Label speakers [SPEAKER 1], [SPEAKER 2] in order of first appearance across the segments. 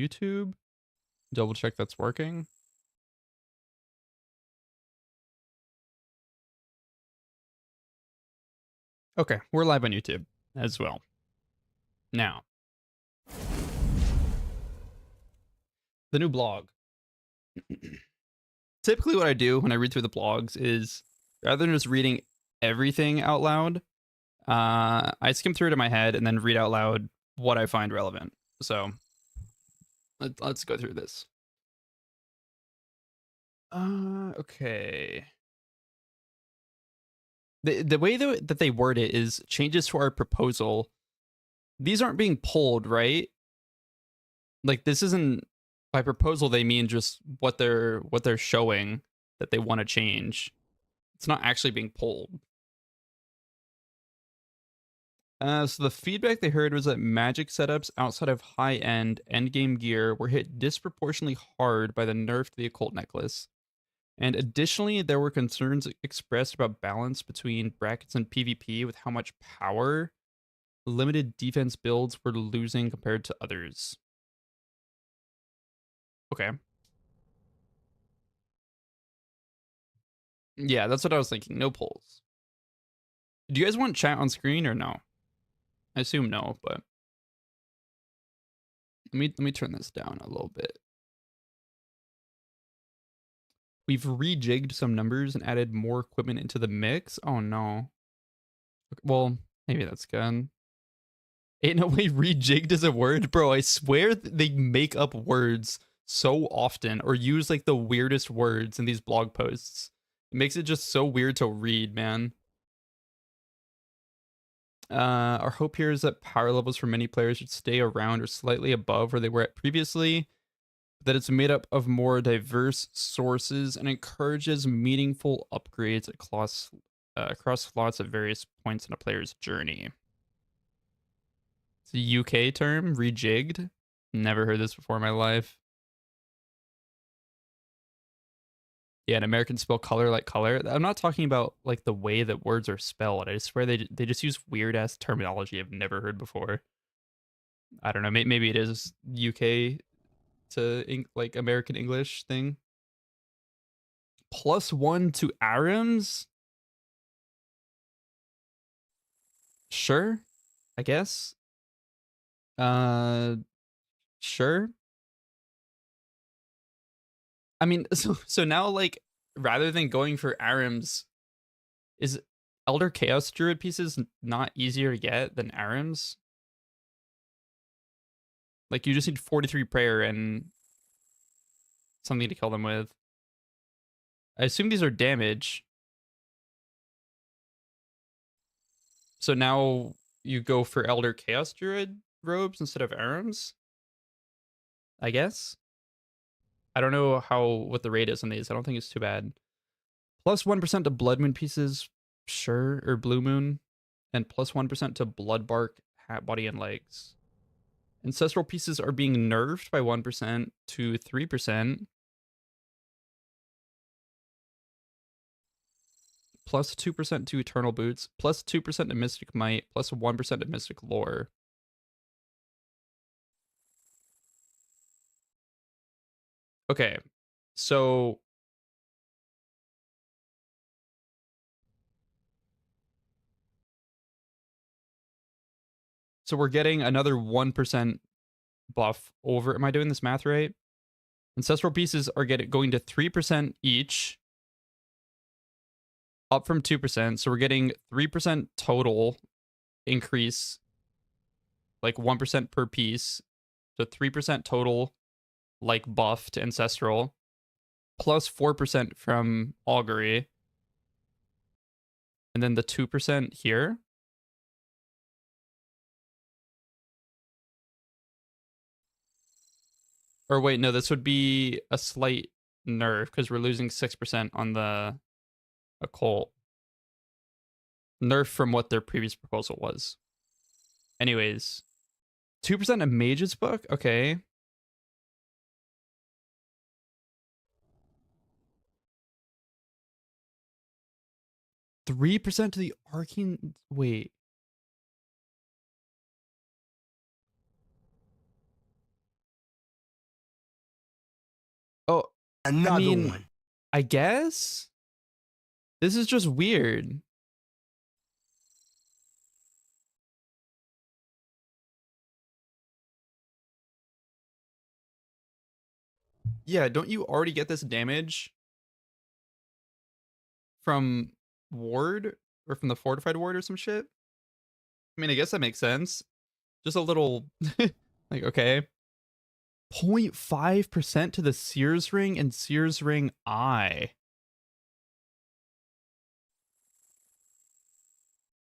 [SPEAKER 1] YouTube. Double check that's working. Okay, we're live on YouTube as well. Now, the new blog. Typically what I do when I read through the blogs is, rather than just reading everything out loud, I skim through it in my head and then read out loud what I find relevant. So let's go through this. Okay. The way that they word it is changes to our proposal. These aren't being pulled, right? Like, this isn't, by proposal they mean just what they're showing that they want to change. It's not actually being pulled. So the feedback they heard was that magic setups outside of high-end endgame gear were hit disproportionately hard by the nerf to the occult necklace. And additionally, there were concerns expressed about balance between brackets and PvP with how much power limited defense builds were losing compared to others. Okay. Yeah, that's what I was thinking. No polls. Do you guys want chat on screen or no? I assume no, but let me turn this down a little bit. We've rejigged some numbers and added more equipment into the mix. Oh no. Well, maybe that's good. Ain't no way rejigged is a word, bro. I swear they make up words so often or use like the weirdest words in these blog posts. It makes it just so weird to read, man. Our hope here is that power levels for many players should stay around or slightly above where they were at previously, that it's made up of more diverse sources and encourages meaningful upgrades across slots at various points in a player's journey. It's a UK term, rejigged. Never heard this before in my life. Yeah, an American spell color like color. I'm not talking about like the way that words are spelled. I swear they just use weird ass terminology I've never heard before. I don't know. Maybe it is UK to like American English thing. +1 to Arams. Sure, I guess. Uh, sure. I mean, so now like rather than going for Arams, is Elder Chaos Druid pieces not easier to get than Arams? Like, you just need 43 prayer and something to kill them with. I assume these are damage. So now you go for Elder Chaos Druid robes instead of Arams? I guess. I don't know what the rate is on these. I don't think it's too bad. +1% to Blood Moon pieces, sure, or Blue Moon, and +1% to Bloodbark, Hat, Body, and Legs. Ancestral pieces are being nerfed by 1% to 3%. +2% to Eternal Boots, +2% to Mystic Might, +1% to Mystic Lore. Okay, so we're getting another 1% buff over. Am I doing this math right? Ancestral pieces are going to 3% each, up from 2%. So we're getting 3% total increase, like 1% per piece. So 3% total, like buff to Ancestral, plus 4% from Augury. And then the 2% here. Or wait, no, this would be a slight nerf because we're losing 6% on the occult. Nerf from what their previous proposal was. Anyways, 2% of Mage's Book? Okay. %3 to the Arcane... Wait. Oh,
[SPEAKER 2] Another
[SPEAKER 1] I mean,
[SPEAKER 2] one.
[SPEAKER 1] I guess this is just weird. Yeah, don't you already get this damage from ward or from the fortified ward or some shit? I mean, I guess that makes sense. Just a little like, okay. 0.5% to the Sears ring and Sears ring eye.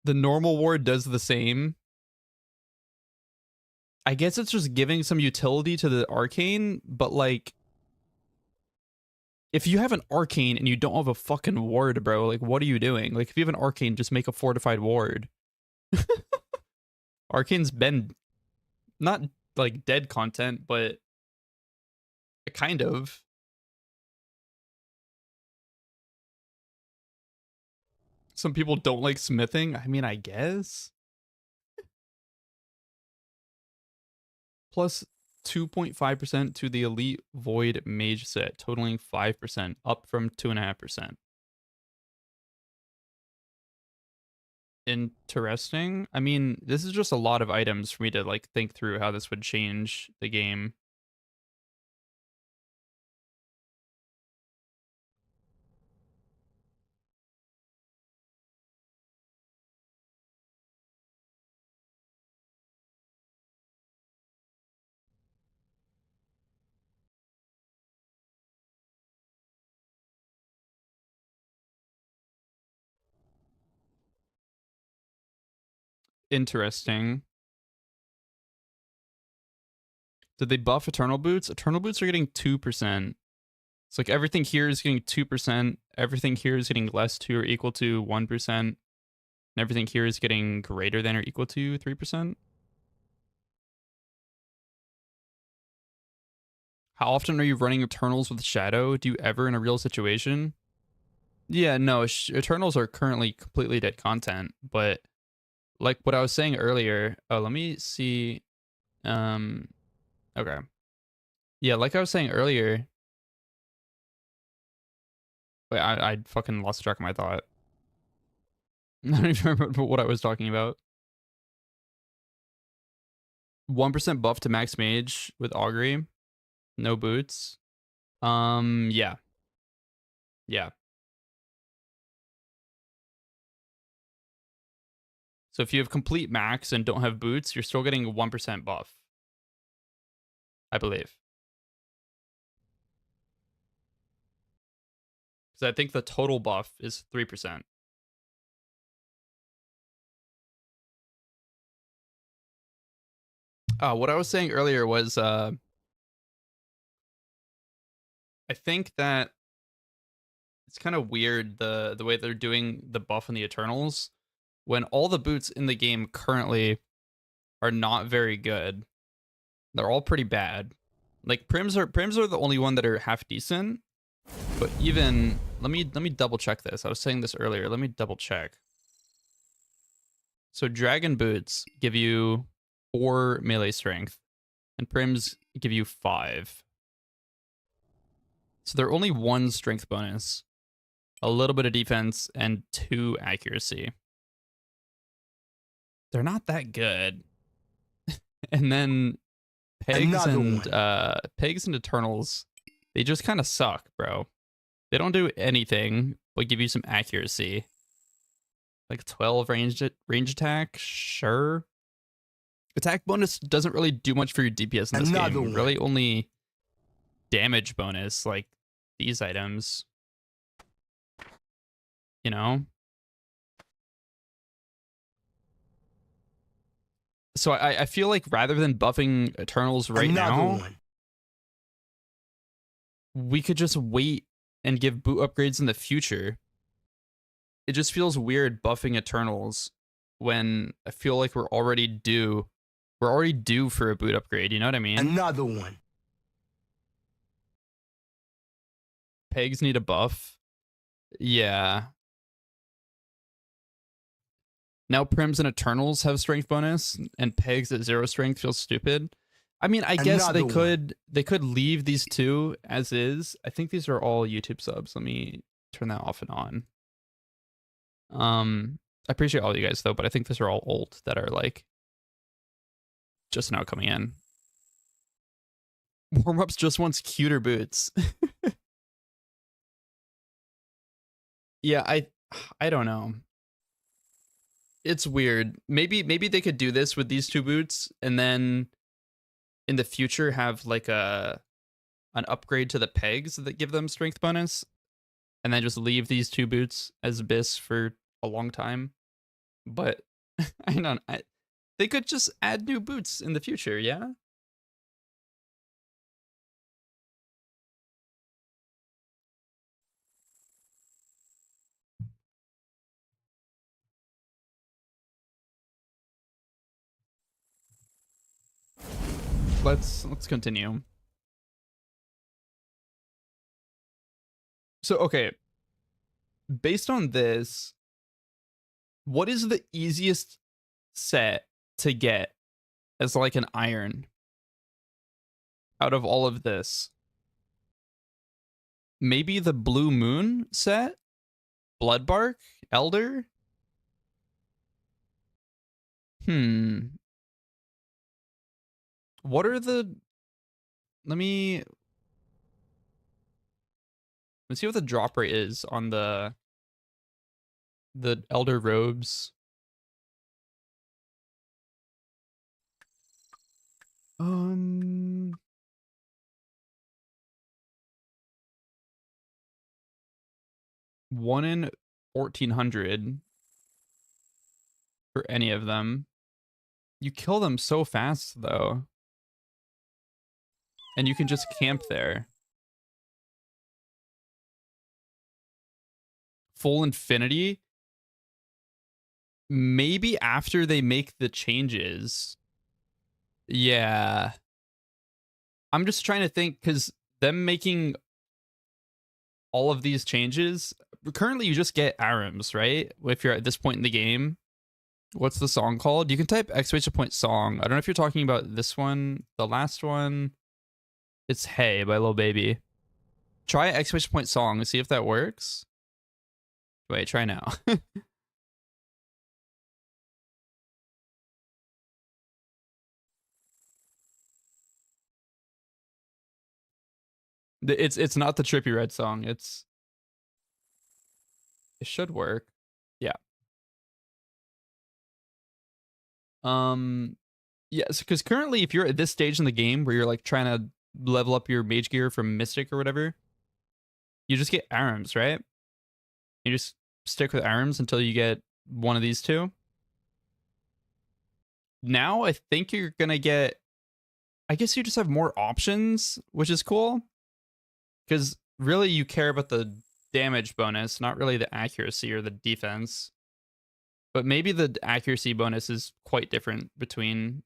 [SPEAKER 1] The normal ward does the same. I guess it's just giving some utility to the arcane, but like if you have an arcane and you don't have a fucking ward, bro, like what are you doing? Like if you have an arcane, just make a fortified ward. Arcane's been not like dead content, but kind of. Some people don't like smithing. I mean, I guess. Plus 2.5% to the elite void mage set, totaling 5%, up from 2.5%. Interesting. I mean, this is just a lot of items for me to like think through how this would change the game. Interesting. Did they buff Eternal Boots? Eternal Boots are getting 2%. It's like everything here is getting 2%. Everything here is getting less to or equal to 1%. And everything here is getting greater than or equal to 3%. How often are you running Eternals with Shadow? Do you ever in a real situation? Yeah, no, Eternals are currently completely dead content, but like what I was saying earlier, oh, let me see. Okay. Yeah, like I was saying earlier, wait, I fucking lost track of my thought. I don't even remember what I was talking about. 1% buff to max mage with augury, no boots. Yeah. Yeah. So if you have complete max and don't have boots, you're still getting a 1% buff, I believe. Because I think the total buff is 3%. What I was saying earlier was I think that it's kind of weird the way they're doing the buff in the Eternals when all the boots in the game currently are not very good. They're all pretty bad. Like Prims are the only one that are half decent. But even let me double check this. I was saying this earlier. Let me double check. So dragon boots give you 4 melee strength, and Prims give you 5. So they're only 1 strength bonus, a little bit of defense, and 2 accuracy. They're not that good. And then Pegs and Eternals, they just kind of suck, bro. They don't do anything but give you some accuracy. Like 12 range attack, sure. Attack bonus doesn't really do much for your DPS in this game. Really only damage bonus, like these items. You know? So I feel like rather than buffing Eternals right now, we could just wait and give boot upgrades in the future. It just feels weird buffing Eternals when I feel like we're already due. We're already due for a boot upgrade, you know what I mean?
[SPEAKER 2] Another one.
[SPEAKER 1] Pegs need a buff. Yeah. Now Prims and Eternals have strength bonus, and Pegs at 0 strength feels stupid. I mean, I guess
[SPEAKER 2] Another one.
[SPEAKER 1] they could leave these two as is. I think these are all YouTube subs. Let me turn that off and on. I appreciate all you guys though, but I think these are all old that are like just now coming in. Warm-ups just wants cuter boots. Yeah, I don't know. It's weird. Maybe they could do this with these two boots and then in the future have like an upgrade to the pegs that give them strength bonus and then just leave these two boots as bis for a long time. But I don't they could just add new boots in the future, yeah? Let's continue. So okay, based on this, what is the easiest set to get as like an iron out of all of this? Maybe the Blue Moon set? Bloodbark? Elder? Hmm. What are the let's see what the drop rate is on the Elder robes. Um 1 in 1400 for any of them. You kill them so fast though. And you can just camp there. Full infinity? Maybe after they make the changes. Yeah. I'm just trying to think because them making all of these changes, currently you just get Arams, right? If you're at this point in the game. What's the song called? You can type exclamation point song. I don't know if you're talking about this one, the last one. It's Hey by Lil Baby. Try exclamation point song and see if that works. Wait, try now. It's not the Trippy Red song. It should work. Yeah. Um yes, because currently if you're at this stage in the game where you're like trying to level up your mage gear from Mystic or whatever, you just get Arams, right? You just stick with Arams until you get one of these two. Now I think you're gonna get I guess you just have more options, which is cool. Because really you care about the damage bonus, not really the accuracy or the defense. But maybe the accuracy bonus is quite different between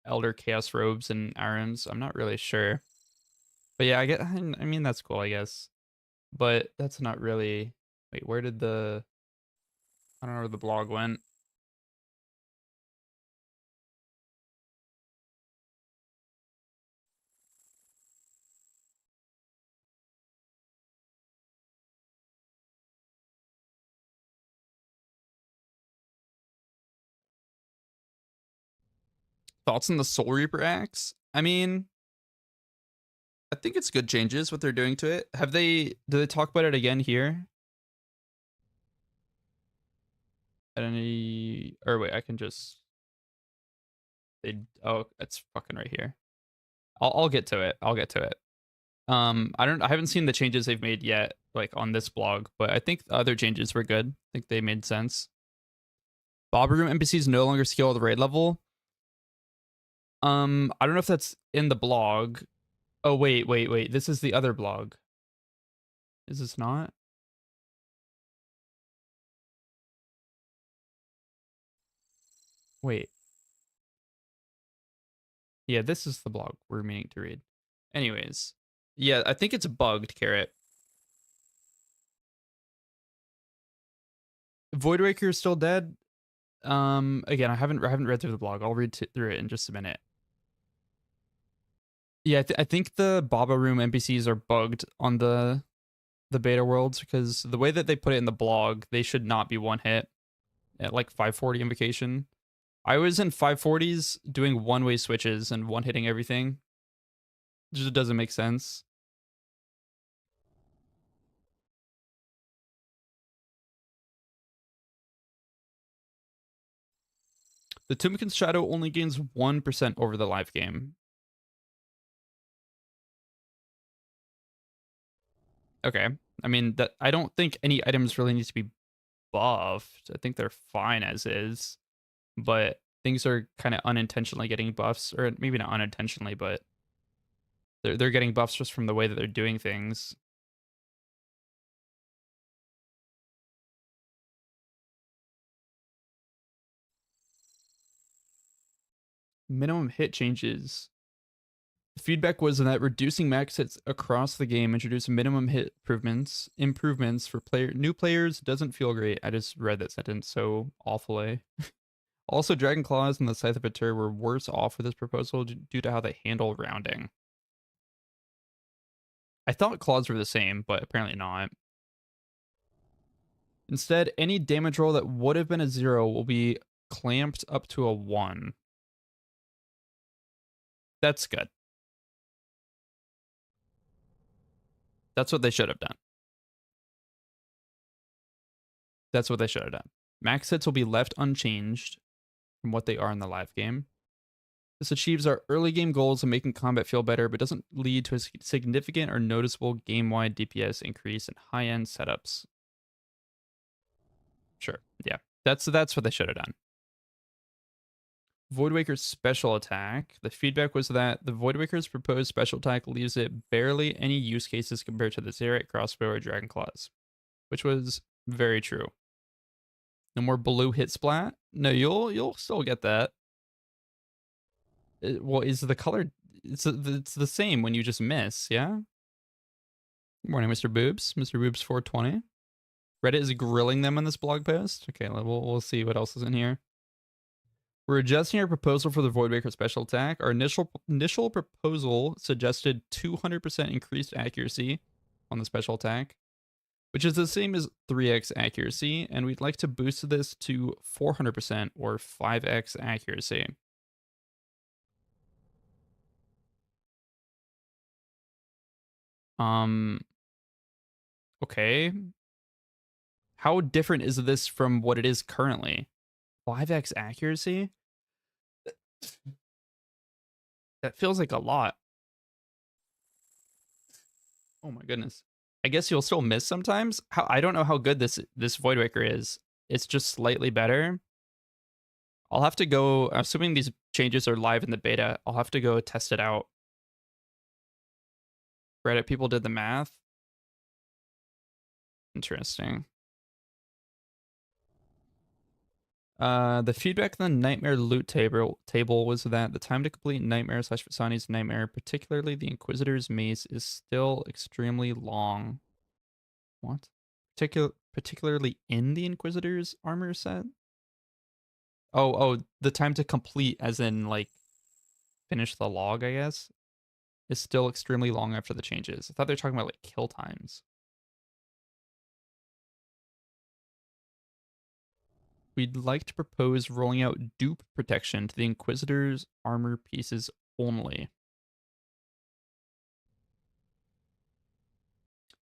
[SPEAKER 1] Elder Chaos Robes and Arams. I'm not really sure. But yeah, I mean that's cool, I guess. But that's not really wait, where did I don't know where the blog went. Thoughts on the Soul Reaper axe? I mean, I think it's good changes what they're doing to it. Do they talk about it again here? At any or wait, I can just oh, it's fucking right here. I'll get to it. I'll get to it. I haven't seen the changes they've made yet, like on this blog, but I think the other changes were good. I think they made sense. Bob Room NPCs no longer scale at the raid level. I don't know if that's in the blog. Oh wait. This is the other blog. Is this not? Wait. Yeah, this is the blog we're meaning to read. Anyways, yeah, I think it's bugged, Carrot. Voidwaker is still dead. Again, I haven't read through the blog. I'll read through it in just a minute. Yeah, I think the Baba Room NPCs are bugged on the beta worlds because the way that they put it in the blog, they should not be one hit at like 540 invocation. I was in 540s doing one-way switches and one hitting everything. It just doesn't make sense. The Tombkin's Shadow only gains 1% over the live game. Okay. I mean, that I don't think any items really need to be buffed. I think they're fine as is, but things are kind of unintentionally getting buffs, or maybe not unintentionally, but they're getting buffs just from the way that they're doing things. Minimum hit changes. The feedback was that reducing max hits across the game introduced minimum hit improvements for new players doesn't feel great. I just read that sentence so awfully. Also, Dragon Claws and the Scythe of Batur were worse off with this proposal due to how they handle rounding. I thought claws were the same, but apparently not. Instead, any damage roll that would have been a 0 will be clamped up to a 1. That's good. That's what they should have done. That's what they should have done. Max hits will be left unchanged from what they are in the live game. This achieves our early game goals of making combat feel better, but doesn't lead to a significant or noticeable game-wide DPS increase in high-end setups. Sure, yeah. That's what they should have done. Voidwaker's special attack. The feedback was that the Voidwaker's proposed special attack leaves it barely any use cases compared to the Zerite crossbow or Dragon Claws, which was very true. No more blue hit splat. No, you'll still get that. Well, is the color? It's the same when you just miss. Yeah. Good morning, Mr. Boobs. Mr. Boobs 420. Reddit is grilling them on this blog post. Okay, we'll see what else is in here. We're adjusting our proposal for the Voidwaker special attack. Our initial proposal suggested 200% increased accuracy on the special attack, which is the same as 3x accuracy, and we'd like to boost this to 400% or 5x accuracy. Okay. How different is this from what it is currently? 5x accuracy? That feels like a lot. Oh my goodness. I guess you'll still miss sometimes. I don't know how good this Voidwaker is. It's just slightly better. I'll have to go, assuming these changes are live in the beta, I'll have to go test it out. Reddit people did the math. Interesting. The feedback on the Nightmare loot table was that the time to complete Nightmare / Vasani's Nightmare, particularly the Inquisitor's Mace, is still extremely long. What? Particularly in the Inquisitor's armor set? Oh, the time to complete, as in like finish the log, I guess, is still extremely long after the changes. I thought they were talking about like kill times. We'd like to propose rolling out dupe protection to the Inquisitor's armor pieces only.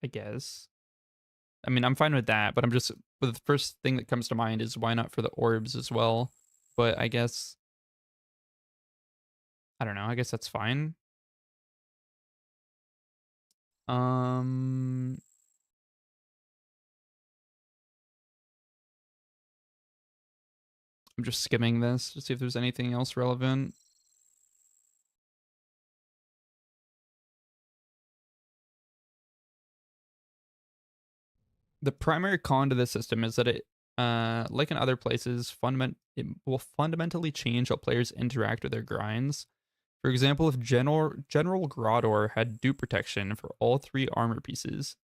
[SPEAKER 1] I guess. I mean, I'm fine with that, but but the first thing that comes to mind is why not for the orbs as well? But I guess, I don't know. I guess that's fine. Um, I'm just skimming this to see if there's anything else relevant. The primary con to this system is that it, like in other places, it will fundamentally change how players interact with their grinds. For example, if General Grador had dupe protection for all 3 armor pieces,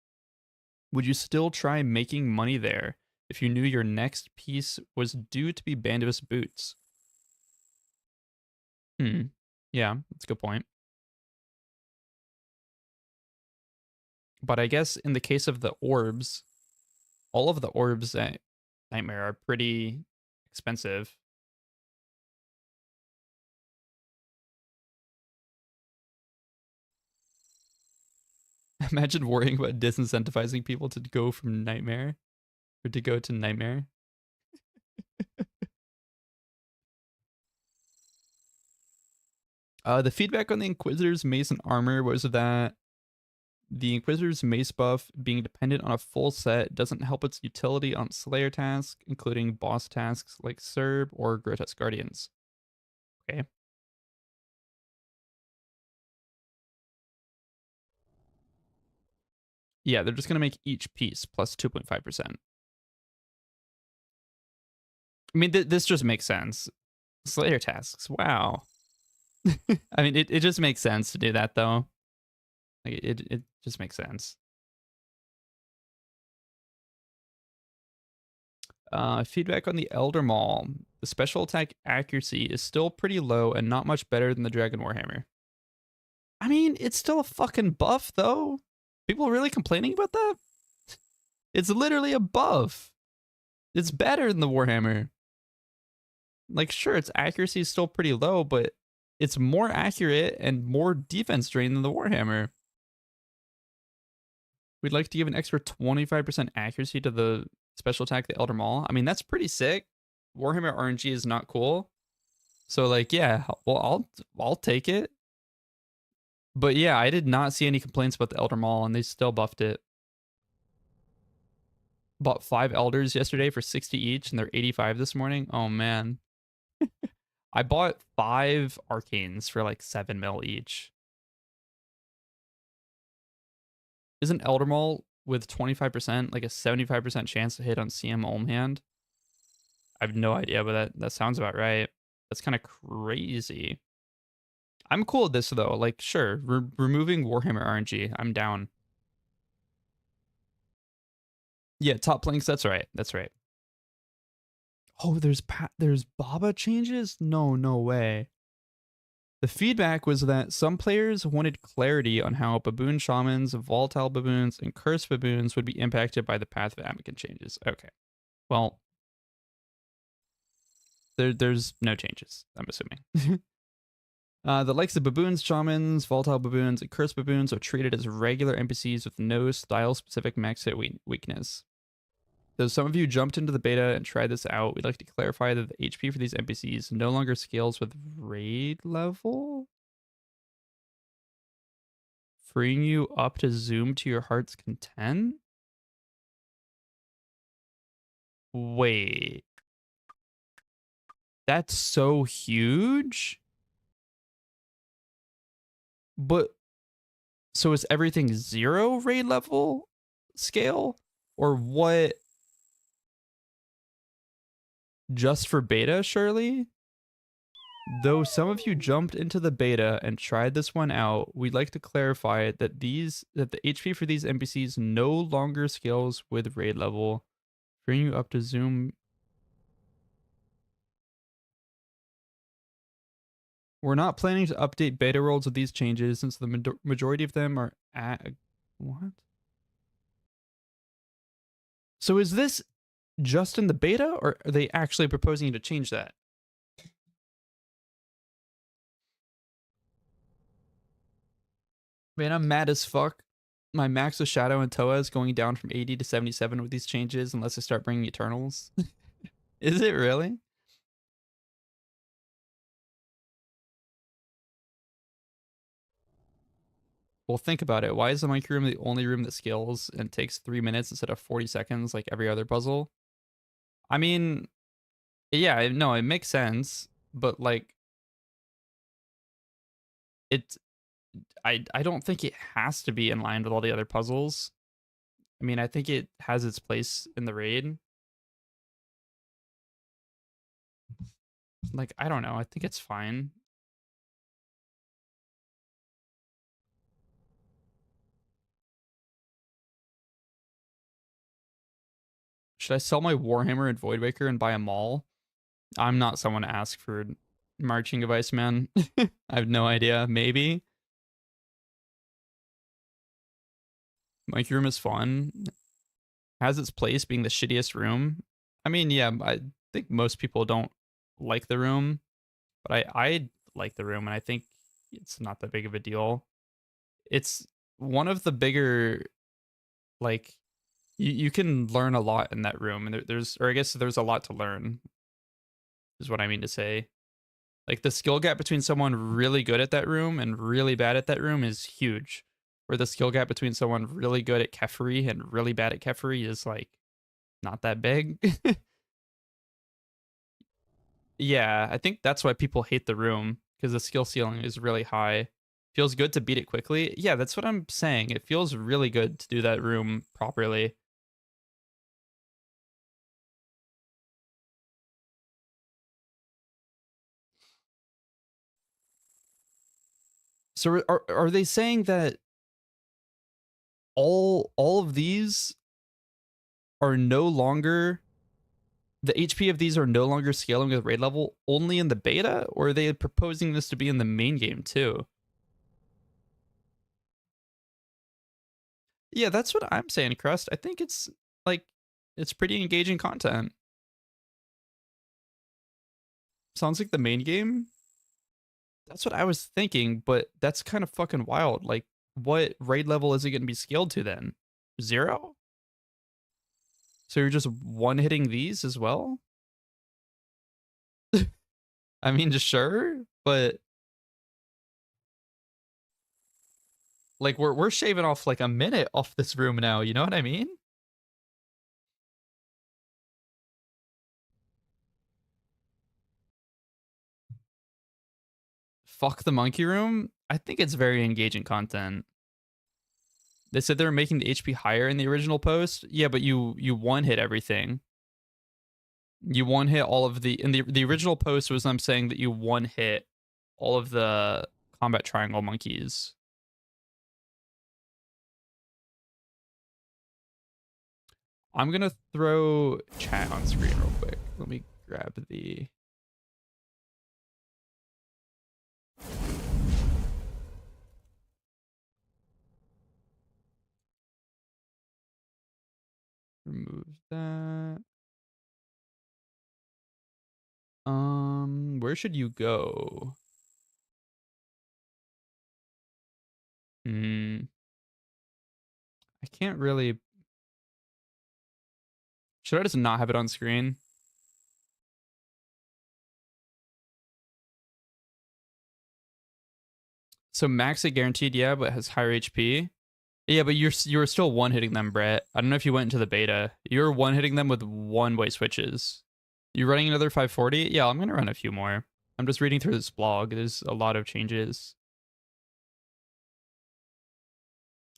[SPEAKER 1] would you still try making money there if you knew your next piece was due to be Bandivus boots? Yeah, that's a good point. But I guess in the case of the orbs, all of the orbs at Nightmare are pretty expensive. Imagine worrying about disincentivizing people to go from Nightmare or to go to Nightmare. The feedback on the Inquisitor's mace and armor was that the Inquisitor's mace buff being dependent on a full set doesn't help its utility on Slayer tasks, including boss tasks like Serb or Grotesque Guardians. Okay. Yeah, they're just going to make each piece plus 2.5%. I mean, this just makes sense. Slayer tasks. Wow. I mean, it just makes sense to do that, though. Like, it just makes sense. Feedback on the Elder Maul. The special attack accuracy is still pretty low and not much better than the Dragon Warhammer. I mean, it's still a fucking buff, though. People really complaining about that? It's literally a buff. It's better than the Warhammer. Like, sure, its accuracy is still pretty low, but it's more accurate and more defense drain than the Warhammer. We'd like to give an extra 25% accuracy to the special attack, the Elder Maul. I mean, that's pretty sick. Warhammer RNG is not cool. So, like, yeah, well, I'll take it. But yeah, I did not see any complaints about the Elder Maul, and they still buffed it. Bought 5 Elders yesterday for 60 each, and they're 85 this morning. Oh, man. I bought 5 Arcanes for like 7 mil each. Isn't Elder Maul with 25% like a 75% chance to hit on CM Olm hand? I have no idea, but that sounds about right. That's kind of crazy. I'm cool with this though. Like, sure, removing Warhammer RNG, I'm down. Yeah, top planks. That's right. That's right. Oh, there's Baba changes? No way. The feedback was that some players wanted clarity on how baboon shamans, volatile baboons, and cursed baboons would be impacted by the path of Amican changes. Okay. Well, there's no changes, I'm assuming. The likes of baboons, shamans, volatile baboons, and cursed baboons are treated as regular NPCs with no style-specific max hit weakness. Though some of you jumped into the beta and tried this out, we'd like to clarify that the HP for these NPCs no longer scales with raid level, freeing you up to zoom to your heart's content. Wait, that's so huge? But so is everything 0 raid level scale? Or what? Just for beta, surely? Though some of you jumped into the beta and tried this one out, we'd like to clarify that the HP for these NPCs no longer scales with raid level, bring you up to zoom. We're not planning to update beta worlds with these changes since the majority of them are at what? So is this just in the beta, or are they actually proposing to change that? Man, I'm mad as fuck. My max of Shadow and Toa is going down from 80 to 77 with these changes unless I start bringing Eternals. Is it really? Well, think about it. Why is the Monkey Room the only room that scales and takes 3 minutes instead of 40 seconds like every other puzzle? I mean, yeah, no, it makes sense, but like it I don't think it has to be in line with all the other puzzles. I mean, I think it has its place in the raid. Like, I don't know. I think it's fine. Should I sell my Warhammer and Voidwaker and buy a Maul? I'm not someone to ask for marching advice, man. I have no idea. Maybe. Monkey room is fun. Has its place being the shittiest room. I mean, yeah, I think most people don't like the room, but I like the room, and I think it's not that big of a deal. It's one of the bigger, like, you can learn a lot in that room, and there's, or I guess there's a lot to learn, is what I mean to say. Like, the skill gap between someone really good at that room and really bad at that room is huge. Where the skill gap between someone really good at Kefri and really bad at Kefri is like not that big. Yeah, I think that's why people hate the room, because the skill ceiling is really high. Feels good to beat it quickly. Yeah, that's what I'm saying. It feels really good to do that room properly. So are they saying that all of these are no longer, the HP of these are no longer scaling with raid level only in the beta, or are they proposing this to be in the main game too? Yeah, that's what I'm saying, Crust. I think it's like, it's pretty engaging content. Sounds like the main game. That's what I was thinking, but that's kind of fucking wild. Like, what raid level is it going to be scaled to then? 0? So you're just one hitting these as well? I mean, just sure, but like we're shaving off like a minute off this room now. You know what I mean? Fuck the monkey room. I think it's very engaging content. They said they were making the HP higher in the original post. Yeah, but you one hit everything. You one hit all of the, in the original post was them saying that you one hit all of the combat triangle monkeys. I'm gonna throw chat on screen real quick. Let me grab the, remove that. Where should you go? Hmm. I can't really. Should I just not have it on screen? So max it guaranteed, yeah, but has higher HP. Yeah, but you're still one hitting them, Brett. I don't know if you went into the beta. You're one hitting them with one way switches. You running another 540? Yeah, I'm gonna run a few more. I'm just reading through this blog. There's a lot of changes.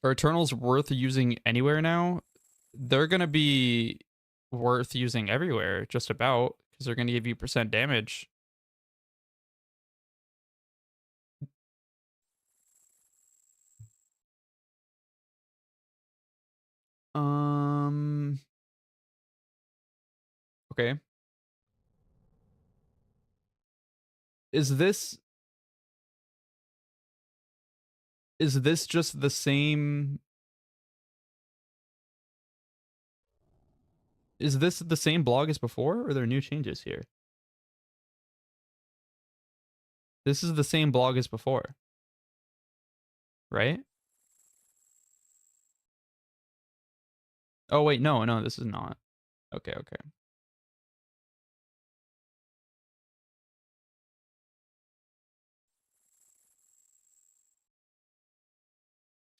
[SPEAKER 1] Are Eternals worth using anywhere now? They're gonna be worth using everywhere, just about, because they're gonna give you percent damage. Um. Okay. Is this just the same? Is this the same blog as before, or are there new changes here? This is the same blog as before, right? Oh wait, no, this is not. Okay, okay.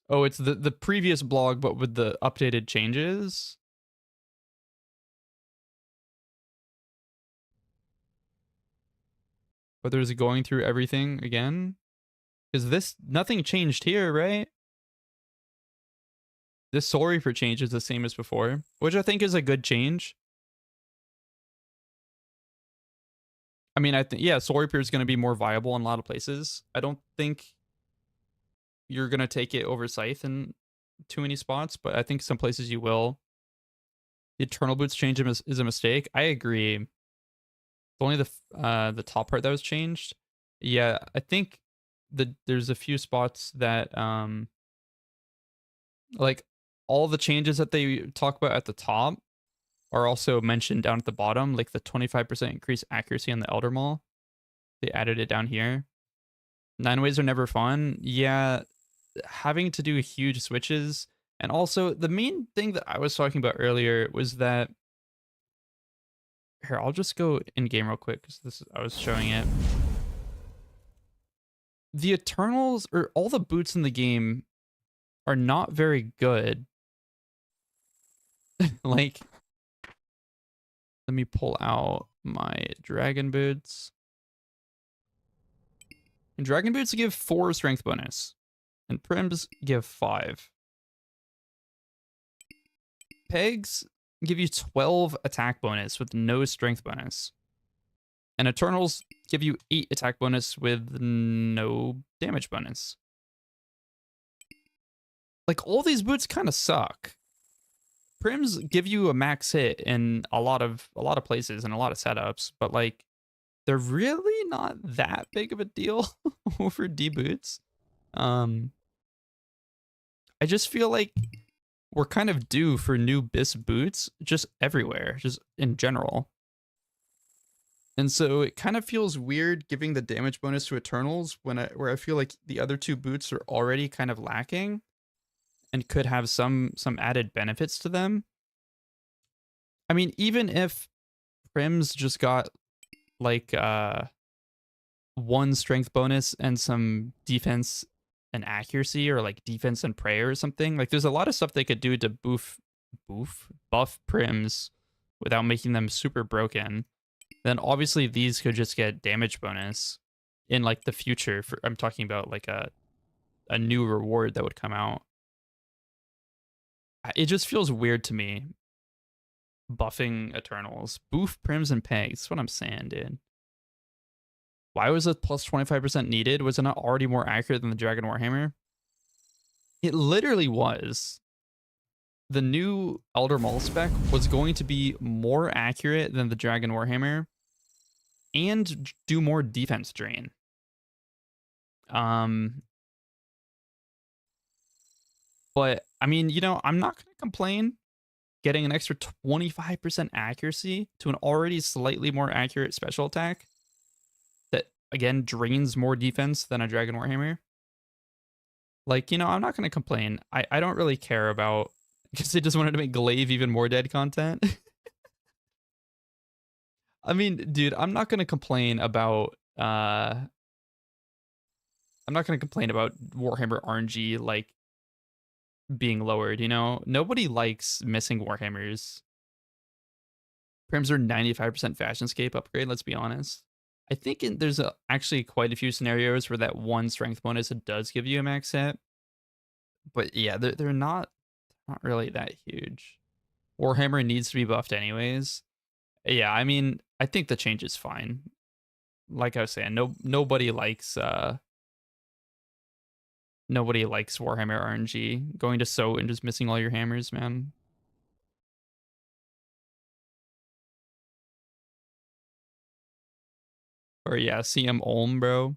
[SPEAKER 1] Oh, it's the previous blog, but with the updated changes. But there's going through everything again. Because this, nothing changed here, right? This Soul Reaper change is the same as before, which I think is a good change. I mean, I think, yeah, Soul Reaper is going to be more viable in a lot of places. I don't think you're going to take it over Scythe in too many spots, but I think some places you will. The Eternal Boots change is a mistake. I agree. It's only the top part that was changed. Yeah, I think there's a few spots that like all the changes that they talk about at the top are also mentioned down at the bottom, like the 25% increased accuracy on the Elder Maul. They added it down here. 9-ways are never fun. Yeah, having to do huge switches. And also, the main thing that I was talking about earlier was that... Here, I'll just go in-game real quick, because I was showing it. The Eternals, or all the boots in the game, are not very good. Like, let me pull out my dragon boots. And dragon boots give 4 strength bonus, and prims give 5. Pegs give you 12 attack bonus with no strength bonus. And Eternals give you 8 attack bonus with no damage bonus. Like, all these boots kind of suck. Prims give you a max hit in a lot of places and a lot of setups, but like, they're really not that big of a deal over D boots. I just feel like we're kind of due for new BIS boots just everywhere, just in general. And so it kind of feels weird giving the damage bonus to Eternals where I feel like the other 2 boots are already kind of lacking and could have some added benefits to them. I mean, even if Prims just got like 1 strength bonus and some defense and accuracy, or like defense and prayer or something, like there's a lot of stuff they could do to buff Prims without making them super broken. Then obviously these could just get damage bonus in like the future. I'm talking about like a new reward that would come out. It just feels weird to me buffing Eternals. Boof Prims and Pegs. That's what I'm saying, dude. Why was it plus 25% needed? Was it not already more accurate than the Dragon Warhammer? It literally was. The new Elder Maul spec was going to be more accurate than the Dragon Warhammer and do more defense drain. But I mean, you know, I'm not going to complain getting an extra 25% accuracy to an already slightly more accurate special attack that, again, drains more defense than a Dragon Warhammer. Like, you know, I'm not going to complain. I don't really care about... Because they just wanted to make Glaive even more dead content. I mean, dude, I'm not going to complain about... I'm not going to complain about Warhammer RNG, like, being lowered, you know? Nobody likes missing Warhammers. Prims are 95% Fashionscape upgrade, let's be honest. I think there's actually quite a few scenarios where that 1 strength bonus does give you a max hit. But yeah, they're not really that huge. Warhammer needs to be buffed anyways. Yeah, I mean, I think the change is fine. Like I was saying, nobody likes Warhammer RNG. Going to SOT and just missing all your hammers, man. Or yeah, CM Ulm, bro.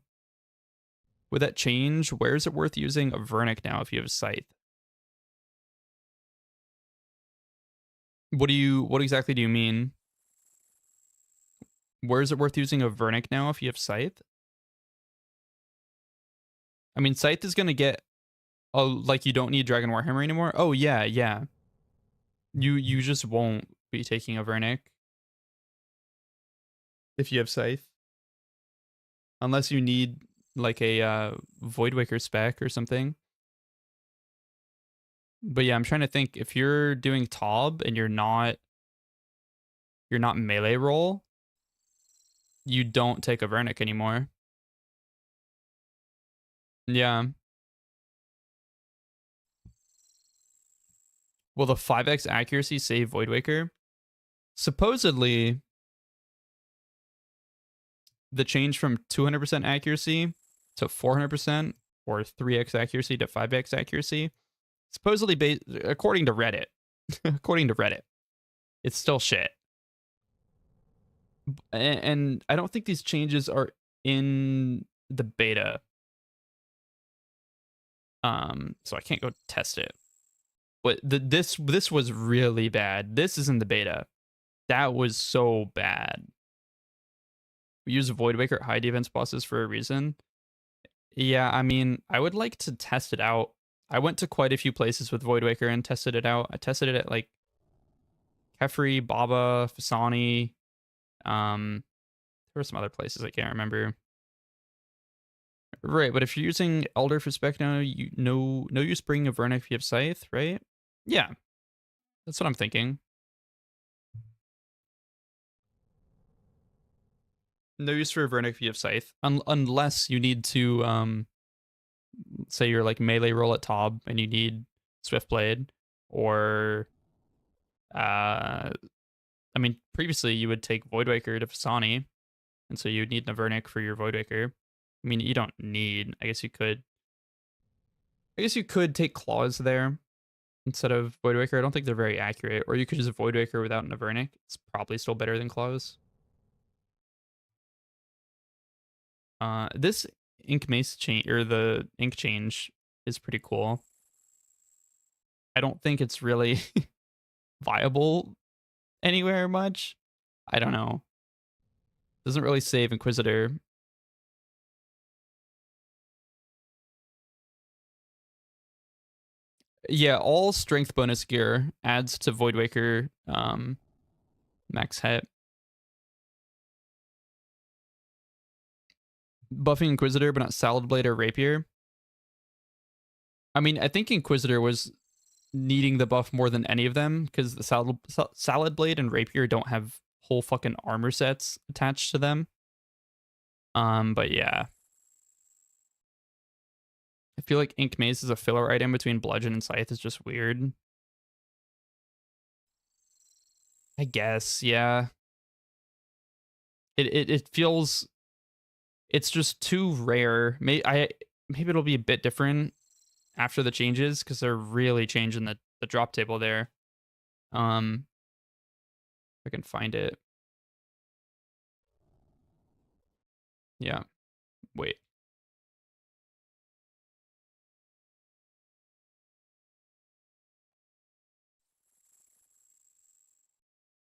[SPEAKER 1] With that change, where is it worth using a Vernic now if you have a Scythe? What exactly do you mean? Where is it worth using a Vernic now if you have Scythe? I mean, Scythe is gonna get... Oh, like you don't need Dragon Warhammer anymore? Oh, yeah, yeah. You just won't be taking a Vernic if you have Scythe. Unless you need like a Voidwaker spec or something. But yeah, I'm trying to think, if you're doing Tob and you're not melee roll, you don't take a Vernic anymore. Yeah. Will the 5x accuracy save Voidwaker? Supposedly, the change from 200% accuracy to 400%, or 3x accuracy to 5x accuracy, supposedly, according to Reddit, it's still shit. And I don't think these changes are in the beta. So I can't go test it. But this was really bad. This isn't the beta. That was so bad. We use Voidwaker at high defense bosses for a reason. Yeah, I mean, I would like to test it out. I went to quite a few places with Voidwaker and tested it out. I tested it at like Kefri, Baba, Fasani. There were some other places I can't remember. Right, but if you're using Elder for spec now, you no use bringing a Vernic if you have Scythe, right? Yeah, that's what I'm thinking. No use for a Vernic if you have Scythe, unless you need to say you're like melee roll at Tob and you need Swiftblade, or I mean, previously you would take Voidwaker to Fasani, and so you'd need Navernic for your Voidwaker. I mean, you don't need. I guess you could. I guess you could take Claws there instead of Voidwaker. I don't think they're very accurate. Or you could use a Voidwaker without Navernic. It's probably still better than Claws. This Ink Mace change, or the ink change, is pretty cool. I don't think it's really viable anywhere much. I don't know. Doesn't really save Inquisitor. Yeah, all strength bonus gear adds to Voidwaker max hit. Buffing Inquisitor, but not Salad Blade or Rapier. I mean, I think Inquisitor was needing the buff more than any of them, because the Salad Blade and Rapier don't have whole fucking armor sets attached to them. But yeah. I feel like Ink Mace is a filler item between Bludgeon and Scythe is just weird. I guess, yeah. It feels, it's just too rare. Maybe it'll be a bit different after the changes, because they're really changing the drop table there. If I can find it. Yeah. Wait.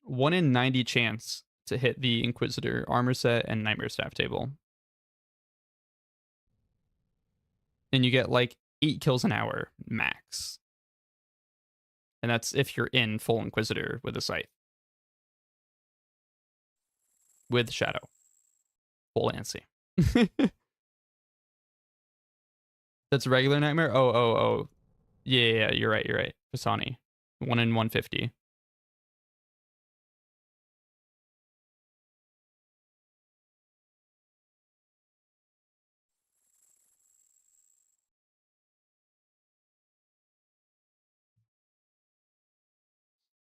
[SPEAKER 1] One in 90 chance to hit the Inquisitor armor set and Nightmare Staff table. And you get like 8 kills an hour max. And that's if you're in full Inquisitor with a Scythe. With Shadow. Full Ansi. That's regular Nightmare? Oh. Yeah, you're right. Fasani. 1 in 150.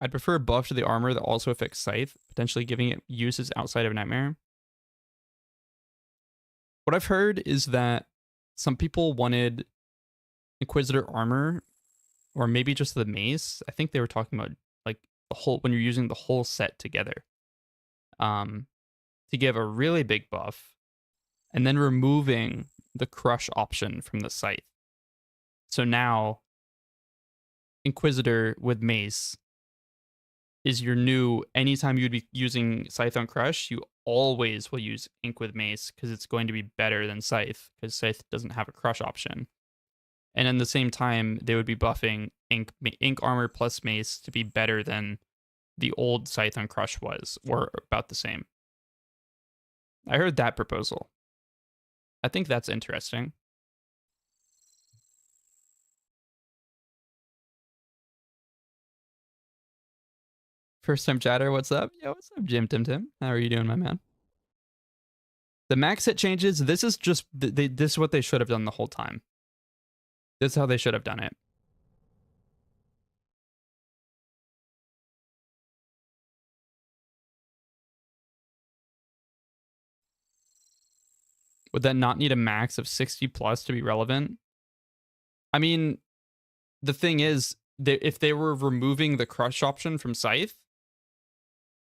[SPEAKER 1] I'd prefer a buff to the armor that also affects Scythe, potentially giving it uses outside of Nightmare. What I've heard is that some people wanted Inquisitor armor, or maybe just the mace. I think they were talking about like the whole, when you're using the whole set together, to give a really big buff, and then removing the crush option from the Scythe. So now Inquisitor with mace is your new, anytime you'd be using Scythe on Crush, you always will use Ink with Mace, because it's going to be better than Scythe, because Scythe doesn't have a Crush option. And at the same time, they would be buffing Ink Armor plus Mace to be better than the old Scythe on Crush was, or about the same. I heard that proposal. I think that's interesting. First time chatter, what's up? Yo, what's up, Jim Tim? How are you doing, my man? The max hit changes, this is just, this is what they should have done the whole time. This is how they should have done it. Would that not need a max of 60 plus to be relevant? I mean, the thing is, if they were removing the crush option from Scythe,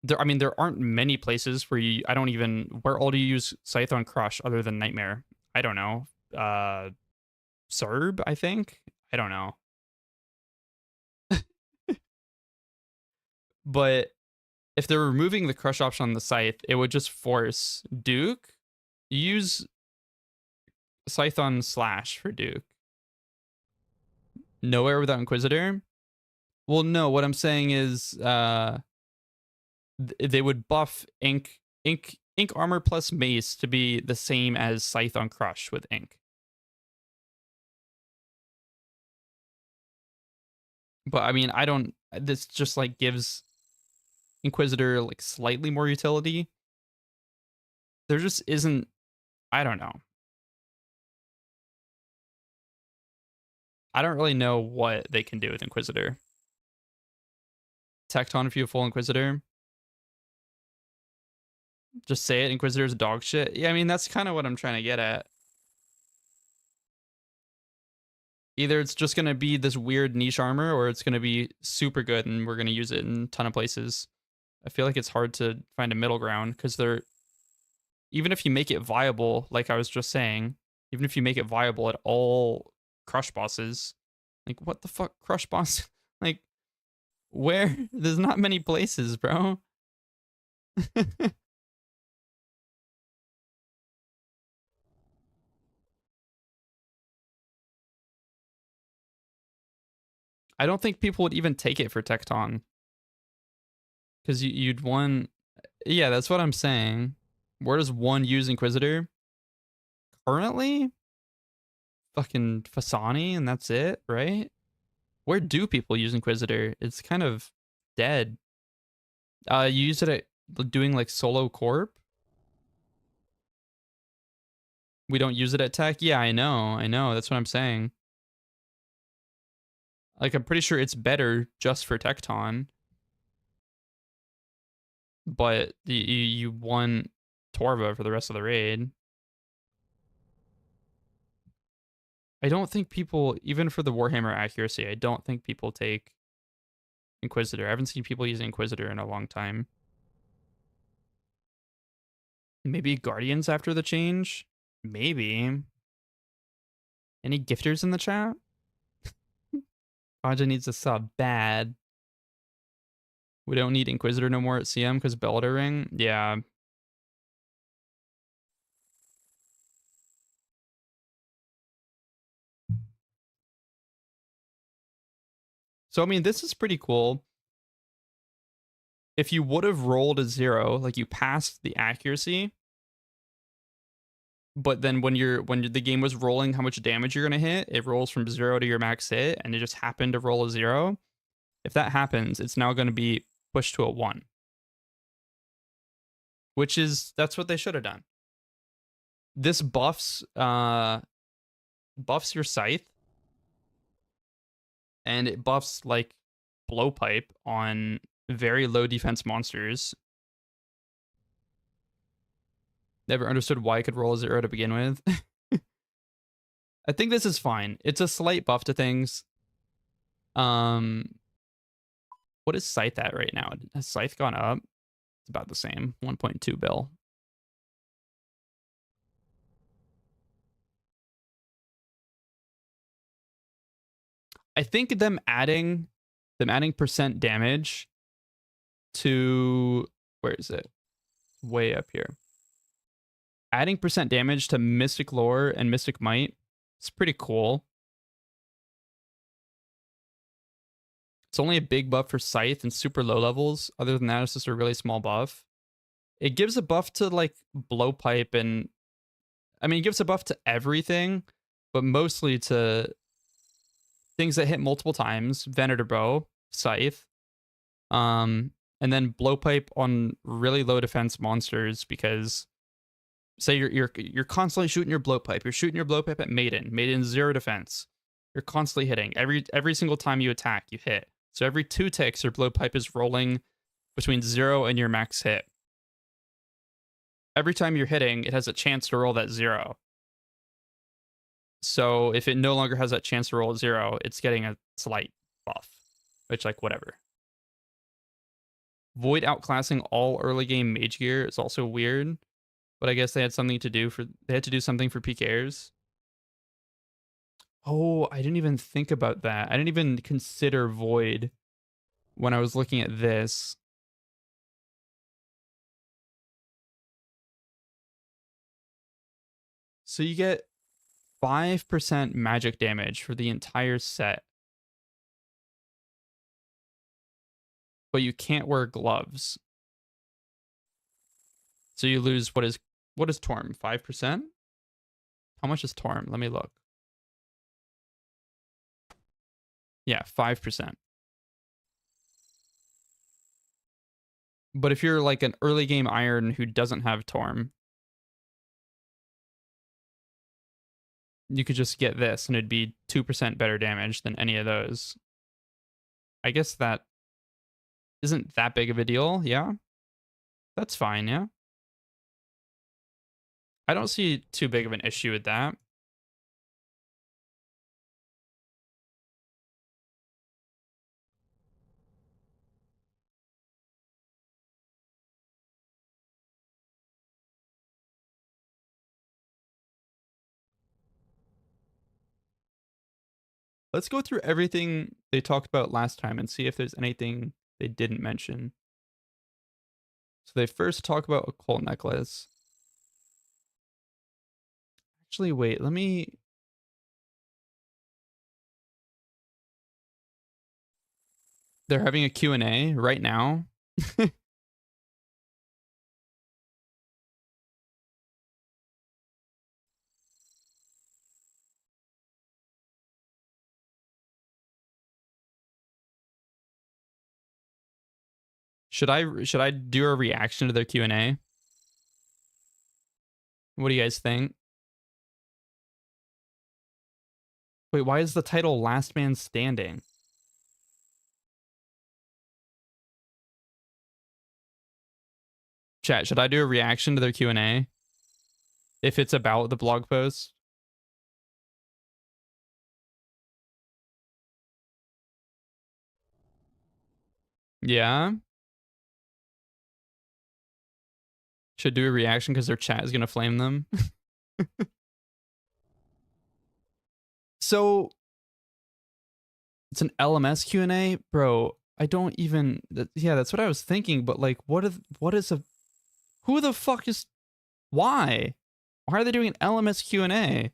[SPEAKER 1] there aren't many places where you, where all do you use Scythe on Crush other than Nightmare? I don't know. Serb, I think? I don't know. But if they're removing the crush option on the scythe, it would just force Duke. Use Scythe on Slash for Duke. Nowhere without Inquisitor? Well, no, what I'm saying is they would buff Ink armor plus mace to be the same as Scythe on Crush with Ink. But I mean, I don't, this just like gives Inquisitor like slightly more utility. There just isn't, I don't know. I don't really know what they can do with Inquisitor. Tecton if you have full Inquisitor. Just say it, Inquisitor's dog shit. Yeah, I mean, that's kind of what I'm trying to get at. Either it's just going to be this weird niche armor or it's going to be super good and we're going to use it in a ton of places. I feel like it's hard to find a middle ground because they're, even if you make it viable, like I was just saying, even if you make it viable at all crush bosses, like what the fuck crush boss? Like where? There's not many places, bro. I don't think people would even take it for Tecton. Because you'd want... Yeah, that's what I'm saying. Where does one use Inquisitor? Currently? Fucking Fasani and that's it, right? Where do people use Inquisitor? It's kind of dead. You use it at doing like solo corp? We don't use it at tech? Yeah, I know. That's what I'm saying. Like, I'm pretty sure it's better just for Tecton. But you won Torva for the rest of the raid. I don't think people, even for the Warhammer accuracy, I don't think people take Inquisitor. I haven't seen people use Inquisitor in a long time. Maybe Guardians after the change? Maybe. Any gifters in the chat? Aja needs a sub bad. We don't need Inquisitor no more at CM because Bellator. Yeah. So, I mean, this is pretty cool. If you would have rolled a 0, like you passed the accuracy, but then when the game was rolling how much damage you're going to hit, it rolls from 0 to your max hit, and it just happened to roll a 0. If that happens, it's now going to be pushed to a 1. Which is, that's what they should have done. This buffs your scythe, and it buffs like blowpipe on very low defense monsters. Never understood why I could roll a 0 to begin with. I think this is fine. It's a slight buff to things. What is Scythe at right now? Has Scythe gone up? It's about the same. 1.2 bill. I think them adding percent damage to, where is it? Way up here. Adding percent damage to Mystic Lore and Mystic Might is pretty cool. It's only a big buff for Scythe and super low levels. Other than that, it's just a really small buff. It gives a buff to like blowpipe and, I mean, it gives a buff to everything, but mostly to things that hit multiple times. Venator Bow, Scythe, and then blowpipe on really low defense monsters because, say you're constantly shooting your blowpipe. You're shooting your blowpipe at Maiden. Maiden's 0 defense. You're constantly hitting. Every single time you attack, you hit. So every 2 ticks, your blowpipe is rolling between 0 and your max hit. Every time you're hitting, it has a chance to roll that 0. So if it no longer has that chance to roll a 0, it's getting a slight buff, which, like, whatever. Void outclassing all early game mage gear is also weird, but I guess they had something to do for, they had to do something for PKers. Oh, I didn't even think about that. I didn't even consider Void. when I was looking at this. So you get 5% magic damage for the entire set. But you can't wear gloves. So you lose what is Torm? 5%? How much is Torm? Let me look. Yeah, 5%. But if you're like an early game Iron who doesn't have Torm, you could just get this and it'd be 2% better damage than any of those. I guess that isn't that big of a deal, yeah? That's fine, yeah? I don't see too big of an issue with that. Let's go through everything they talked about last time and see if there's anything they didn't mention. So they first talk about Occult Necklace. Actually, wait, let me... They're having a Q&A right now. Should I do a reaction to their Q&A? What do you guys think? Wait, why is the title Last Man Standing? Chat, should I do a reaction to their Q&A? If it's about the blog post? Yeah? Should do a reaction because their chat is going to flame them? So, it's an LMS Q&A? Bro, I don't even... Yeah, that's what I was thinking, but like, what is a... Who the fuck is... Why? Why are they doing an LMS Q&A?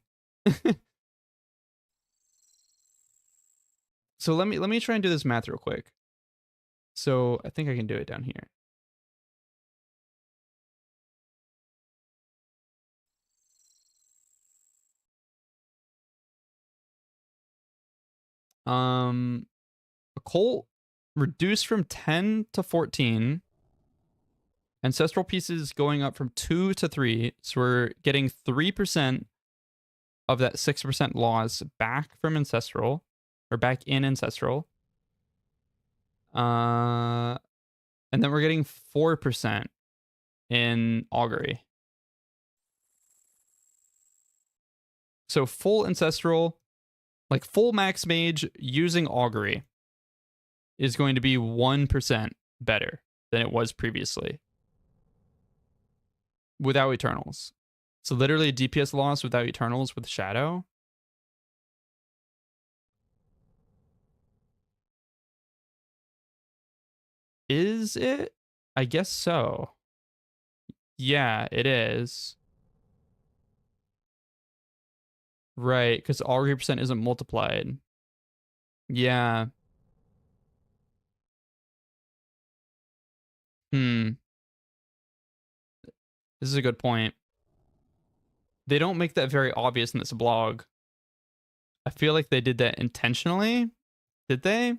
[SPEAKER 1] So let me try and do this math real quick. So I think I can do it down here. Occult reduced from 10 to 14. Ancestral pieces going up from 2 to 3. So we're getting 3% of that 6% loss back from Ancestral. Or back in Ancestral. And then we're getting 4% in Augury. So full Ancestral, like full Max Mage using Augury is going to be 1% better than it was previously. Without Eternals. So literally DPS loss without Eternals with Shadow. Is it? I guess so. Yeah, it is. Right, because Augury percent isn't multiplied. Yeah. This is a good point. They don't make that very obvious in this blog. I feel like they did that intentionally. Did they?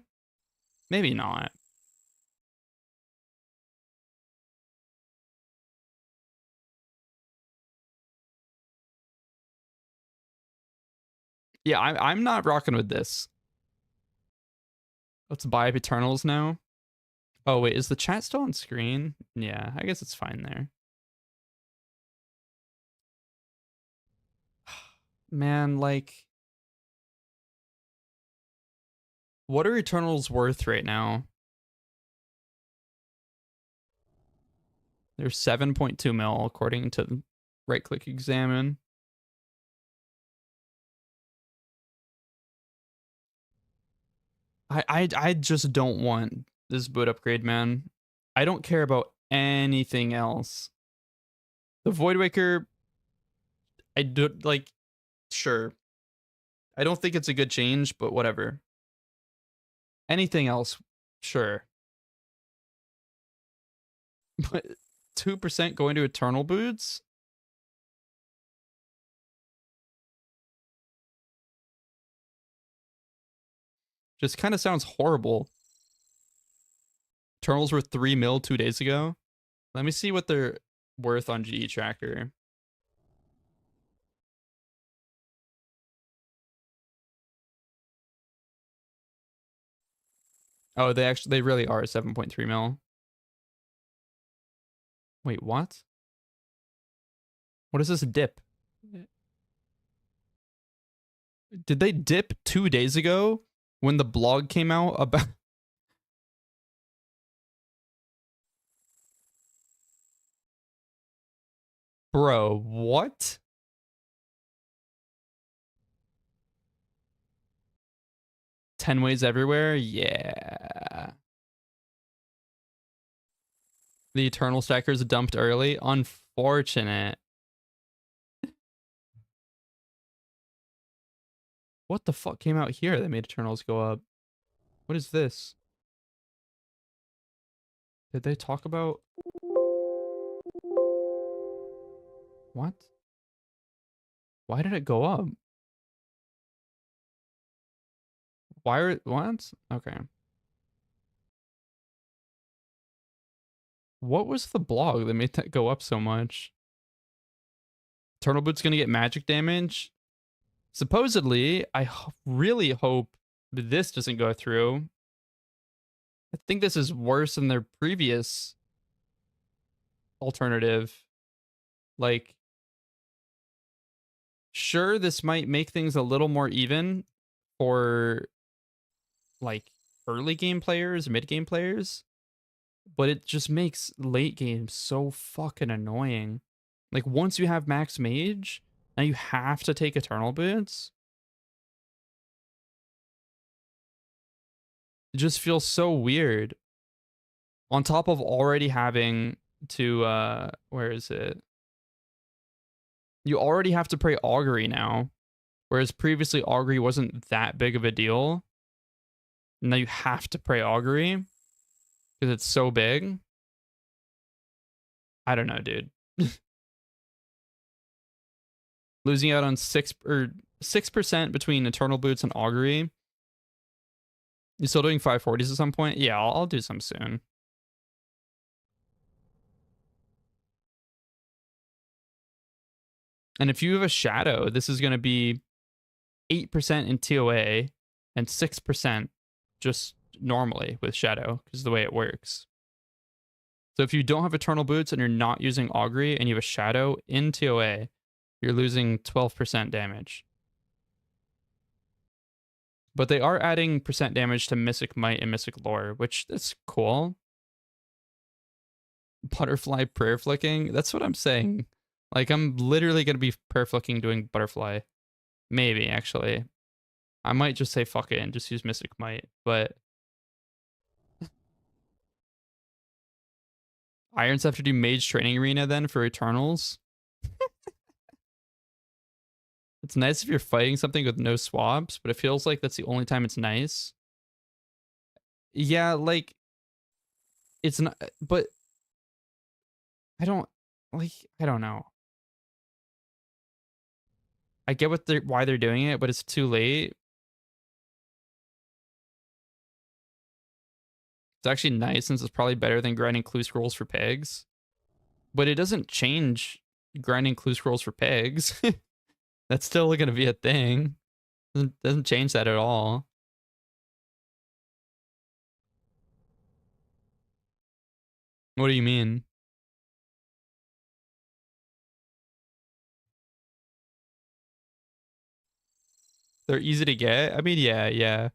[SPEAKER 1] Maybe not. Yeah, I'm not rocking with this. Let's buy up Eternals now. Oh, wait, is the chat still on screen? Yeah, I guess it's fine there. Man, like... What are Eternals worth right now? They're 7.2 mil, according to right-click examine. I just don't want this boot upgrade, man. I don't care about anything else. The Voidwaker, I do like, sure. I don't think it's a good change, but whatever. Anything else, sure. But 2% going to Eternal Boots? Just kind of sounds horrible. Eternals were 3 mil 2 days ago. Let me see what they're worth on GE Tracker. Oh, they really are 7.3 mil. Wait, what? What is this dip? Did they dip 2 days ago when the blog came out about... Bro, what? Ten ways everywhere? Yeah. The Eternal Stackers dumped early? Unfortunate. What the fuck came out here that made Eternals go up? What is this? Did they talk about... What? Why did it go up? Why are... What? Okay. What was the blog that made that go up so much? Eternal Boot's gonna get magic damage? Supposedly, I really hope this doesn't go through. I think this is worse than their previous alternative. Like, sure, this might make things a little more even for like early game players, mid game players, but it just makes late game so fucking annoying. Like, once you have max mage, now you have to take Eternal Boots. It just feels so weird. On top of already having to, where is it? You already have to pray Augury now, whereas previously Augury wasn't that big of a deal. Now you have to pray Augury because it's so big. I don't know, dude. Losing out on 6% between Eternal Boots and Augury. You still doing 540s at some point? Yeah, I'll do some soon. And if you have a Shadow, this is going to be 8% in TOA and 6% just normally with Shadow, because the way it works. So if you don't have Eternal Boots and you're not using Augury and you have a Shadow in TOA, you're losing 12% damage. But they are adding percent damage to Mystic Might and Mystic Lore, which is cool. Butterfly prayer flicking? That's what I'm saying. Like, I'm literally going to be prayer flicking doing Butterfly. Maybe, actually. I might just say fuck it and just use Mystic Might, but... Irons have to do Mage Training Arena then for Eternals? It's nice if you're fighting something with no swaps, but it feels like that's the only time it's nice. Yeah, like... It's not... But... I don't know. I get why they're doing it, but it's too late. It's actually nice since it's probably better than grinding clue scrolls for pegs. But it doesn't change grinding clue scrolls for pegs. That's still going to be a thing. Doesn't change that at all. What do you mean? They're easy to get? I mean, yeah.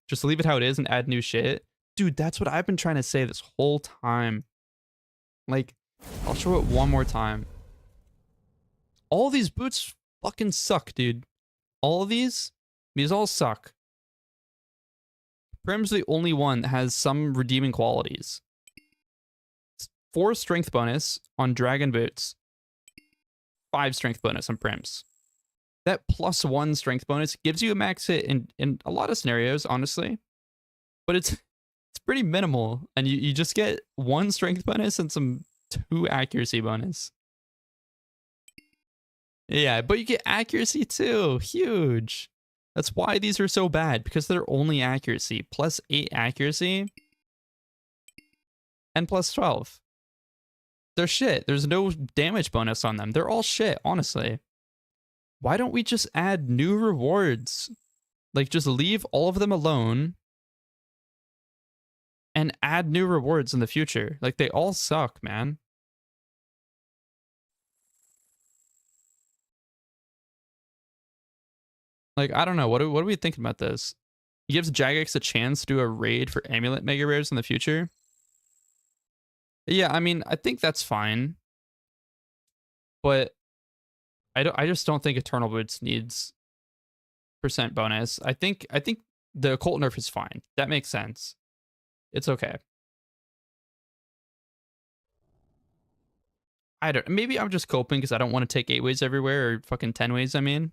[SPEAKER 1] Just leave it how it is and add new shit. Dude, that's what I've been trying to say this whole time. Like, I'll show it one more time. All these boots fucking suck, dude. All of these all suck. Prim's the only one that has some redeeming qualities. 4 strength bonus on dragon boots. 5 strength bonus on Prims. That +1 strength bonus gives you a max hit in a lot of scenarios, honestly. But it's pretty minimal. And you just get 1 strength bonus and some 2 accuracy bonus. Yeah, but you get accuracy too. Huge. That's why these are so bad, because they're only accuracy. +8 accuracy and +12. They're shit. There's no damage bonus on them. They're all shit, honestly. Why don't we just add new rewards? Like, just leave all of them alone and add new rewards in the future. Like, they all suck, man. Like, I don't know. What are we thinking about this? It gives Jagex a chance to do a raid for amulet mega rares in the future. Yeah, I mean, I think that's fine. But I just don't think Eternal Boots needs % bonus. I think the occult nerf is fine. That makes sense. It's okay. I don't. Maybe I'm just coping because I don't want to take 8 ways everywhere, or fucking 10 ways. I mean,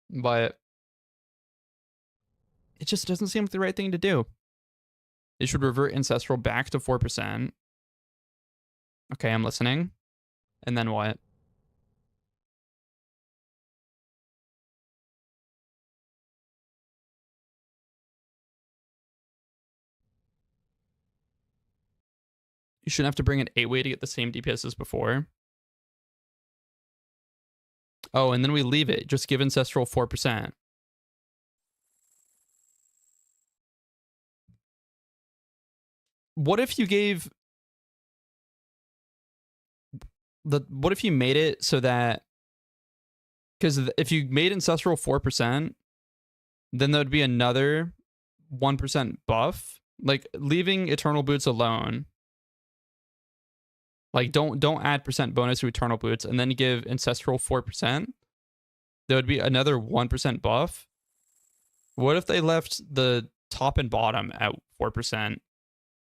[SPEAKER 1] but it just doesn't seem like the right thing to do. They should revert ancestral back to 4%. Okay, I'm listening. And then what? You shouldn't have to bring an 8-way to get the same DPS as before. Oh, and then we leave it. Just give ancestral 4%. What if you gave what if you made it so that, because if you made ancestral 4%, then there'd be another 1% buff. Like, leaving Eternal Boots alone. Like, don't add % bonus to Eternal Boots and then give ancestral 4%. There would be another 1% buff. What if they left the top and bottom at 4%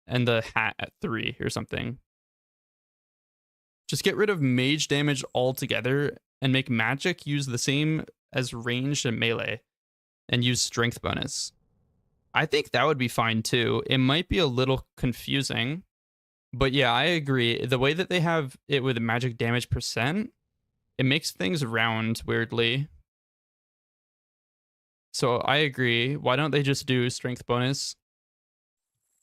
[SPEAKER 1] and the hat at 3 or something? Just get rid of mage damage altogether and make magic use the same as ranged and melee and use strength bonus. I think that would be fine too. It might be a little confusing, but yeah, I agree. The way that they have it with magic damage %, it makes things round weirdly. So I agree. Why don't they just do strength bonus?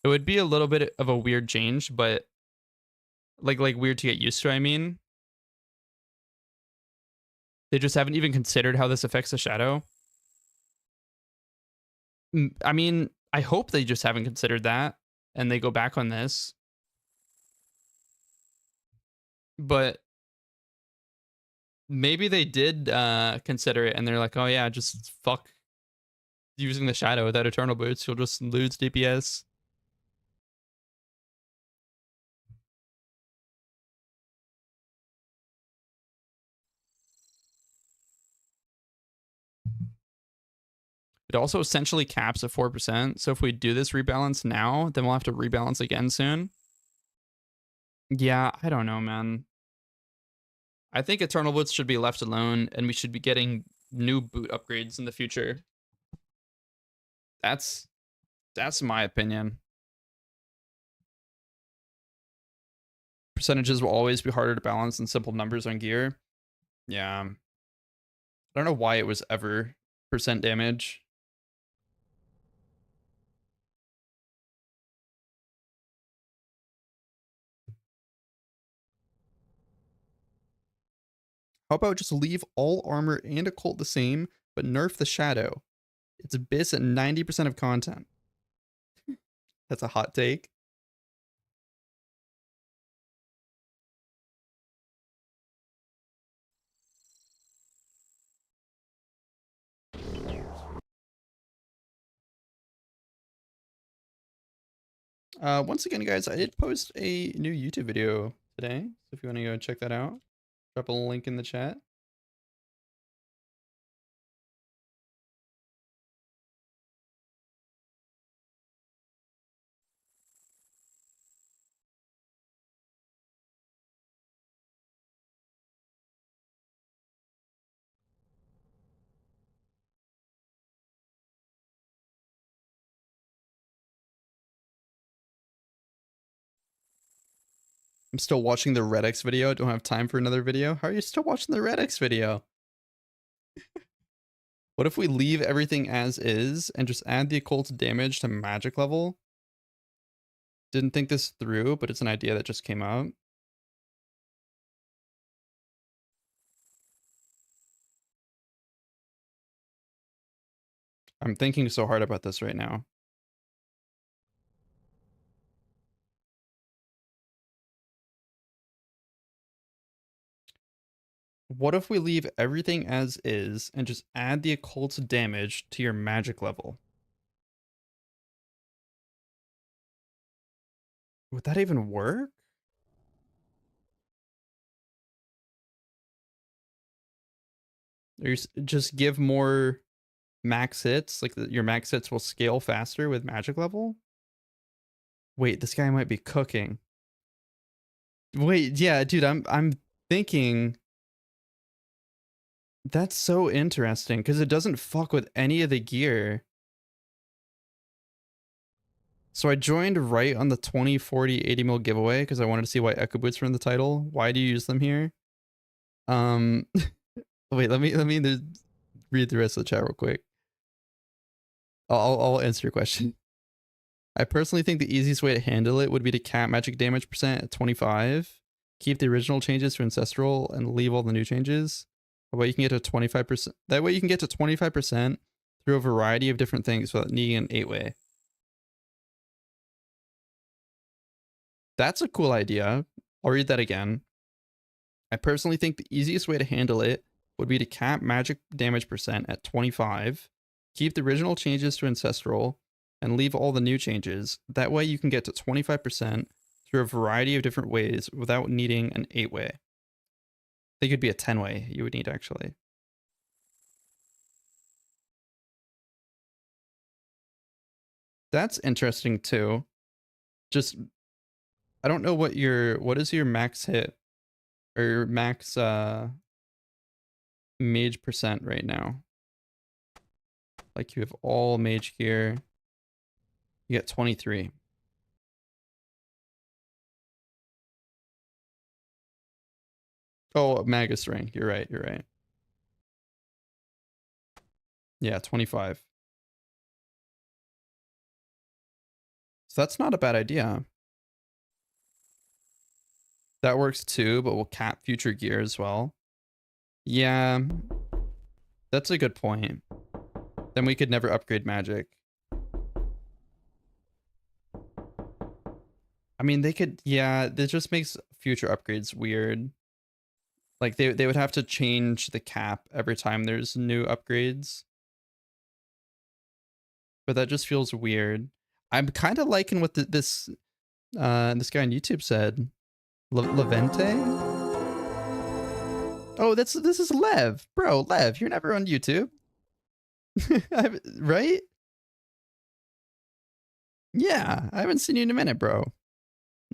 [SPEAKER 1] It would be a little bit of a weird change, but like weird to get used to, I mean. They just haven't even considered how this affects the shadow. I mean, I hope they just haven't considered that and they go back on this. But maybe they did consider it and they're like, oh yeah, just fuck using the shadow without Eternal Boots. You'll just lose DPS. It also essentially caps at 4%. So if we do this rebalance now, then we'll have to rebalance again soon. Yeah, I don't know, man. I think Eternal Boots should be left alone, and we should be getting new boot upgrades in the future. That's my opinion. Percentages will always be harder to balance than simple numbers on gear. Yeah. I don't know why it was ever % damage. How about just leave all armor and occult the same, but nerf the shadow? It's abyss at 90% of content. That's a hot take. Once again, guys, I did post a new YouTube video today. So if you want to go check that out, drop a link in the chat. I'm still watching the Redx video. Don't have time for another video. How are you still watching the Redx video? What if we leave everything as is and just add the occult damage to magic level? Didn't think this through, but it's an idea that just came out. I'm thinking so hard about this right now. What if we leave everything as is and just add the occult damage to your magic level? Would that even work? Or just give more max hits? Like your max hits will scale faster with magic level? Wait, this guy might be cooking. Wait, yeah, dude, I'm thinking that's so interesting because it doesn't fuck with any of the gear. So I joined right on the 20, 40, 80 mil giveaway because I wanted to see why Echo Boots were in the title. Why do you use them here? Wait, let me read the rest of the chat real quick. I'll answer your question. I personally think the easiest way to handle it would be to cap magic damage percent at 25, keep the original changes to ancestral, and leave all the new changes. That way you can get to 25%. That way you can get to 25% through a variety of different things without needing an 8-way. That's a cool idea. I'll read that again. I personally think the easiest way to handle it would be to cap magic damage percent at 25, keep the original changes to ancestral, and leave all the new changes. That way you can get to 25% through a variety of different ways without needing an 8-way. I think it'd be a 10-way you would need, actually. That's interesting, too. Just, I don't know what is your max hit or your max mage percent right now. Like you have all mage gear. You get 23. Oh, Magus rank. You're right. You're right. Yeah, 25. So that's not a bad idea. That works too, but we'll cap future gear as well. Yeah, that's a good point. Then we could never upgrade magic. I mean, they could, yeah, that just makes future upgrades weird. Like they would have to change the cap every time there's new upgrades. But that just feels weird. I'm kind of liking what this guy on YouTube said. Levente? Oh, this is Lev. Bro, Lev, you're never on YouTube. Right? Yeah, I haven't seen you in a minute, bro.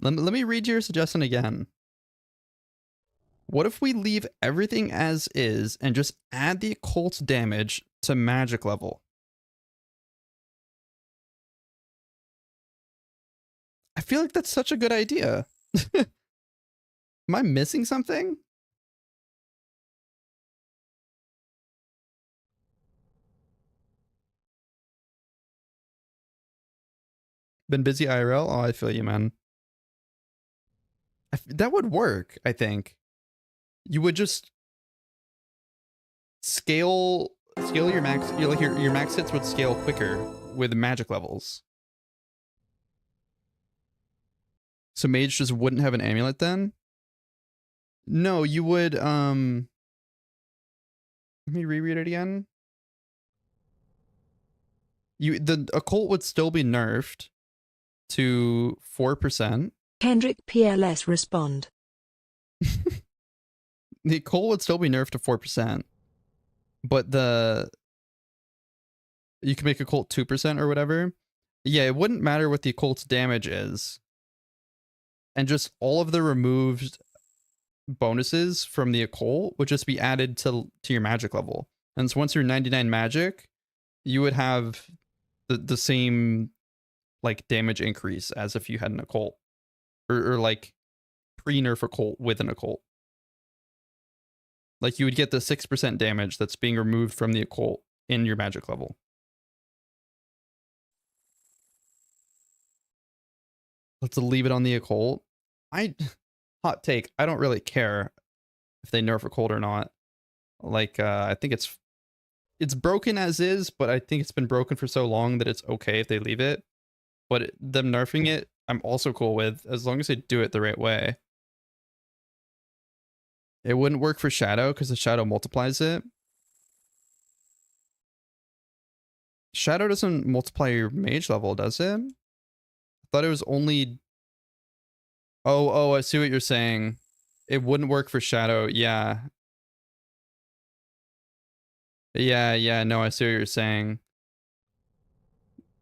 [SPEAKER 1] Let me read your suggestion again. What if we leave everything as is and just add the occult damage to magic level? I feel like that's such a good idea. Am I missing something? Been busy IRL? Oh, I feel you, man. That would work, I think. You would just scale your max, your max hits would scale quicker with magic levels. So mage just wouldn't have an amulet then? No, you would let me reread it again. The occult would still be nerfed to 4%.
[SPEAKER 2] Kendrick PLS respond.
[SPEAKER 1] The occult would still be nerfed to 4%. But you can make occult 2% or whatever. Yeah, it wouldn't matter what the occult's damage is. And just all of the removed bonuses from the occult would just be added to your magic level. And so once you're 99 magic, you would have the same like damage increase as if you had an occult. Or like pre-nerf occult with an occult. Like you would get the 6% damage that's being removed from the occult in your magic level. Let's leave it on the occult. Hot take, I don't really care if they nerf occult or not. Like I think it's broken as is, but I think it's been broken for so long that it's okay if they leave it. But them nerfing it, I'm also cool with, as long as they do it the right way. It wouldn't work for Shadow because the Shadow multiplies it. Shadow doesn't multiply your mage level, does it? I thought it was only... Oh, I see what you're saying. It wouldn't work for Shadow, yeah. Yeah, no, I see what you're saying.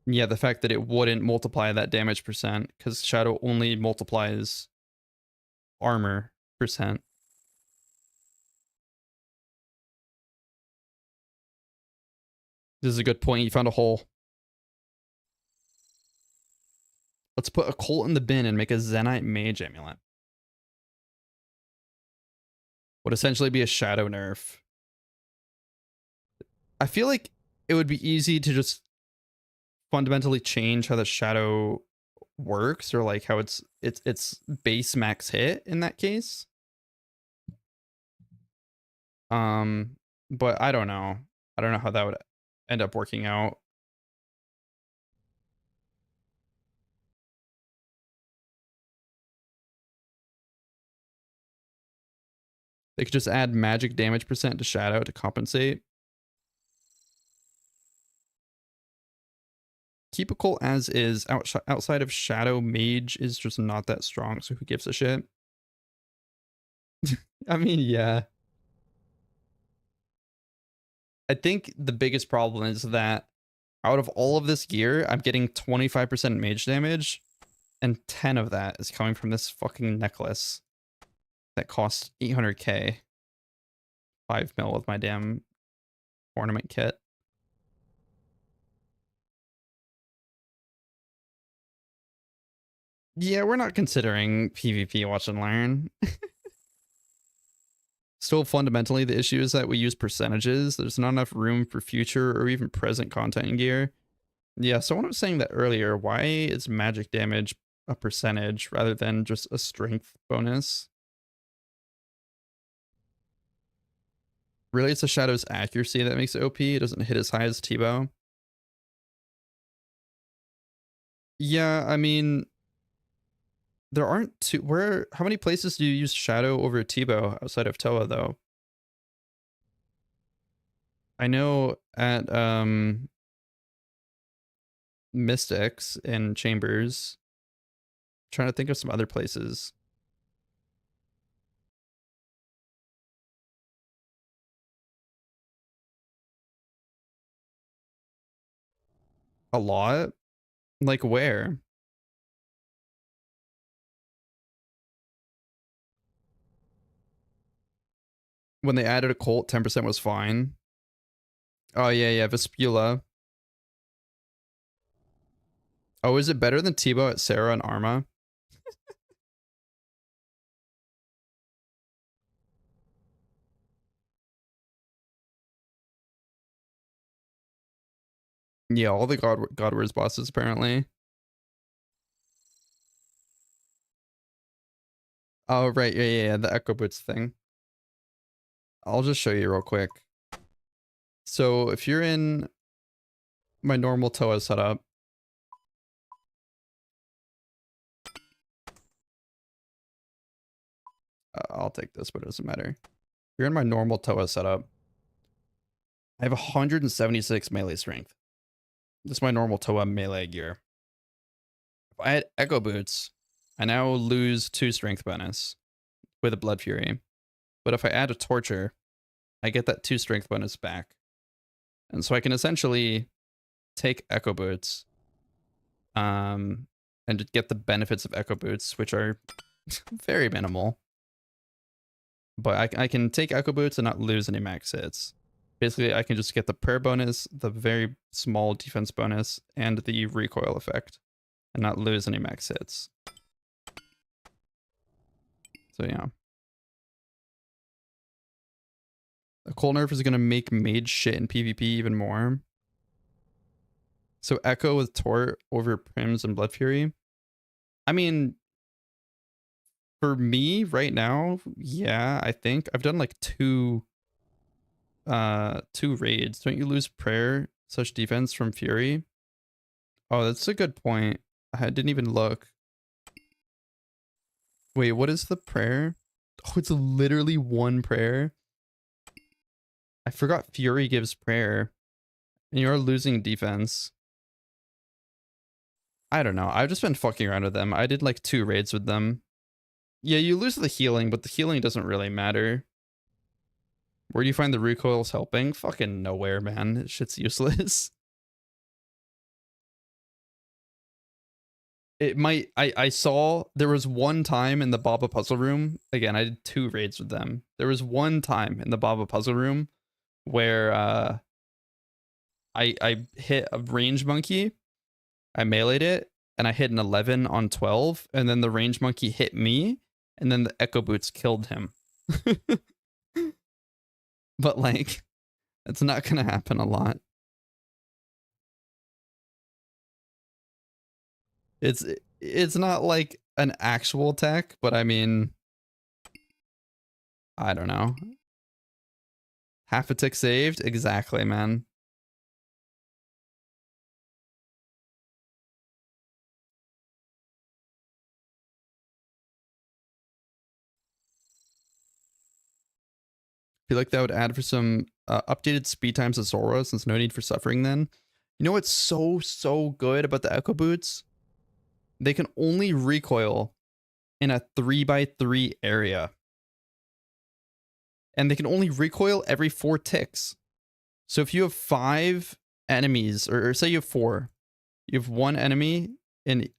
[SPEAKER 1] Yeah, the fact that it wouldn't multiply that damage percent, because Shadow only multiplies armor percent. This is a good point. You found a hole. Let's put occult in the bin and make a Zenite Mage Amulet. Would essentially be a Shadow nerf. I feel like it would be easy to just fundamentally change how the Shadow works, or like how it's base max hit in that case. But I don't know. I don't know how that would end up working out. They could just add magic damage percent to Shadow to compensate. Keep occult as is. Outside of Shadow, Mage is just not that strong, so who gives a shit? I mean, yeah. I think the biggest problem is that out of all of this gear, I'm getting 25% mage damage, and 10 of that is coming from this fucking necklace that costs 800k. 5 mil with my damn ornament kit. Yeah, we're not considering PvP watch and learn. Still, fundamentally, the issue is that we use percentages. There's not enough room for future or even present content in gear. Yeah, someone was saying that earlier. Why is magic damage a percentage rather than just a strength bonus? Really, it's a Shadow's accuracy that makes it OP. It doesn't hit as high as T-Bow. Yeah, I mean, there aren't two. How many places do you use Shadow over T-Bow outside of Toa, though? I know at Mystics and Chambers. I'm trying to think of some other places. A lot? Like where? When they added a cult, 10% was fine. Oh yeah, Vespula. Oh, is it better than T-Bow at Sarah and Arma? Yeah, all the God Wars bosses apparently. Oh right, yeah, the Echo Boots thing. I'll just show you real quick. So if you're in my normal Toa setup, I'll take this, but it doesn't matter. If you're in my normal Toa setup, I have 176 melee strength. This is my normal Toa melee gear. If I had Echo Boots, I now lose 2 strength bonus with a Blood Fury. But if I add a Torture, I get that 2 strength bonus back. And so I can essentially take Echo Boots and get the benefits of Echo Boots, which are very minimal. But I can take Echo Boots and not lose any max hits. Basically, I can just get the prayer bonus, the very small defense bonus, and the recoil effect, and not lose any max hits. So yeah. A cold nerf is gonna make mage shit in PvP even more. So Echo with Tort over Prims and Blood Fury. I mean, for me right now, yeah, I think I've done like two raids. Don't you lose prayer such defense from Fury? Oh, that's a good point. I didn't even look. Wait, what is the prayer? Oh, it's literally one prayer. I forgot Fury gives prayer. And you're losing defense. I don't know. I've just been fucking around with them. I did like 2 raids with them. Yeah, you lose the healing, but the healing doesn't really matter. Where do you find the recoils helping? Fucking nowhere, man. This shit's useless. It might... I saw... There was one time in the Baba Puzzle Room. Again, I did 2 raids with them. There was one time in the Baba Puzzle Room where I hit a range monkey. I meleeed it, and I hit an 11 on 12, and then the range monkey hit me, and then the echo boots killed him. But like, it's not gonna happen a lot. It's not like an actual tech, but I mean, I don't know. Half a tick saved? Exactly, man. Feel like that would add for some updated speed times of Zora, since no need for suffering then. You know what's so good about the Echo Boots? They can only recoil in a 3x3 area. And they can only recoil every 4 ticks. So if you have 5 enemies, or say you have 4, you have 1 enemy in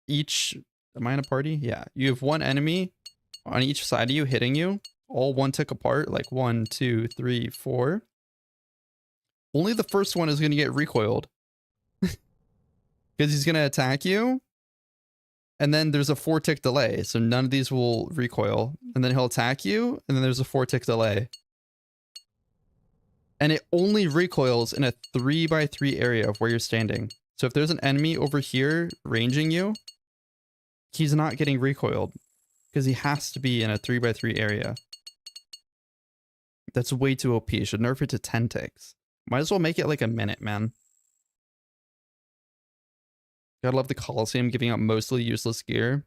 [SPEAKER 1] each... Am I in a party? Yeah. You have 1 enemy on each side of you hitting you, all 1 tick apart, like 1, 2, 3, 4. Only the first one is going to get recoiled. Because he's going to attack you. And then there's a 4 tick delay. So none of these will recoil. And then he'll attack you. And then there's a 4 tick delay. And it only recoils in a 3x3 area of where you're standing. So if there's an enemy over here ranging you, he's not getting recoiled. Because he has to be in a 3x3 area. That's way too OP. Should nerf it to 10 ticks. Might as well make it like a minute, man. Gotta love the Coliseum giving out mostly useless gear.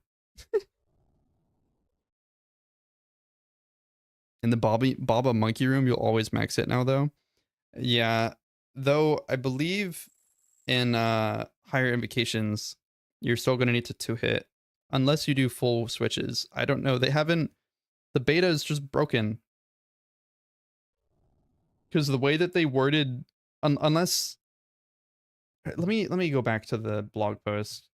[SPEAKER 1] In the Baba Monkey Room, you'll always max it now, though. Yeah, though I believe in higher invocations, you're still going to need to 2-hit. Unless you do full switches. I don't know. They haven't... The beta is just broken. Because the way that they worded... unless... Let me go back to the blog post.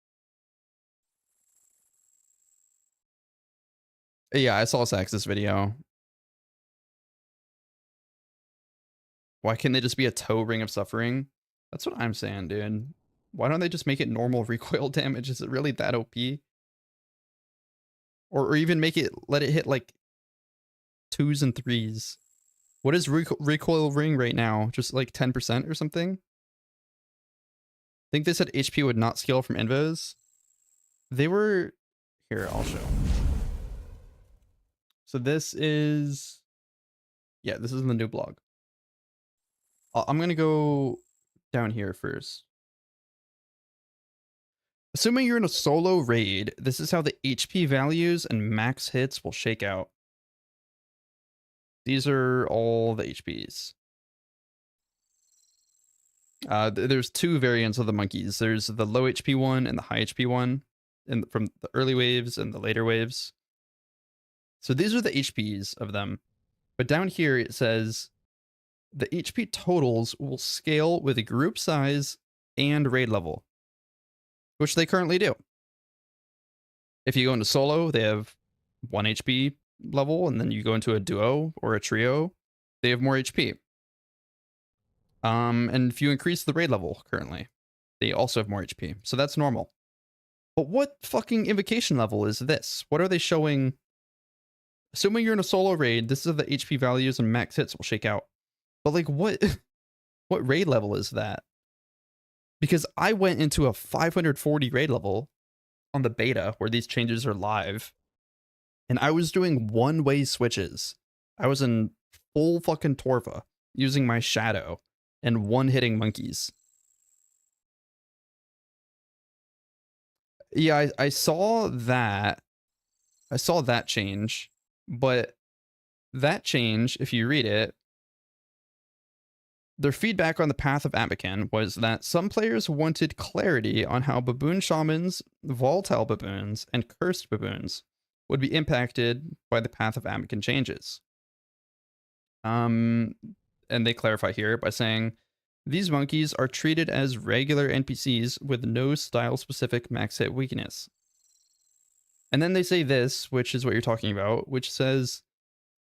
[SPEAKER 1] Yeah, I saw Sax's video. Why can't they just be a toe ring of suffering? That's what I'm saying, dude. Why don't they just make it normal recoil damage? Is it really that OP? Or even make it, let it hit like 2s and 3s. What is recoil ring right now? Just like 10% or something? I think they said HP would not scale from invos. They were... Here, I'll show. So this is... Yeah, this is in the new blog. I'm going to go down here first. Assuming you're in a solo raid, this is how the HP values and max hits will shake out. These are all the HPs. There's 2 variants of the monkeys. There's the low HP one and the high HP one, from the early waves and the later waves. So these are the HPs of them. But down here it says the HP totals will scale with group size and raid level, which they currently do. If you go into solo, they have 1 HP level, and then you go into a duo or a trio, they have more HP. And if you increase the raid level currently, they also have more HP. So that's normal. But what fucking invocation level is this? What are they showing Assuming you're in a solo raid, this is how the HP values and max hits will shake out. But like what what raid level is that? Because I went into a 540 raid level on the beta where these changes are live, and I was doing one-way switches. I was in full fucking Torva using my shadow and one-hitting monkeys. Yeah, I saw that. I saw that change, but that change, if you read it, their feedback on the path of Amakan was that some players wanted clarity on how baboon shamans, volatile baboons, and cursed baboons would be impacted by the path of Amakan changes. And they clarify here by saying these monkeys are treated as regular NPCs with no style-specific max hit weakness. And then they say this, which is what you're talking about, which says,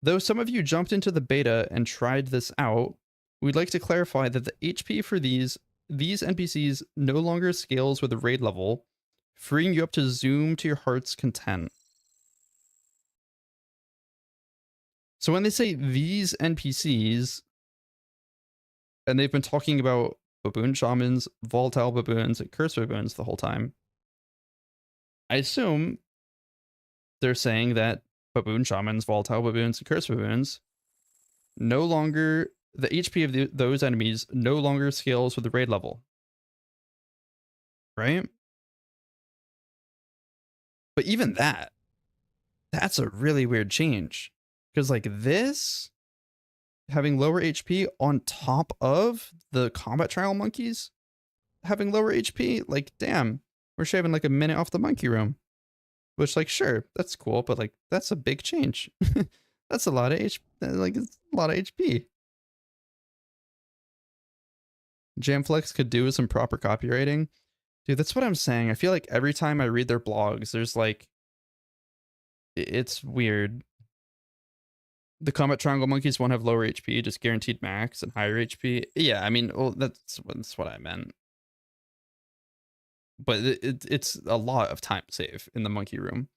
[SPEAKER 1] though some of you jumped into the beta and tried this out, we'd like to clarify that the HP for these NPCs no longer scales with the raid level, freeing you up to zoom to your heart's content. So when they say these NPCs, and they've been talking about baboon shamans, volatile baboons, and cursed baboons the whole time, I assume they're saying that baboon shamans, volatile baboons, and cursed baboons no longer, the HP of those enemies no longer scales with the raid level. Right? But even that's a really weird change. Because like this, having lower HP on top of the combat trial monkeys having lower HP, like damn, we're shaving like a minute off the monkey room. Which like sure, that's cool, but like that's a big change. That's a lot of HP, like it's a lot of HP. Jamflex could do with some proper copywriting. Dude, that's what I'm saying. I feel like every time I read their blogs, there's like, it's weird. The combat triangle monkeys won't have lower HP, just guaranteed max and higher HP. Yeah, I mean, well, that's what I meant. But it's a lot of time save in the monkey room.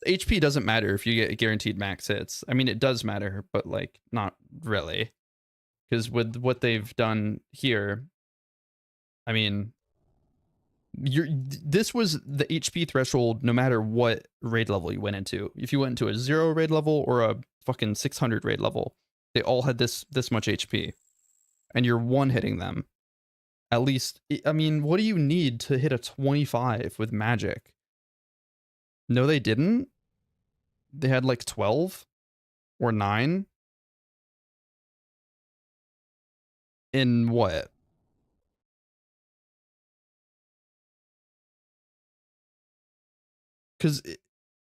[SPEAKER 1] HP doesn't matter if you get guaranteed max hits. I mean, it does matter, but like not really. Because with what they've done here, I mean, this was the HP threshold no matter what raid level you went into. If you went into a 0 raid level or a fucking 600 raid level, they all had this much HP. And you're one-hitting them. At least, I mean, what do you need to hit a 25 with magic? No, they didn't. They had like 12 or 9. In what? Because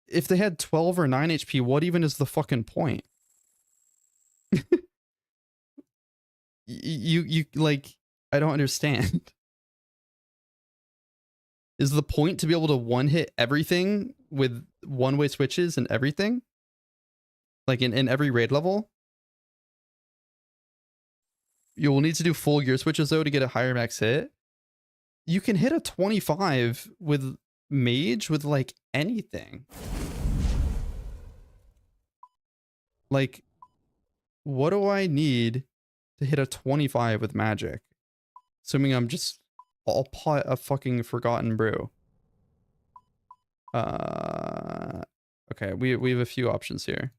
[SPEAKER 1] if they had 12 or 9 HP, what even is the fucking point? you like, I don't understand. Is the point to be able to one-hit everything with one-way switches and everything? Like in every raid level? You will need to do full gear switches though to get a higher max hit. You can hit a 25 with mage with like anything. Like, what do I need to hit a 25 with magic? Assuming I'm just all pot of fucking forgotten brew. Okay, we have a few options here.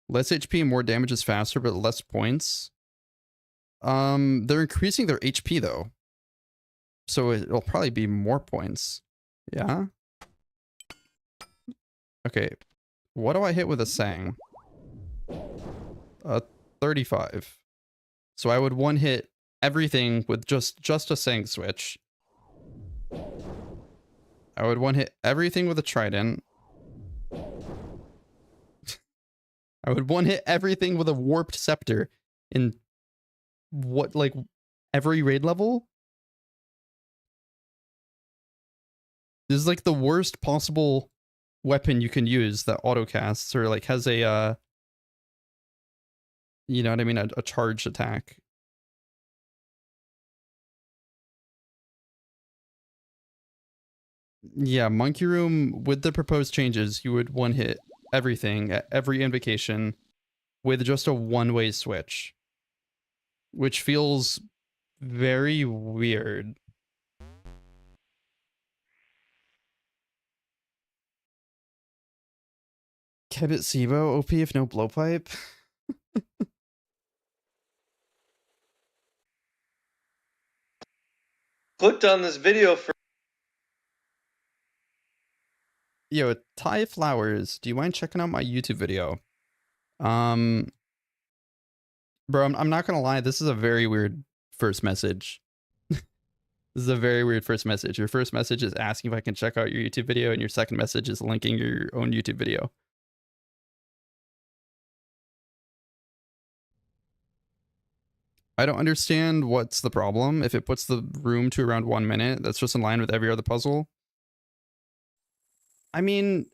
[SPEAKER 1] Less HP, more damage is faster, but less points. They're increasing their HP though. So it'll probably be more points. Yeah? Okay. What do I hit with a Sang? 35. So I would one hit everything with just a Sang switch. I would one hit everything with a Trident. I would one hit everything with a Warped Scepter in what, like every raid level? This is like the worst possible weapon you can use that autocasts or like has a you know what I mean, a charged attack. Yeah, Monkey Room, with the proposed changes, you would one hit everything at every invocation with just a one-way switch, which feels very weird. Kebbit Sibo OP if no blowpipe?
[SPEAKER 3] Clicked on this video for
[SPEAKER 1] Yo, Ty Flowers, do you mind checking out my YouTube video? Bro, I'm not gonna lie, this is a very weird first message. This is a very weird first message. Your first message is asking if I can check out your YouTube video, and your second message is linking your own YouTube video. I don't understand what's the problem. If it puts the room to around 1 minute, that's just in line with every other puzzle. I mean,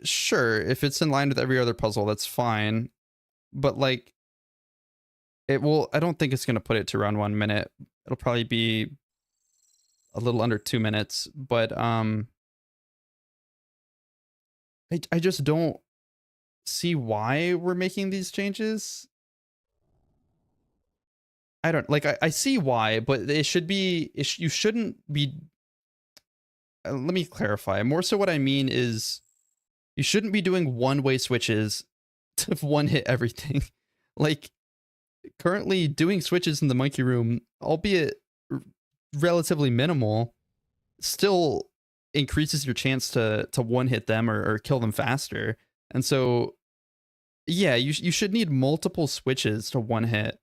[SPEAKER 1] sure, if it's in line with every other puzzle, that's fine. But like, it will, I don't think it's going to put it to around 1 minute. It'll probably be a little under 2 minutes, but I just don't see why we're making these changes. I don't like, I see why, but it should be, you shouldn't be, let me clarify. More so what I mean is you shouldn't be doing one-way switches to one hit everything. Like, currently doing switches in the Monkey Room, albeit relatively minimal, still increases your chance to one hit them or kill them faster. And so yeah, you should need multiple switches to one hit,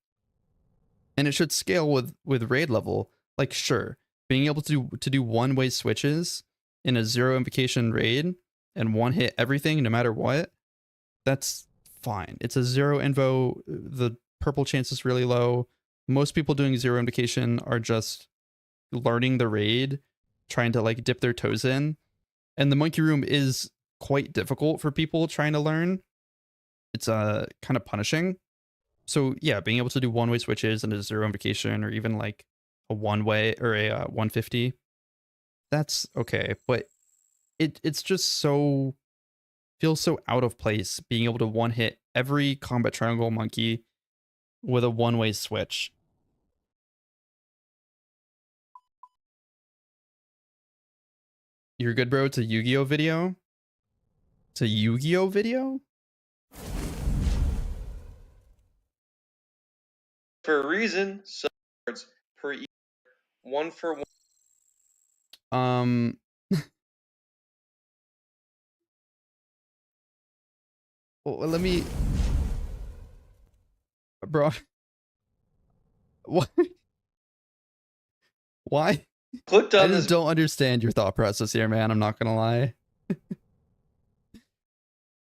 [SPEAKER 1] and it should scale with raid level. Like, sure, being able to do one-way switches in a zero invocation raid and one hit everything no matter what, that's fine. It's a zero invo, the purple chance is really low. Most people doing zero invocation are just learning the raid, trying to like dip their toes in. And the Monkey Room is quite difficult for people trying to learn. It's kind of punishing. So yeah, being able to do one-way switches and a zero invocation, or even like a one-way or a 150, that's okay. But it's just so, feels so out of place being able to one hit every combat triangle monkey with a one-way switch. You're good, bro? It's a Yu-Gi-Oh video? It's a Yu-Gi-Oh video?
[SPEAKER 3] for a reason. So cards per year, 1 for 1.
[SPEAKER 1] Well, let me, bro. What? Why?
[SPEAKER 3] Clicked
[SPEAKER 1] I
[SPEAKER 3] on
[SPEAKER 1] just
[SPEAKER 3] this.
[SPEAKER 1] don't understand your thought process here, man. I'm not gonna lie.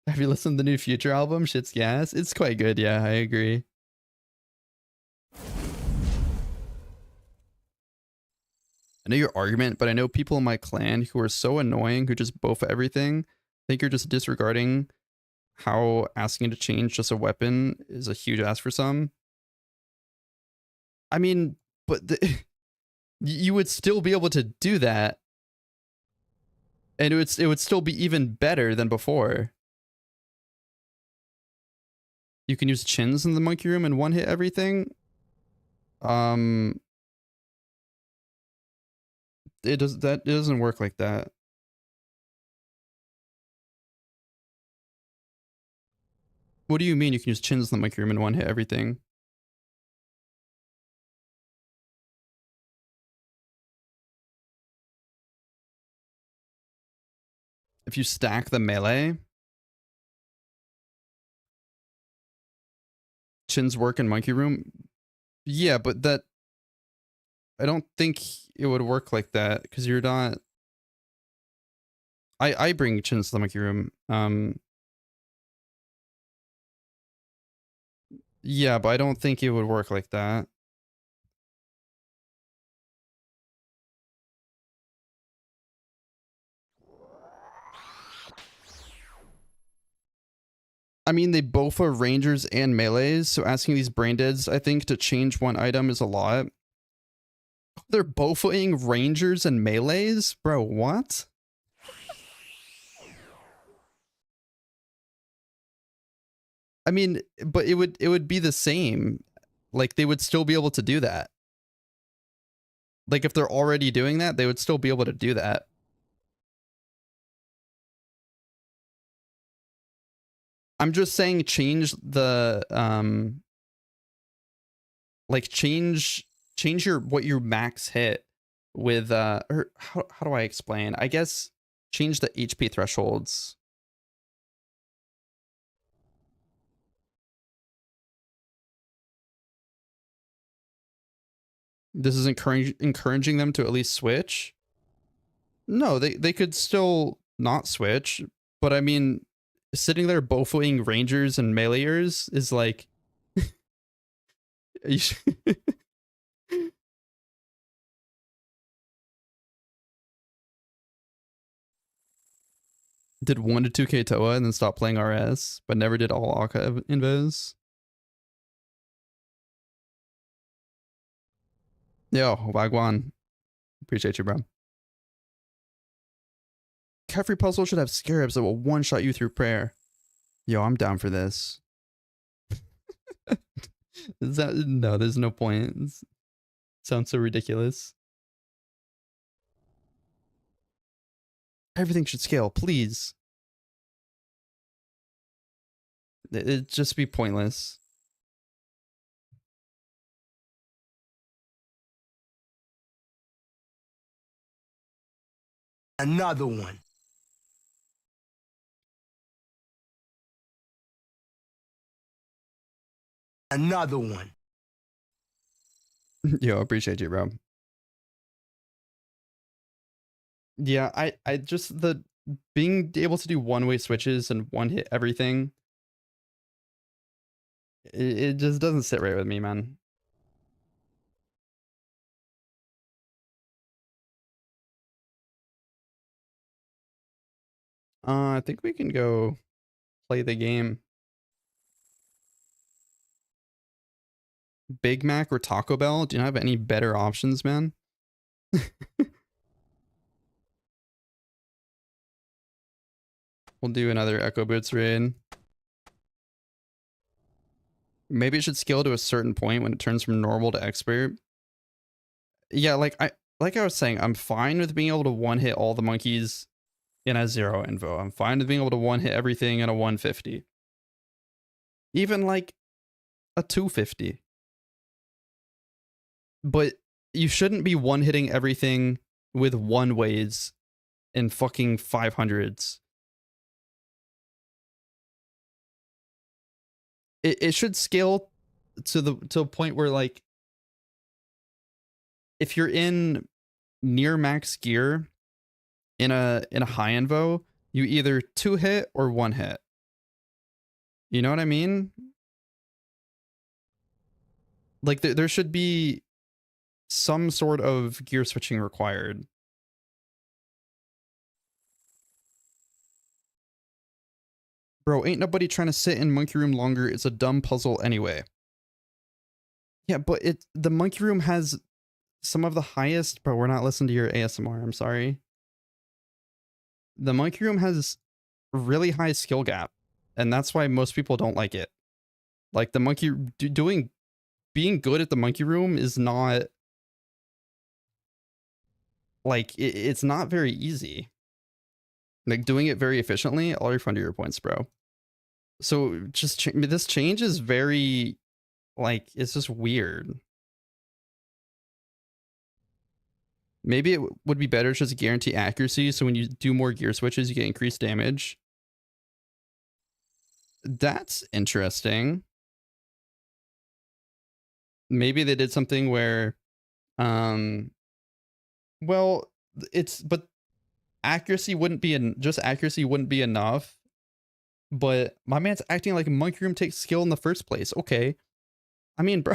[SPEAKER 1] Have you listened to the new Future album? Shit's gas. It's quite good, yeah, I agree. I know your argument, but I know people in my clan who are so annoying, who just bow for everything. I think you're just disregarding how asking to change just a weapon is a huge ask for some. I mean, but you would still be able to do that, and it would still be even better than before. You can use chins in the Monkey Room and one hit everything. It doesn't work like that. What do you mean you can use chins in the Monkey Room and one hit everything? If you stack the melee, chins work in Monkey Room. Yeah, but that, I don't think it would work like that, because you're not. I bring chins to the Monkey Room. Yeah, but I don't think it would work like that. I mean, they both are rangers and melees, so asking these brain deads, I think, to change one item is a lot. They're both being rangers and melees? Bro, what? I mean, but it would be the same. Like they would still be able to do that. Like if they're already doing that, they would still be able to do that. I'm just saying change the like change your what your max hit with or how do I explain? I guess change the HP thresholds. This is encouraging them to at least switch. No, they could still not switch, but I mean, sitting there bofoing rangers and meleeers is like, you should did 1 to 2k Toa and then stopped playing RS, but never did all Akka invos. Yo, Wagwan. Appreciate you, bro. Every puzzle should have scarabs that will one-shot you through prayer. Yo, I'm down for this. Is that no, there's no point. Sounds so ridiculous. Everything should scale, please. It'd just be pointless.
[SPEAKER 4] Another one. Another one.
[SPEAKER 1] Yo, appreciate you, bro. Yeah, I just the being able to do one-way switches and one hit everything. It just doesn't sit right with me, man. I think we can go play the game. Big Mac or Taco Bell? Do you have any better options, man? We'll do another Echo Boots raid. Maybe it should scale to a certain point when it turns from normal to expert. Yeah, like I was saying, I'm fine with being able to one-hit all the monkeys in a 0 invo. I'm fine with being able to one-hit everything in a 150. Even like a 250. But you shouldn't be one-hitting everything with one-ways in fucking 500s. It should scale to a point where like if you're in near max gear in a high invo, you either 2-hit or 1-hit. You know what I mean? Like there should be some sort of gear switching required. Bro, ain't nobody trying to sit in monkey room longer. It's a dumb puzzle anyway. Yeah, but the monkey room has some of the highest, bro, we're not listening to your ASMR, I'm sorry. The monkey room has really high skill gap, and that's why most people don't like it. Like the monkey being good at the monkey room is not like it's not very easy. Like doing it very efficiently, I'll refund you your points, bro. So just this change is very like it's just weird. Maybe it would be better to just guarantee accuracy, so when you do more gear switches, you get increased damage. That's interesting. Maybe they did something where, well, but accuracy wouldn't be just accuracy wouldn't be enough. But my man's acting like monkey room takes skill in the first place. Okay, I mean, bro,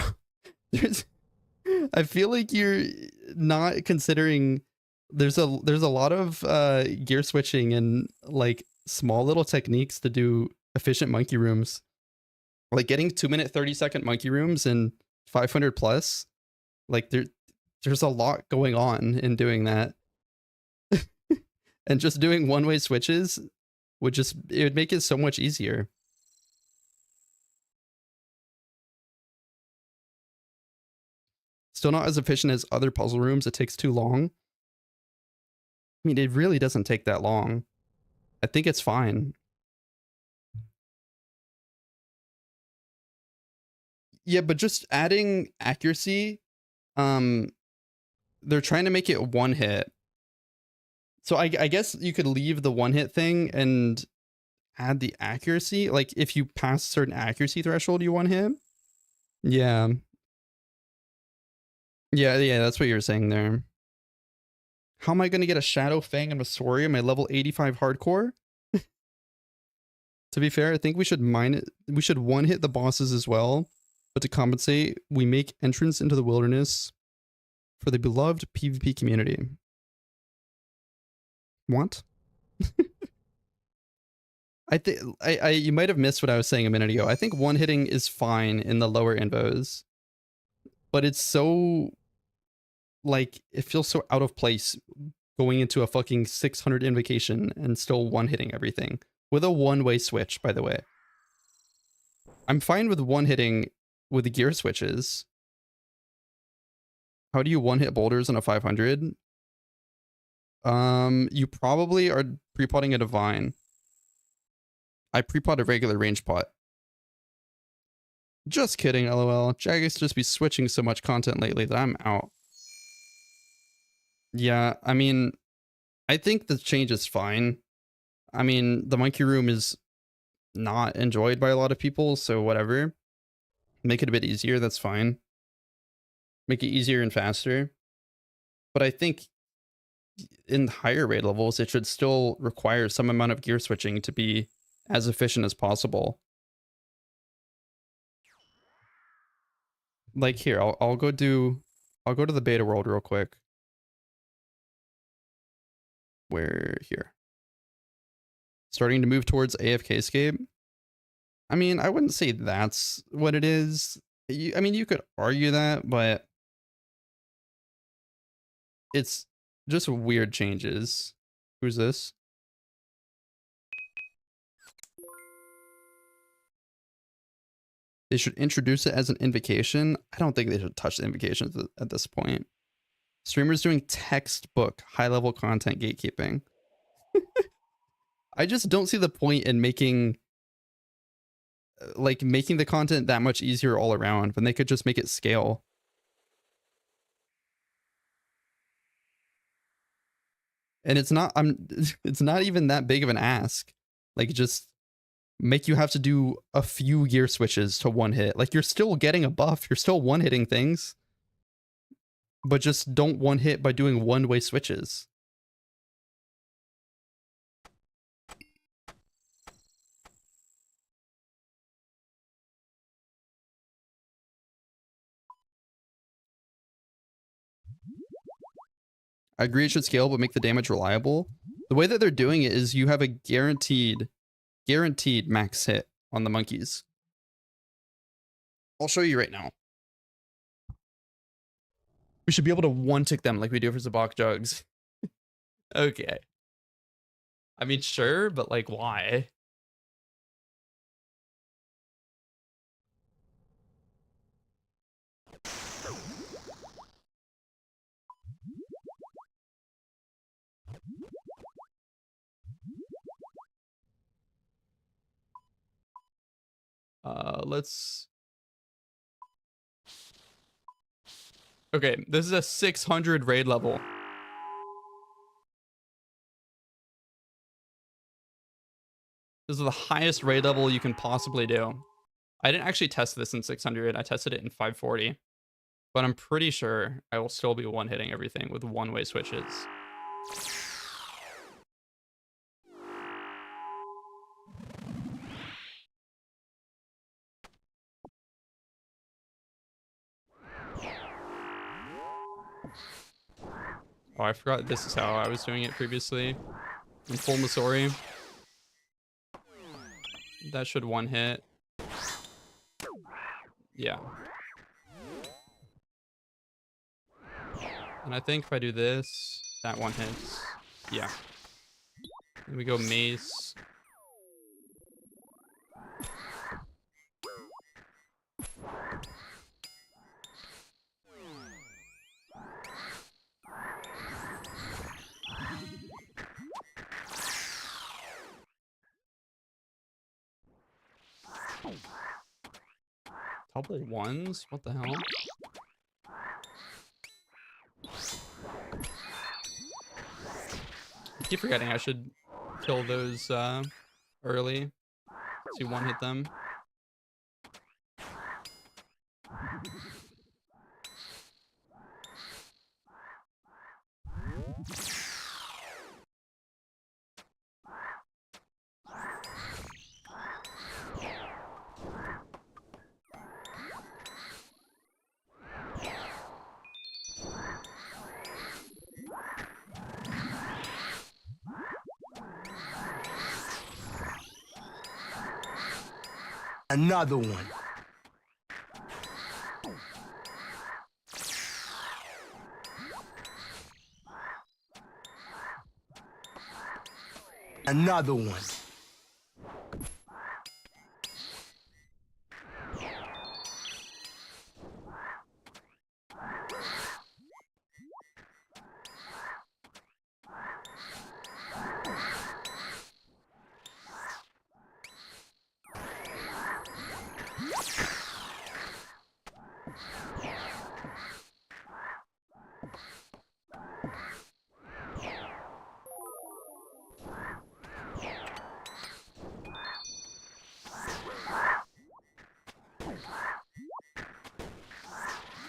[SPEAKER 1] I feel like you're not considering there's a lot of gear switching and like small little techniques to do efficient monkey rooms. Like getting 2-minute 30-second monkey rooms and 500 plus. Like there's a lot going on in doing that. And just doing one-way switches it would make it so much easier. Still not as efficient as other puzzle rooms. It takes too long. I mean, it really doesn't take that long. I think it's fine. Yeah, but just adding accuracy, they're trying to make it one hit. So I guess you could leave the one hit thing and add the accuracy. Like if you pass a certain accuracy threshold, you one hit. Yeah. Yeah, that's what you were saying there. How am I going to get a Shadow Fang and Masoria, my level 85 hardcore? To be fair, I think we should mine it. We should one hit the bosses as well. But to compensate, we make entrance into the wilderness for the beloved PvP community. What? I think you might have missed what I was saying a minute ago. I think one hitting is fine in the lower invos, but it's so like it feels so out of place going into a fucking 600 invocation and still one hitting everything with a one-way switch. By the way, I'm fine with one hitting with the gear switches. How do you one hit boulders on a 500? You probably are pre-potting a divine. I pre-pot a regular range pot. Just kidding, lol. Jaggers just be switching so much content lately that I'm out. Yeah, I mean, I think the change is fine. I mean, the monkey room is not enjoyed by a lot of people, so whatever. Make it a bit easier, that's fine. Make it easier and faster. But I think in higher raid levels, it should still require some amount of gear switching to be as efficient as possible. Like here, I'll go to the beta world real quick. Where here? Starting to move towards AFK escape. I mean, I wouldn't say that's what it is. I mean, you could argue that, but it's just weird changes. Who's this? They should introduce it as an invocation. I don't think they should touch the invocations at this point. Streamers doing textbook high-level content gatekeeping. I just don't see the point in making the content that much easier all around when they could just make it scale. And it's not it's not even that big of an ask. Like just make you have to do a few gear switches to one hit. Like you're still getting a buff, you're still one hitting things. But just don't one hit by doing one-way switches. I agree it should scale, but make the damage reliable. The way that they're doing it is you have a guaranteed max hit on the monkeys. I'll show you right now. We should be able to one-tick them like we do for Zabak jugs. Okay. I mean, sure, but like, why? Let's... Okay, this is a 600 raid level. This is the highest raid level you can possibly do. I didn't actually test this in 600. I tested it in 540. But I'm pretty sure I will still be one-hitting everything with one-way switches. Oh, I forgot this is how I was doing it previously. In full Masori. That should one hit. Yeah. And I think if I do this, that one hits. Yeah. Then we go mace. Couple ones? What the hell? I keep forgetting I should kill those early. See one hit them.
[SPEAKER 4] Another one. Another one.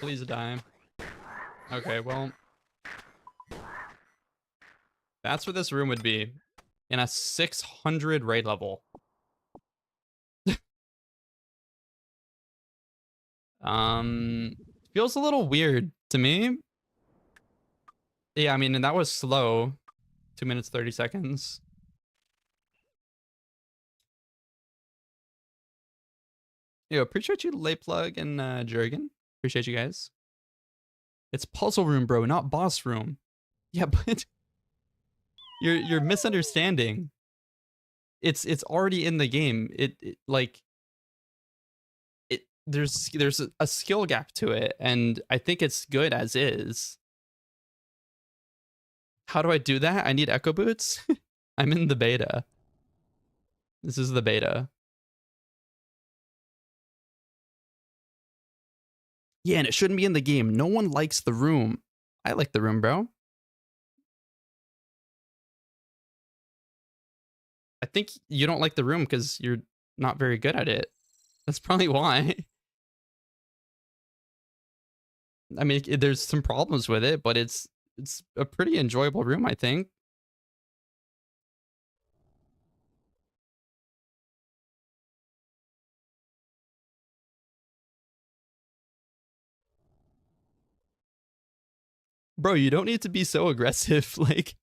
[SPEAKER 1] Please die. Okay, well. That's what this room would be. In a 600 raid level. Feels a little weird to me. Yeah, I mean, and that was slow. 2 minutes, 30 seconds. Yo, appreciate you, Layplug and Jurgen. Appreciate you guys. It's puzzle room, bro, not boss room. Yeah, but you're misunderstanding. It's already in the game. There's a skill gap to it, and I think it's good as is. How do I do that? I need echo boots. I'm in the beta. This is the beta. Yeah, and it shouldn't be in the game. No one likes the room. I like the room, bro. I think you don't like the room because you're not very good at it. That's probably why. I mean, there's some problems with it, but it's a pretty enjoyable room, I think. Bro, you don't need to be so aggressive. Like,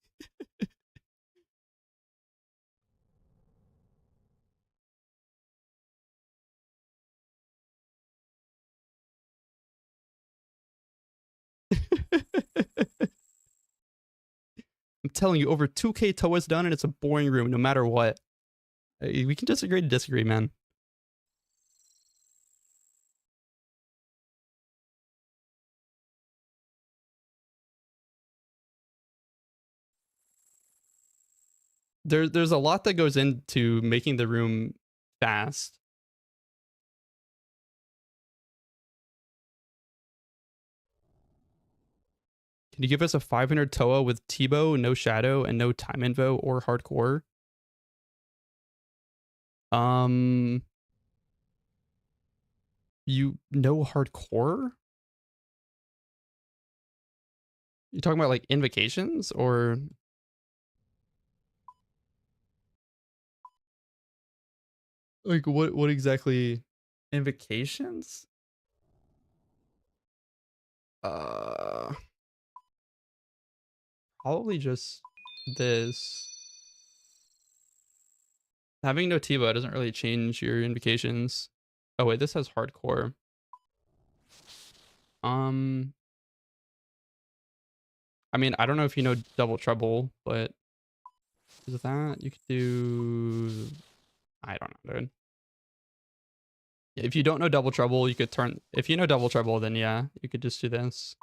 [SPEAKER 1] I'm telling you, over 2K Toa's done, and it's a boring room no matter what. We can disagree to disagree, man. There's a lot that goes into making the room fast. Can you give us a 500 Toa with T-Bow, no shadow, and no time invo or hardcore? You know hardcore? You talking about like invocations or like what exactly? Invocations? Uh, Probably just this. Having no T-Bow doesn't really change your invocations. Oh wait, this has hardcore. Um, I mean, I don't know if you know double trouble, but is that you could do? I don't know, dude. If you don't know double trouble, you could turn. If you know double trouble, then yeah, you could just do this.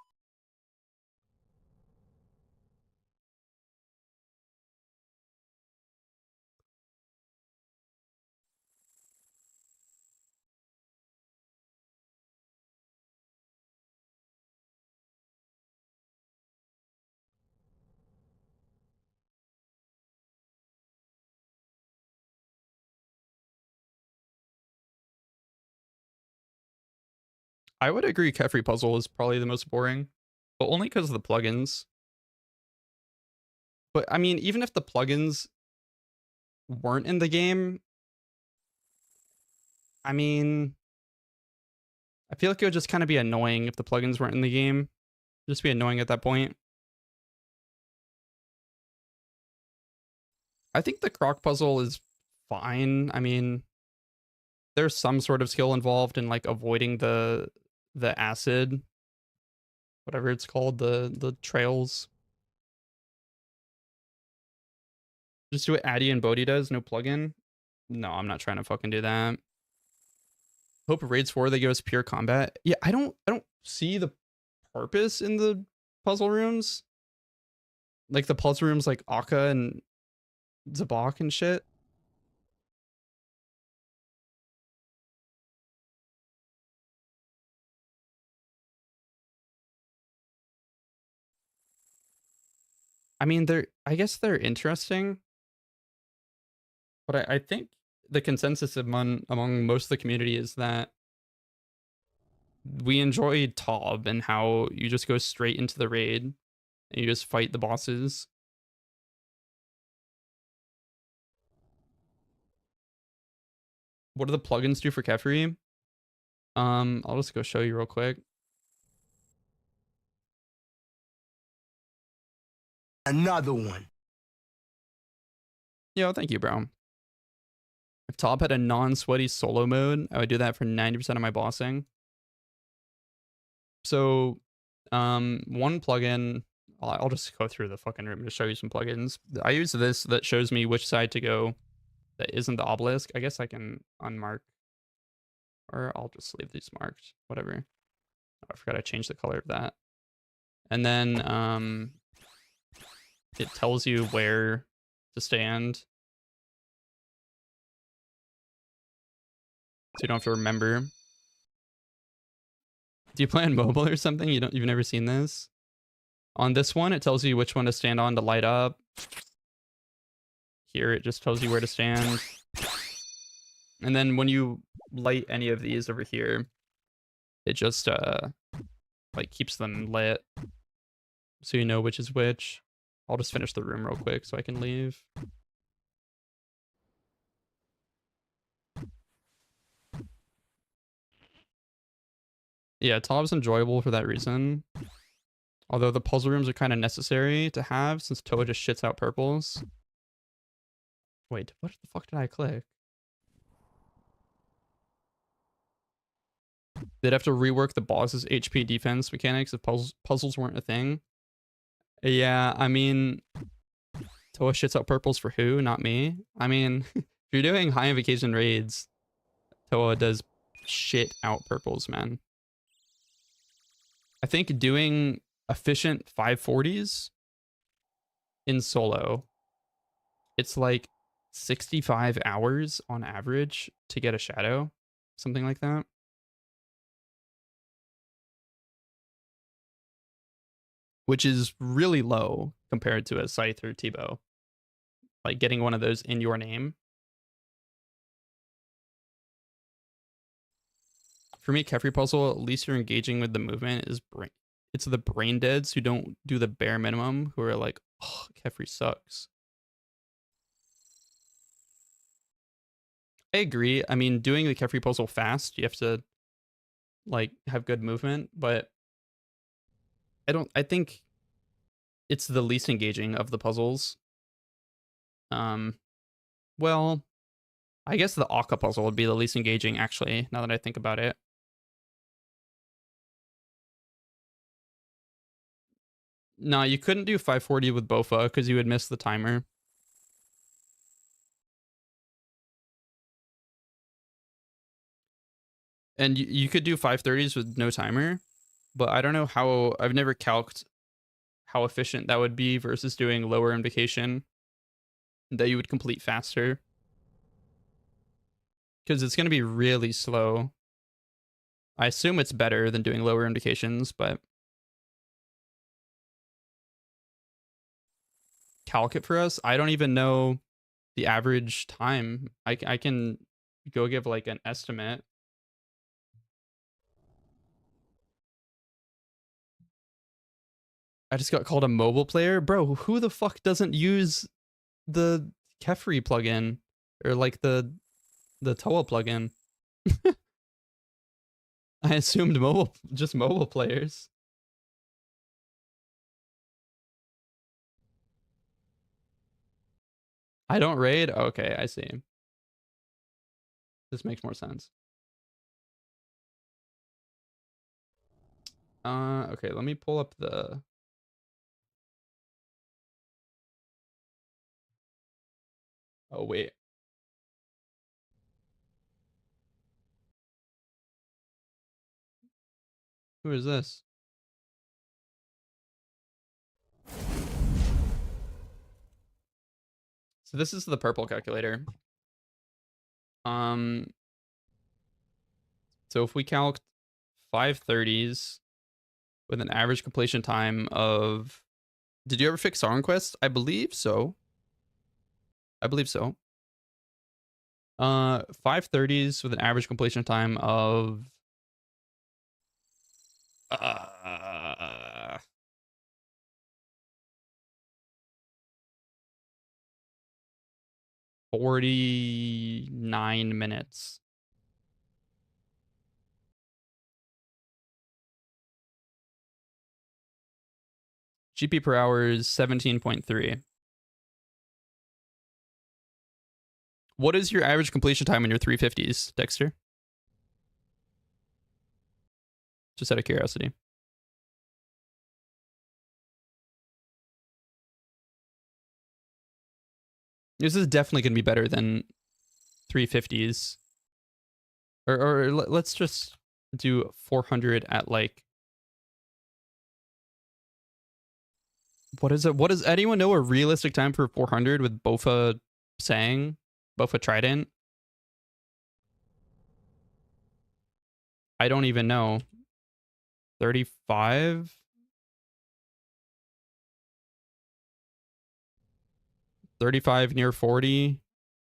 [SPEAKER 1] I would agree Kefri puzzle is probably the most boring, but only because of the plugins. But I mean, even if the plugins weren't in the game, I mean, I feel like it would just kind of be annoying if the plugins weren't in the game. It'd just be annoying at that point. I think the croc puzzle is fine. I mean, there's some sort of skill involved in like avoiding the acid, whatever it's called, the trails. Just do what Addy and Bodhi does, no plugin. No, I'm not trying to fucking do that. Hope raids 4 they give us pure combat. Yeah, I don't see the purpose in the puzzle rooms. Like the puzzle rooms like Akka and Zabak and shit. I mean, I guess they're interesting, but I think the consensus among most of the community is that we enjoy Tob and how you just go straight into the raid and you just fight the bosses. What do the plugins do for Kefri? I'll just go show you real quick.
[SPEAKER 4] Another one.
[SPEAKER 1] Yo, thank you, bro. If Top had a non-sweaty solo mode, I would do that for 90% of my bossing. So, one plugin, I'll just go through the fucking room to show you some plugins. I use this that shows me which side to go that isn't the obelisk. I guess I can unmark, or I'll just leave these marked, whatever. Oh, I forgot I changed the color of that. And then, it tells you where to stand. So you don't have to remember. Do you play on mobile or something? You've never seen this? On this one, it tells you which one to stand on to light up. Here, it just tells you where to stand. And then when you light any of these over here, it just like keeps them lit, so you know which is which. I'll just finish the room real quick so I can leave. Yeah, Tob's enjoyable for that reason. Although the puzzle rooms are kind of necessary to have since Toa just shits out purples. Wait, what the fuck did I click? They'd have to rework the boss's HP defense mechanics if puzzles weren't a thing. Yeah, I mean, Toa shits out purples for who? Not me. I mean, if you're doing high invocation raids, Toa does shit out purples, man. I think doing efficient 540s in solo, it's like 65 hours on average to get a shadow, something like that. Which is really low compared to a Scythe or T-Bow. Like getting one of those in your name. For me, Kefri puzzle, at least you're engaging with the movement, is it's the brain deads who don't do the bare minimum, who are like, oh, Kefri sucks. I agree. I mean, doing the Kefri puzzle fast, you have to like have good movement, but I think it's the least engaging of the puzzles. Well, I guess the Akka puzzle would be the least engaging, actually, now that I think about it. No, you couldn't do 540 with Bofa because you would miss the timer. And you could do 530s with no timer, but I don't know how, I've never calced how efficient that would be versus doing lower invocation that you would complete faster. Because it's going to be really slow. I assume it's better than doing lower indications, but calc it for us. I don't even know the average time. I can go give like an estimate. I just got called a mobile player? Bro, who the fuck doesn't use the Kefri plugin? Or like the Toa plugin? I assumed just mobile players. I don't raid? Okay, I see. This makes more sense. Okay, let me pull up the... Oh, wait. Who is this? So this is the purple calculator. So if we calc 530s with an average completion time of... Did you ever fix Song Quest? I believe so. I believe so. 530s with an average completion time of... 49 minutes. GP per hour is 17.3. What is your average completion time in your 350s, Dexter? Just out of curiosity. This is definitely going to be better than 350s. Or let's just do 400 at like... What is it? What does anyone know a realistic time for 400 with Bofa Sang? Bofa Trident? I don't even know. 35? 35 near 40.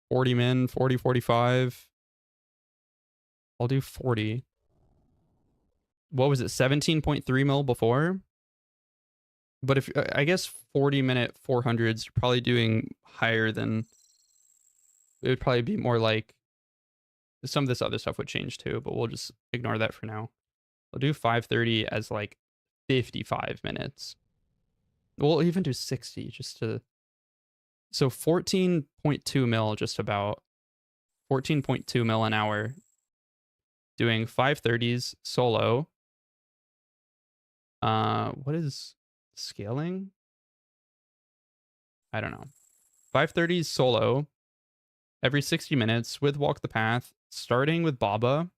[SPEAKER 1] 40 min, 40, 45. I'll do 40. What was it? 17.3 mil before? But if I guess 40-minute 400s, you're probably doing higher than... It would probably be more like... Some of this other stuff would change too, but we'll just ignore that for now. We'll do 530 as like 55 minutes. We'll even do 60 just to... So 14.2 mil just about. 14.2 mil an hour. Doing 530s solo. What is scaling? I don't know. 530s solo. Every 60 minutes with Walk the Path. Starting with Baba.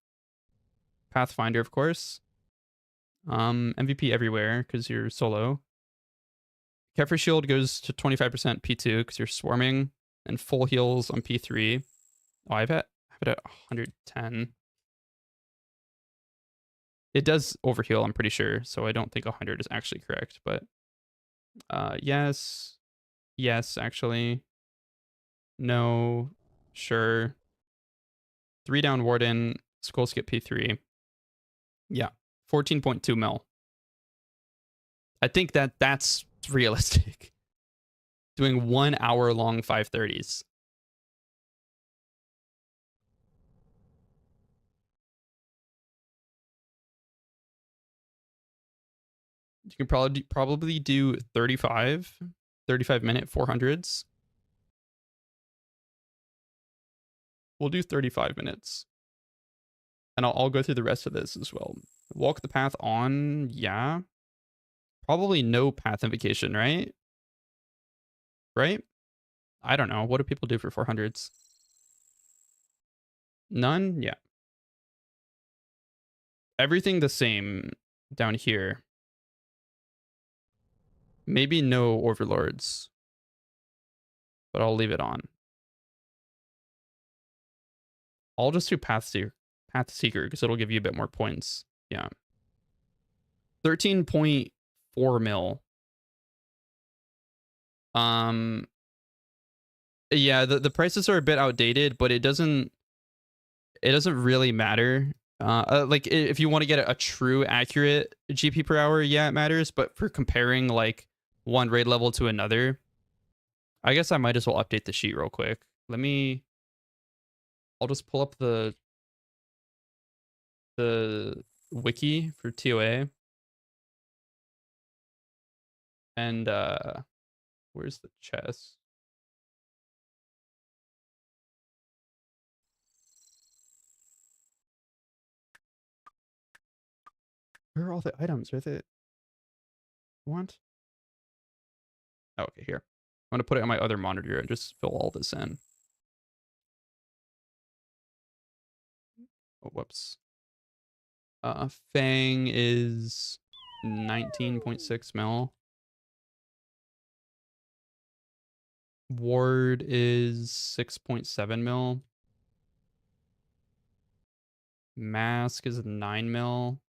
[SPEAKER 1] Pathfinder, of course. MVP everywhere because you're solo. Kefir Shield goes to 25% P2 because you're swarming. And full heals on P3. Oh, I have it at 110. It does overheal, I'm pretty sure. So I don't think 100 is actually correct. But yes. Yes, actually. No. Sure. 3 down Warden. Skull skip P3. Yeah. 14.2 mil. I think that's realistic. Doing 1 hour long 530s. You can probably do 35 minute 400s. We'll do 35 minutes. And I'll go through the rest of this as well. Walk the path on, yeah. Probably no path invocation, right? Right? I don't know. What do people do for 400s? None? Yeah. Everything the same down here. Maybe no overlords. But I'll leave it on. I'll just do Path Seeker because it'll give you a bit more points. Yeah. 13.4 mil. Yeah, the prices are a bit outdated, but it doesn't really matter Like if you want to get a true accurate GP per hour, yeah, it matters. But for comparing like one raid level to another, I guess I might as well update the sheet real quick. I'll just pull up the wiki for TOA. And where's the chest? Where are all the items? Are they want? Oh, okay, here. I'm gonna put it on my other monitor and just fill all this in. Oh, whoops. Fang is 19.6 mil. Ward is 6.7 mil. Mask is 9 mil.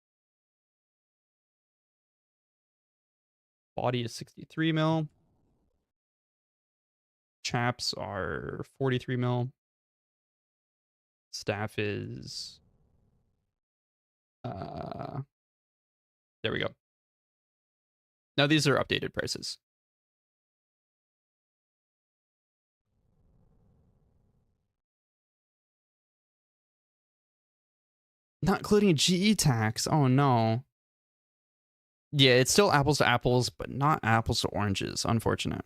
[SPEAKER 1] Body is 63 mil. Chaps are 43 mil. Staff is there we go. Now these are updated prices. Not including GE tax. Oh no. Yeah, it's still apples to apples, but not apples to oranges. Unfortunate.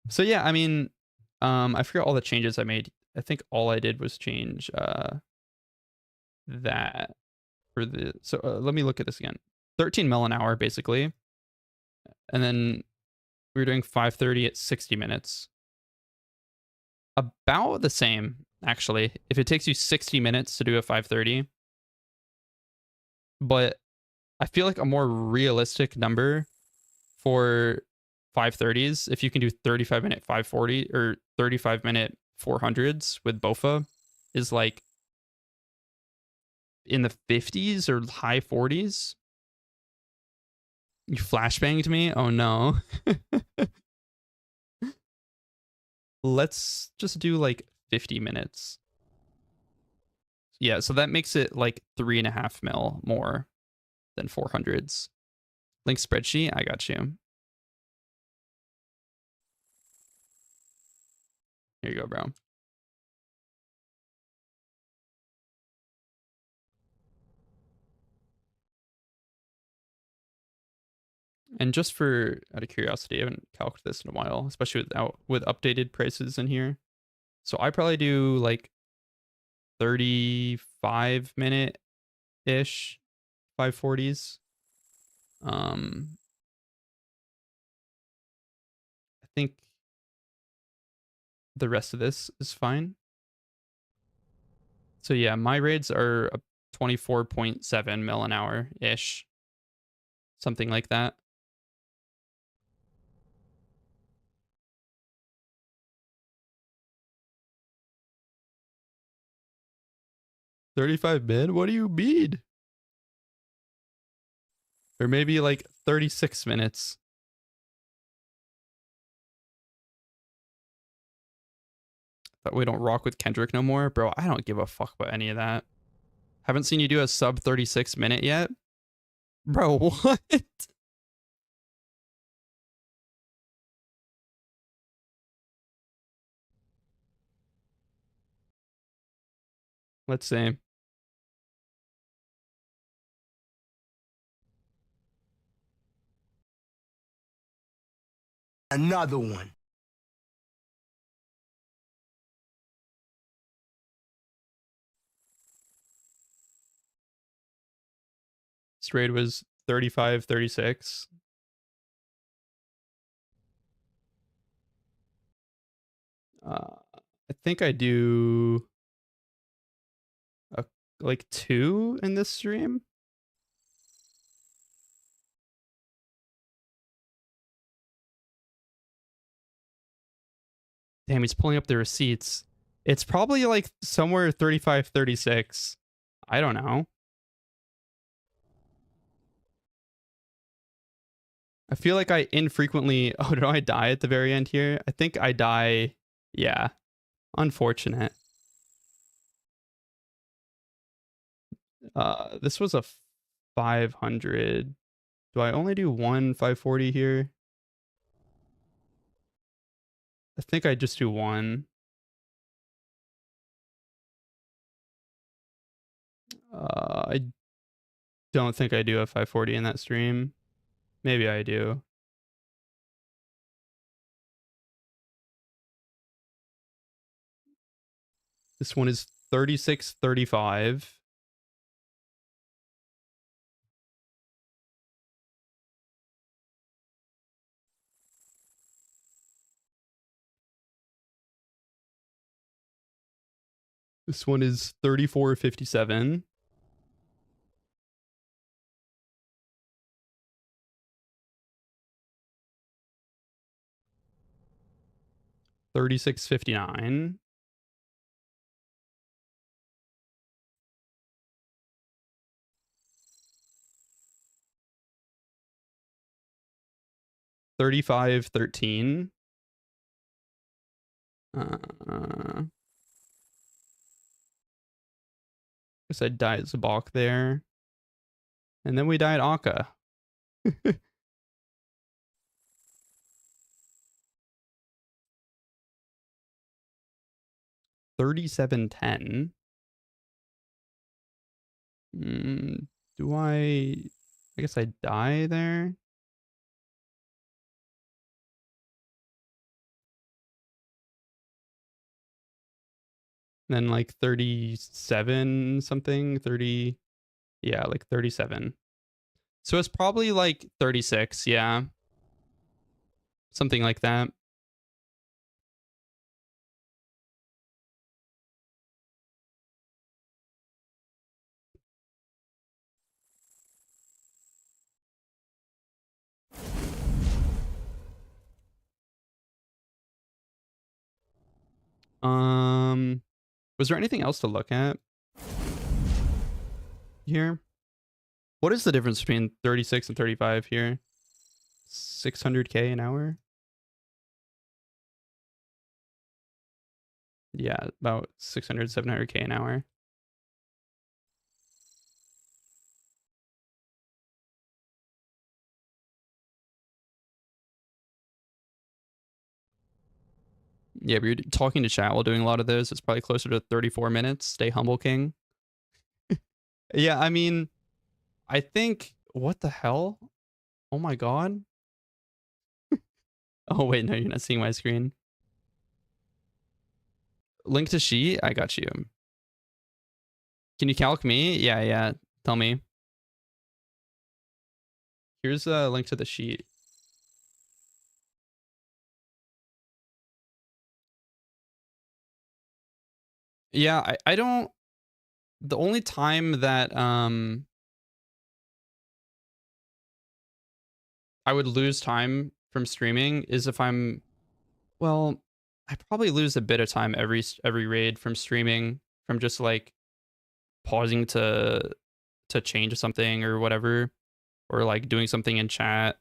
[SPEAKER 1] So yeah, I mean, I forgot all the changes I made. I think all I did was change that for the. So let me look at this again. 13 mil an hour basically, and then we were doing 530 at 60 minutes. About the same actually. If it takes you 60 minutes to do a 530, but I feel like a more realistic number for 530s, if you can do 35-minute 540 or 35-minute 400s with BOFA, is like in the 50s or high 40s. You flashbanged me? Oh no. Let's just do like 50 minutes. Yeah, so that makes it like 3.5 mil more than 400s. Link spreadsheet, I got you. Here you go, bro. And just for out of curiosity, I haven't calculated this in a while, especially with updated prices in here. So I probably do like 35-minute ish 540s. I think the rest of this is fine. So yeah, my raids are 24.7 mil an hour ish. Something like that. $35 mid? What do you mean? Or maybe like 36 minutes. But we don't rock with Kendrick no more. Bro, I don't give a fuck about any of that. Haven't seen you do a sub 36 minute yet? Bro, what? Let's see.
[SPEAKER 4] Another one.
[SPEAKER 1] This raid was 35, 36. I think I do like 2 in this stream. Damn, he's pulling up the receipts. It's probably like somewhere 35, 36. I don't know. I feel like I infrequently... Oh, did I die at the very end here? I think I die... Yeah. Unfortunate. This was a 500. Do I only do one 540 here? I think I just do one. I don't think I do a 540 in that stream. Maybe I do. This one is 3635. This one is 3457. $36.59. $35.13. Guess I died Zabak there. And then we died Akka. 3710. Do I guess I die there? Then like 37 something, 30. Yeah, like 37. So it's probably like 36, yeah. Something like that. Was there anything else to look at here? What is the difference between 36 and 35 here? 600k an hour? Yeah, about 600, 700k an hour. Yeah, but you're talking to chat while doing a lot of those. It's probably closer to 34 minutes. Stay humble, King. Yeah, I mean, I think... What the hell? Oh my god. Oh, wait, no, you're not seeing my screen. Link to sheet? I got you. Can you calc me? Yeah, yeah. Tell me. Here's a link to the sheet. Yeah, I don't... The only time that I would lose time from streaming is if I'm... Well, I probably lose a bit of time every raid from streaming, from just like pausing to change something or whatever, or like doing something in chat.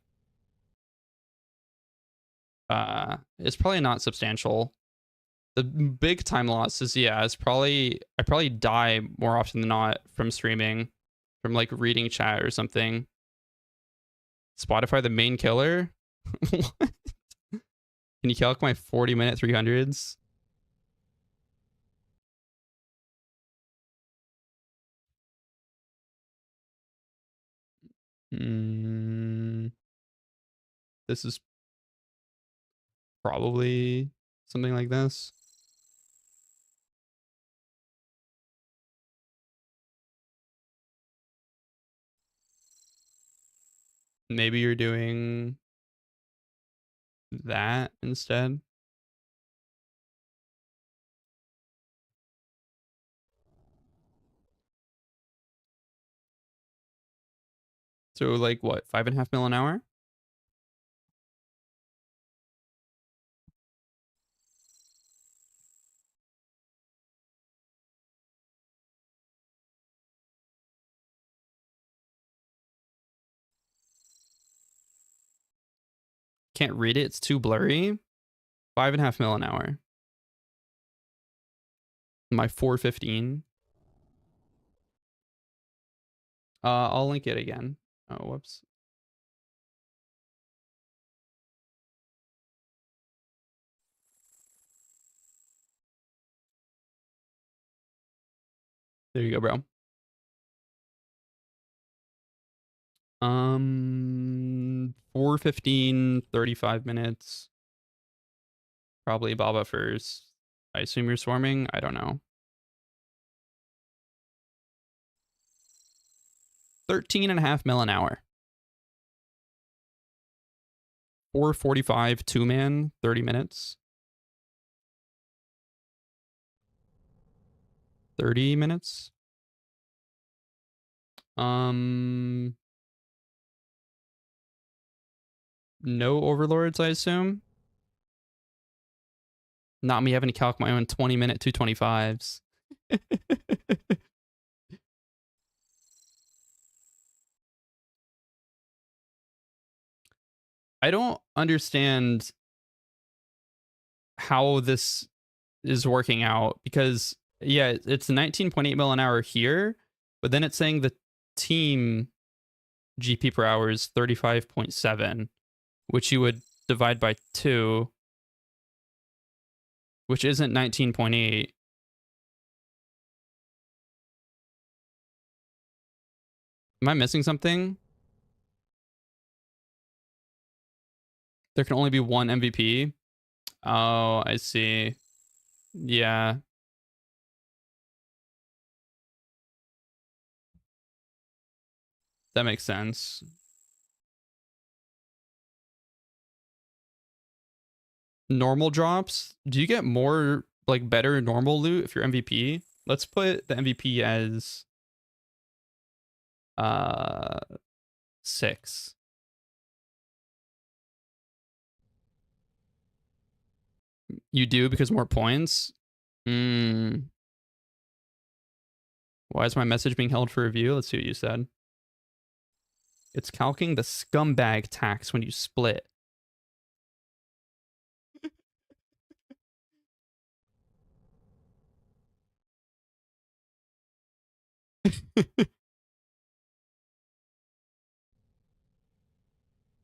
[SPEAKER 1] It's probably not substantial. The big time loss is, yeah, it's probably... I probably die more often than not from streaming, from like reading chat or something. Spotify the main killer? What? Can you calc my 40-minute 300s? This is probably something like this. Maybe you're doing that instead. So like what, 5.5 mil an hour? Can't read it, it's too blurry. 5.5 mil an hour. My 415. I'll link it again. Oh, whoops. There you go, bro. 4:15, 35 minutes. Probably Baba first. I assume you're swarming. I don't know. 13.5 mil an hour. 4:45 2-man, 30 minutes. 30 minutes. No overlords, I assume. Not me having to calc my own 20-minute 225s. I don't understand how this is working out because, yeah, it's 19.8 mil an hour here, but then it's saying the team GP per hour is 35.7, which you would divide by 2, which isn't 19.8. Am I missing something? There can only be one MVP. Oh, I see. Yeah. That makes sense. Normal drops. Do you get more, like, better normal loot if you're MVP? Let's put the MVP as 6. You do because more points? Why is my message being held for review? Let's see what you said. It's calculating the scumbag tax when you split.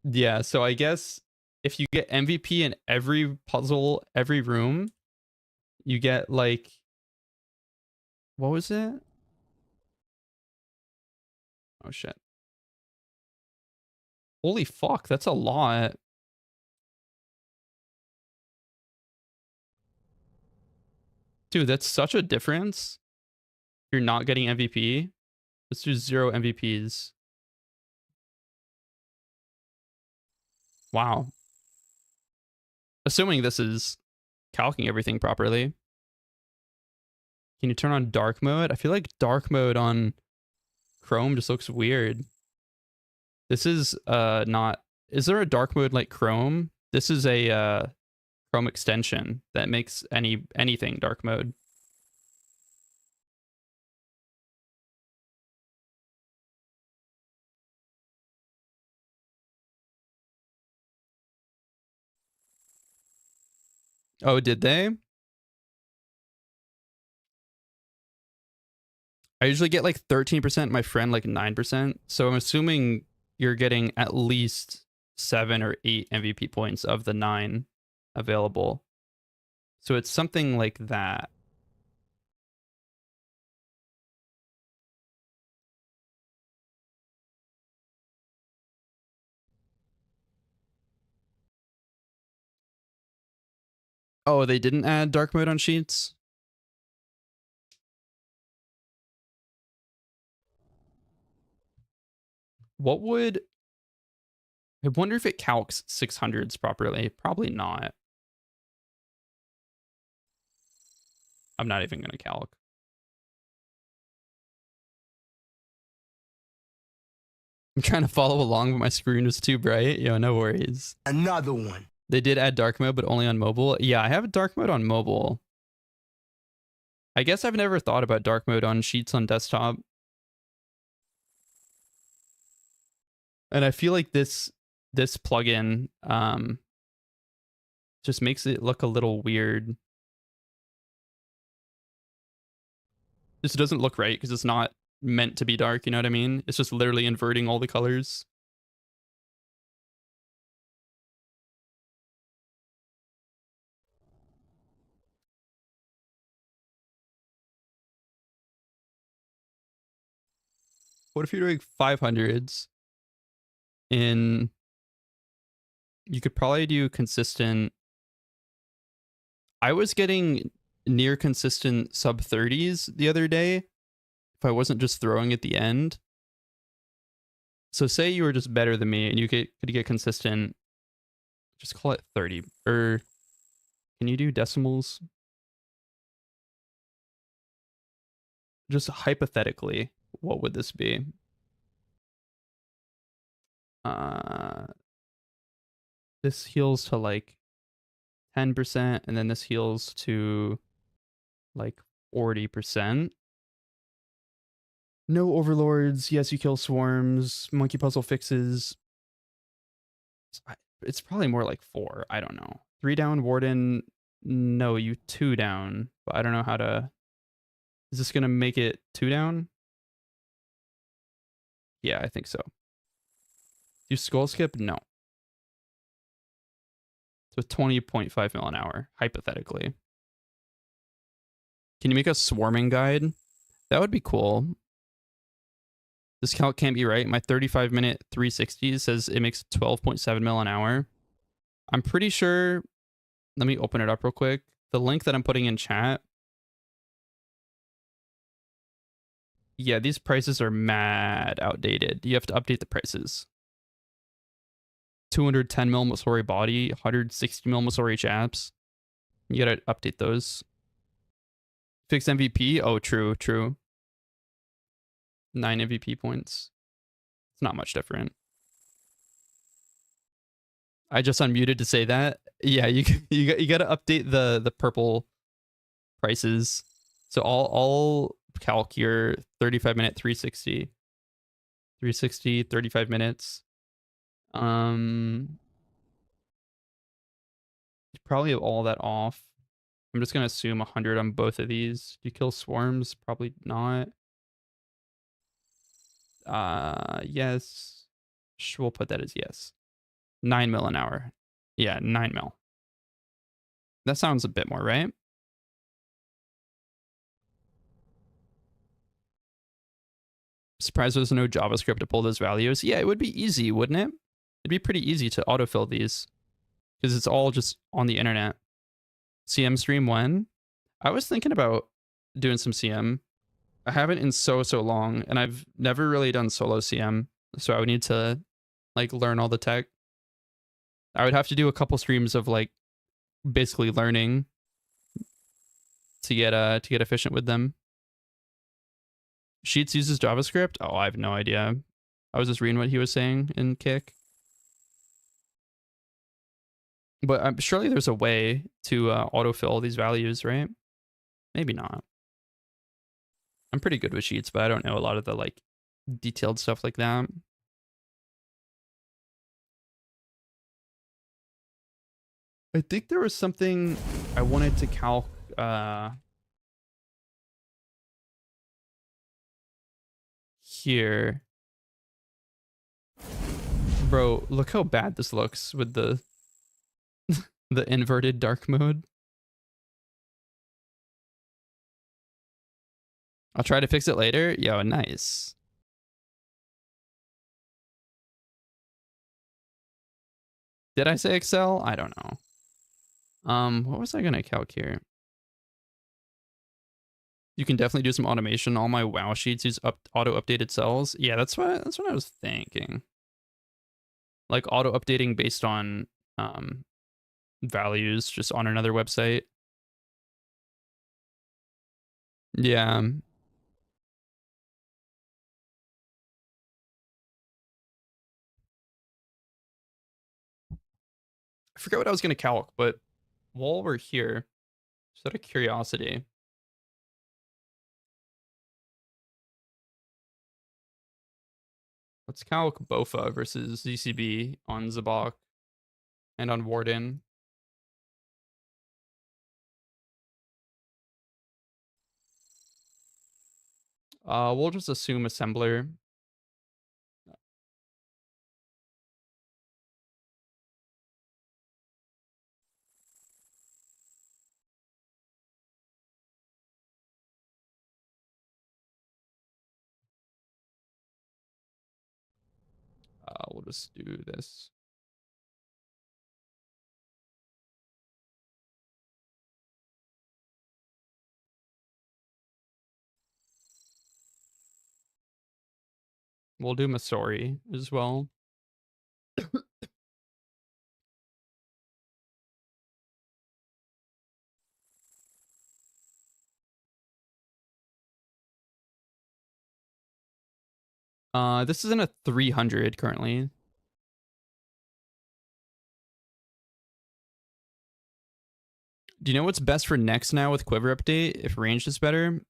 [SPEAKER 1] Yeah, so I guess if you get MVP in every puzzle, every room, you get like, what was it? Oh shit. Holy fuck, that's a lot. Dude, that's such a difference. You're not getting MVP. Let's do 0 MVPs. Wow. Assuming this is calculating everything properly. Can you turn on dark mode? I feel like dark mode on Chrome just looks weird. This is not... Is there a dark mode like Chrome? This is a Chrome extension that makes anything dark mode. Oh, did they? I usually get like 13%, my friend like 9%. So I'm assuming you're getting at least 7 or 8 MVP points of the 9 available. So it's something like that. Oh, they didn't add dark mode on sheets? What would... I wonder if it calcs 600s properly. Probably not. I'm not even going to calc. I'm trying to follow along, but my screen was too bright. Yo, no worries.
[SPEAKER 4] Another one.
[SPEAKER 1] They did add dark mode, but only on mobile. Yeah, I have dark mode on mobile. I guess I've never thought about dark mode on sheets on desktop. And I feel like this plugin just makes it look a little weird. This doesn't look right because it's not meant to be dark, you know what I mean? It's just literally inverting all the colors. What if you're doing 500s in... You could probably do consistent... I was getting near consistent sub 30s the other day if I wasn't just throwing at the end. So say you were just better than me and you could get consistent, just call it 30. Or can you do decimals? Just hypothetically, what would this be? This heals to like 10%, and then this heals to like 40%. No overlords. Yes, you kill swarms. Monkey puzzle fixes. It's probably more like 4. I don't know. 3 down, warden. No, you 2 down. But I don't know how to... Is this going to make it 2 down? Yeah, I think so. Do skull skip? No. So 20.5 mil an hour, hypothetically. Can you make a swarming guide? That would be cool. This calc can't be right. My 35-minute 360 says it makes 12.7 mil an hour. I'm pretty sure... Let me open it up real quick. The link that I'm putting in chat... Yeah, these prices are mad outdated. You have to update the prices. 210 mil Mosori body, 160 mil Mosori chaps. You gotta update those. Fix MVP? Oh, true, true. 9 MVP points. It's not much different. I just unmuted to say that. Yeah, you gotta update the purple prices. So I'll calc your 35-minute 360. 360, 35 minutes. Probably have all that off. I'm just gonna assume 100 on both of these. Do you kill swarms? Probably not. Yes. We'll put that as yes. 9 mil an hour. Yeah, 9 mil. That sounds a bit more, right? Surprised there's no JavaScript to pull those values. Yeah, it would be easy, wouldn't it? It'd be pretty easy to autofill these because it's all just on the internet. CM stream when? I was thinking about doing some CM. I haven't in so long, and I've never really done solo CM, so I would need to like learn all the tech. I would have to do a couple streams of like basically learning to get efficient with them. Sheets uses JavaScript? Oh, I have no idea. I was just reading what he was saying in Kick. But surely there's a way to autofill these values, right? Maybe not. I'm pretty good with Sheets, but I don't know a lot of the like detailed stuff like that. I think there was something I wanted to calc here. Bro, look how bad this looks with the the inverted dark mode. I'll try to fix it later. Yo, nice. Did I say Excel? I don't know. What was I gonna calc here? You can definitely do some automation. All my WoW sheets use auto updated cells. Yeah, that's what I was thinking. Like auto updating based on values just on another website. Yeah. I forget what I was gonna calc, but while we're here, just out of curiosity. Let's calc Bofa versus ZCB on Zabak and on Warden. We'll just assume assembler. We'll just do this. We'll do Masori as well. This is in a 300 currently. Do you know what's best for next now with Quiver update? If ranged is better.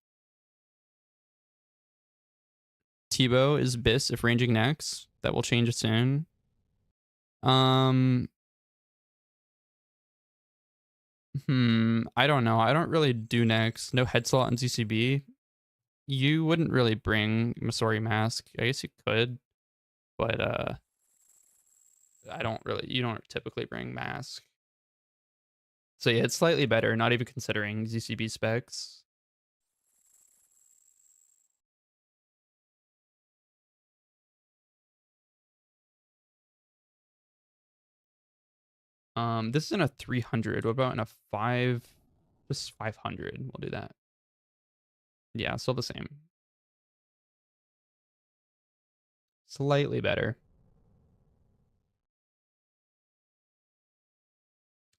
[SPEAKER 1] Tebow is Biss if ranging next. That will change soon. I don't know. I don't really do next. No head slot on ZCB. You wouldn't really bring Masori Mask. I guess you could, but I don't really. You don't typically bring Mask. So yeah, it's slightly better. Not even considering ZCB specs. This is in a 300. What about in a 5? This is 500. We'll do that. Yeah, still the same. Slightly better.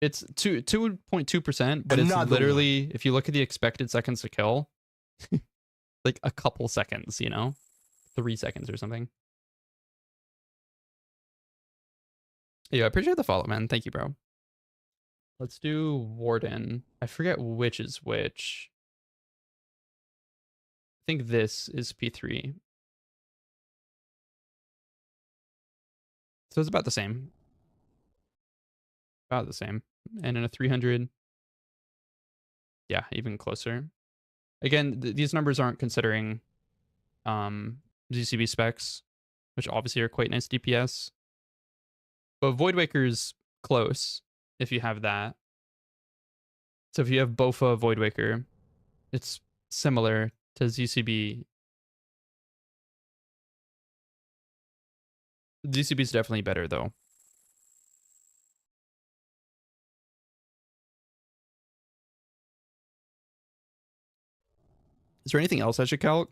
[SPEAKER 1] It's 2.2%, but it's literally, if you look at the expected seconds to kill, like a couple seconds, you know? 3 seconds or something. Yeah, I appreciate the follow, man. Thank you, bro. Let's do Warden. I forget which is which. I think this is P3. So it's about the same. About the same. And in a 300, yeah, even closer. Again, these numbers aren't considering ZCB specs, which obviously are quite nice DPS. But Voidwaker's close if you have that. So if you have Bofa Voidwaker, it's similar to ZCB. ZCB is definitely better though. Is there anything else I should calc?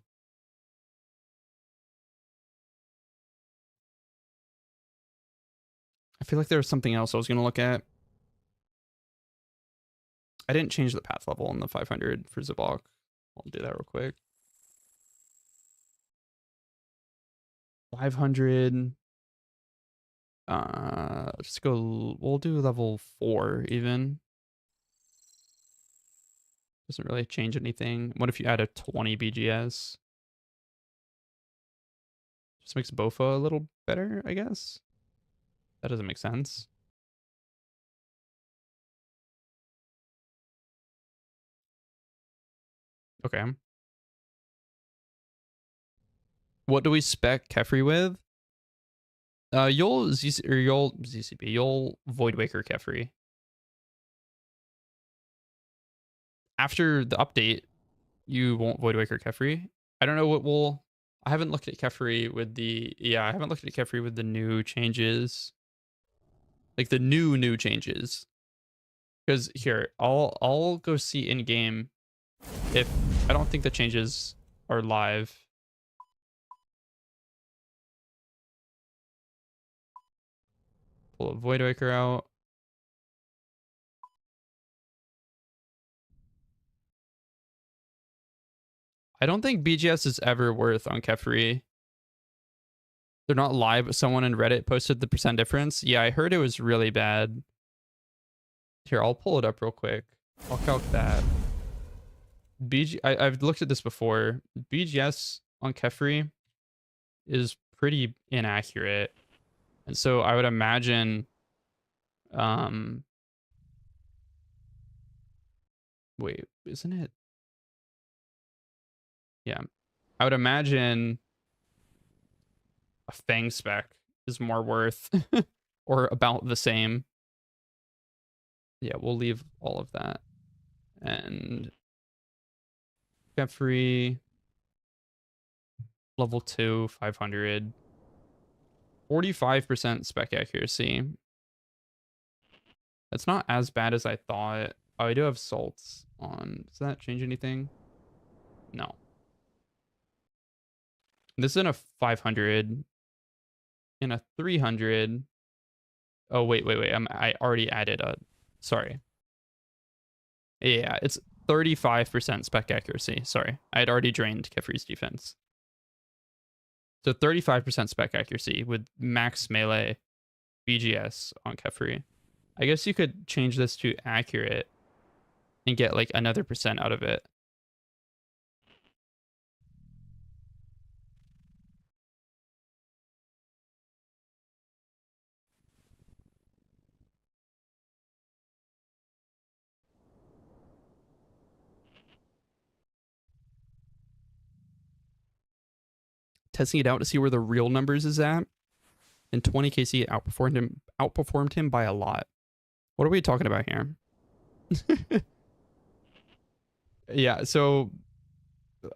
[SPEAKER 1] I feel like there was something else I was going to look at. I didn't change the path level on the 500 for Zabok. I'll do that real quick. 500. Just go. We'll do level 4 even. Doesn't really change anything. What if you add a 20 BGS? Just makes Bofa a little better, I guess. That doesn't make sense. Okay. What do we spec Kefri with? You'll ZCB. You'll Voidwaker Kefri. After the update, you won't Voidwaker Kefri. I don't know what will. I haven't looked at Kefri with the. Yeah, I haven't looked at Kefri with the new changes. Like the new changes. Because here, I'll go see in game if I don't think the changes are live. Pull a Voidwaker out. I don't think BGS is ever worth on Kefri. They're not live, but someone in Reddit posted the percent difference. Yeah, I heard it was really bad. Here, I'll pull it up real quick. I'll calc that. I've looked at this before. BGS on Kefri is pretty inaccurate. And so I would imagine wait, isn't it? Yeah. I would imagine a Fang spec is more worth or about the same. Yeah, we'll leave all of that. And Jeffrey, level 2, 500. 45% spec accuracy. That's not as bad as I thought. Oh, I do have salts on. Does that change anything? No. This is in a 500. In a 300. Oh, wait. I already added a... Sorry. Yeah, it's 35% spec accuracy. Sorry. I had already drained Kefri's defense. So 35% spec accuracy with max melee BGS on Kefri. I guess you could change this to accurate and get like another percent out of it. Testing it out to see where the real numbers is at. And 20 KC outperformed him by a lot. What are we talking about here? Yeah, so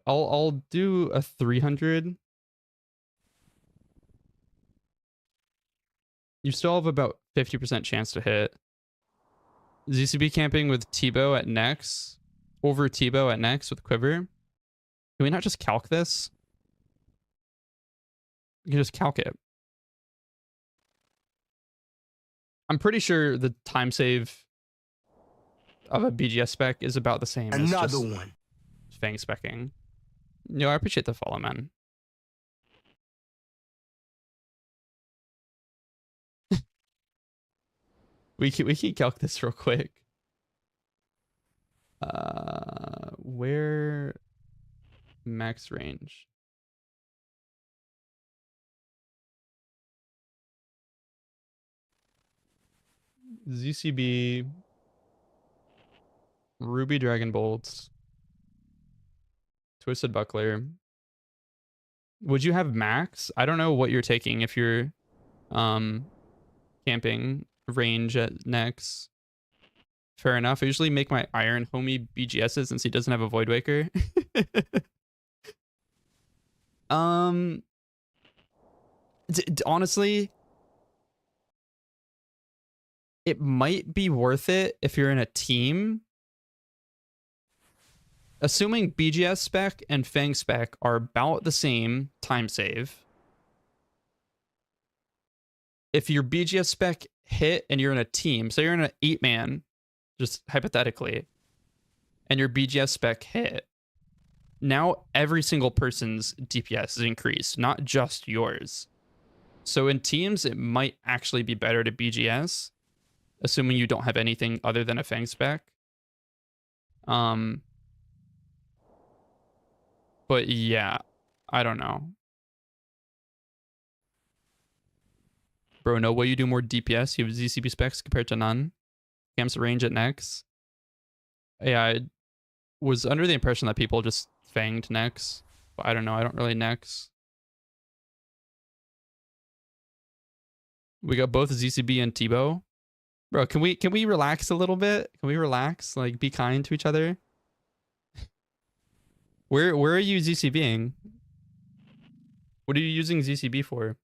[SPEAKER 1] I'll do a 300. You still have about 50% chance to hit. ZCB camping with Tebow at Nex. Over Tebow at Nex with Quiver. Can we not just calc this? You can just calc it. I'm pretty sure the time save of a BGS spec is about the same as
[SPEAKER 4] Another
[SPEAKER 1] just
[SPEAKER 4] one.
[SPEAKER 1] Fang specking. Yo, I appreciate the follow, man. we can calc this real quick. Where max range? ZCB, Ruby Dragon Bolts, Twisted Buckler. Would you have max? I don't know what you're taking if you're camping range at Nex. Fair enough. I usually make my Iron Homie BGSs since he doesn't have a Voidwaker. Honestly, it might be worth it if you're in a team. Assuming BGS spec and Fang spec are about the same time save. If your BGS spec hit and you're in a team, so you're in an 8-man, just hypothetically, and your BGS spec hit, now every single person's DPS is increased, not just yours. So in teams, it might actually be better to BGS, assuming you don't have anything other than a Fang spec. But yeah, I don't know. Bro, no way you do more DPS. You have ZCB specs compared to none. Camps range at Nex. Yeah, I was under the impression that people just fanged Nex. But I don't know. I don't really Nex. We got both ZCB and Tebow. Bro, can we relax a little bit? Can we relax? Like, be kind to each other? Where are you ZCBing? What are you using ZCB for?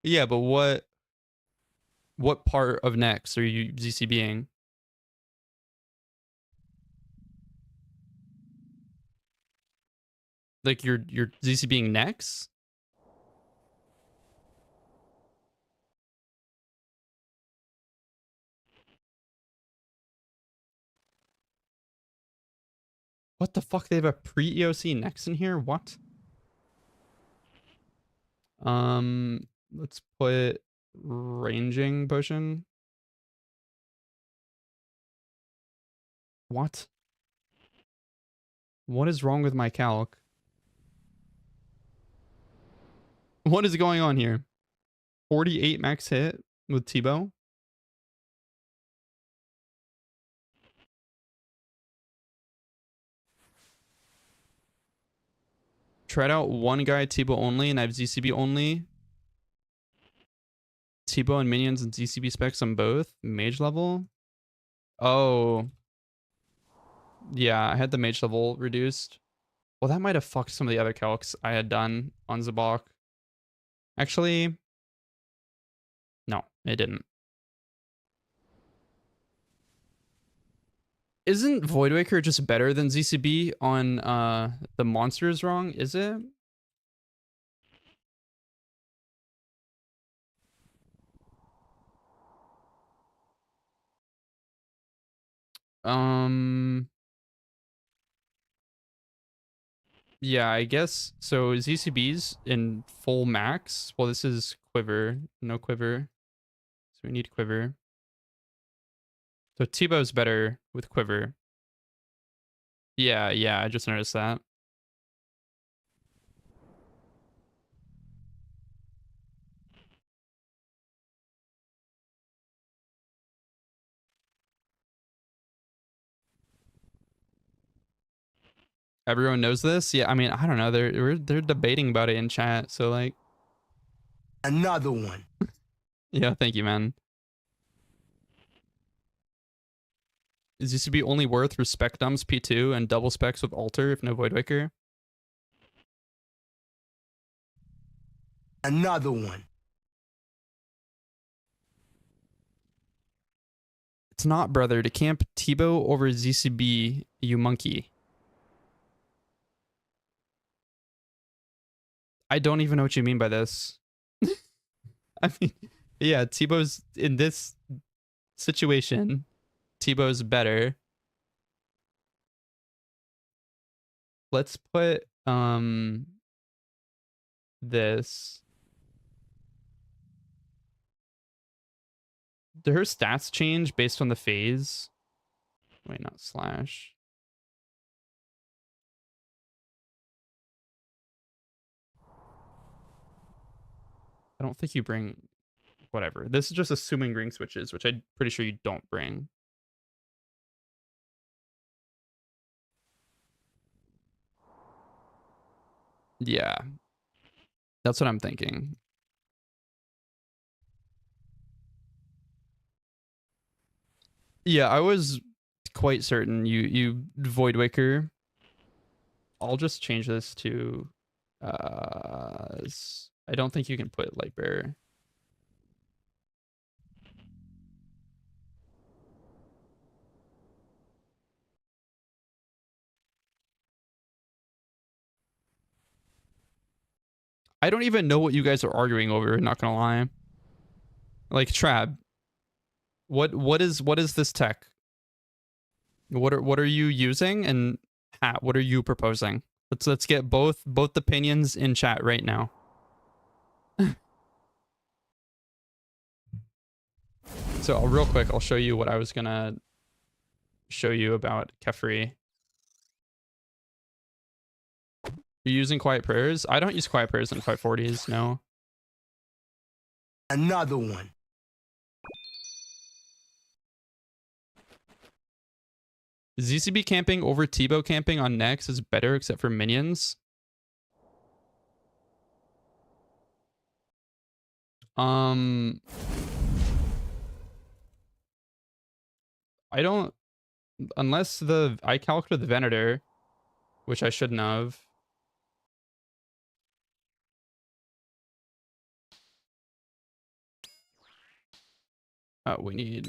[SPEAKER 1] Yeah, but what part of Nex are you ZCBing? Like you're ZCBing Nex? What the fuck? They have a pre-EOC Nex in here? What? Let's put ranging potion. What? What is wrong with my calc? What is going on here? 48 max hit with Tebow. tried out one guy T-bow only, and I have ZCB only. T-bow and minions and ZCB specs on both. Mage level. Oh. Yeah, I had the mage level reduced. Well, that might have fucked some of the other calcs I had done on Zabak. Actually, no, it didn't. Isn't Voidwaker just better than ZCB on the monsters wrong? Is it? Yeah, I guess so. ZCB's in full max. Well, this is quiver, no quiver. So we need quiver. So T-bow's better with quiver. Yeah, I just noticed that. Everyone knows this? Yeah, I mean, I don't know. They're debating about it in chat, so like
[SPEAKER 4] Another one.
[SPEAKER 1] yeah, thank you, man. Is this to be only worth respect dumps P2 and double specs with alter if no Voidwaker?
[SPEAKER 4] Another one.
[SPEAKER 1] It's not, brother. To camp T-bow over ZCB, you monkey. I don't even know what you mean by this. I mean, yeah, T-bow's in this situation. T-bow's better. Let's put this. Do her stats change based on the phase? Wait, not slash. I don't think you bring whatever. This is just assuming ring switches, which I'm pretty sure you don't bring. Yeah. That's what I'm thinking. Yeah, I was quite certain you Voidwaker. I'll just change this to I don't think you can put Lightbearer. I don't even know what you guys are arguing over, not gonna lie. Like Trab. What is this tech? What are you using, and Hat, what are you proposing? Let's get both opinions in chat right now. So real quick, I'll show you what I was gonna show you about Kefri. You're using quiet prayers? I don't use quiet prayers in 540s, no.
[SPEAKER 4] Another one.
[SPEAKER 1] ZCB camping over T-bow camping on Nex is better except for minions. I don't, unless I calculated the Venator, which I shouldn't have. We need.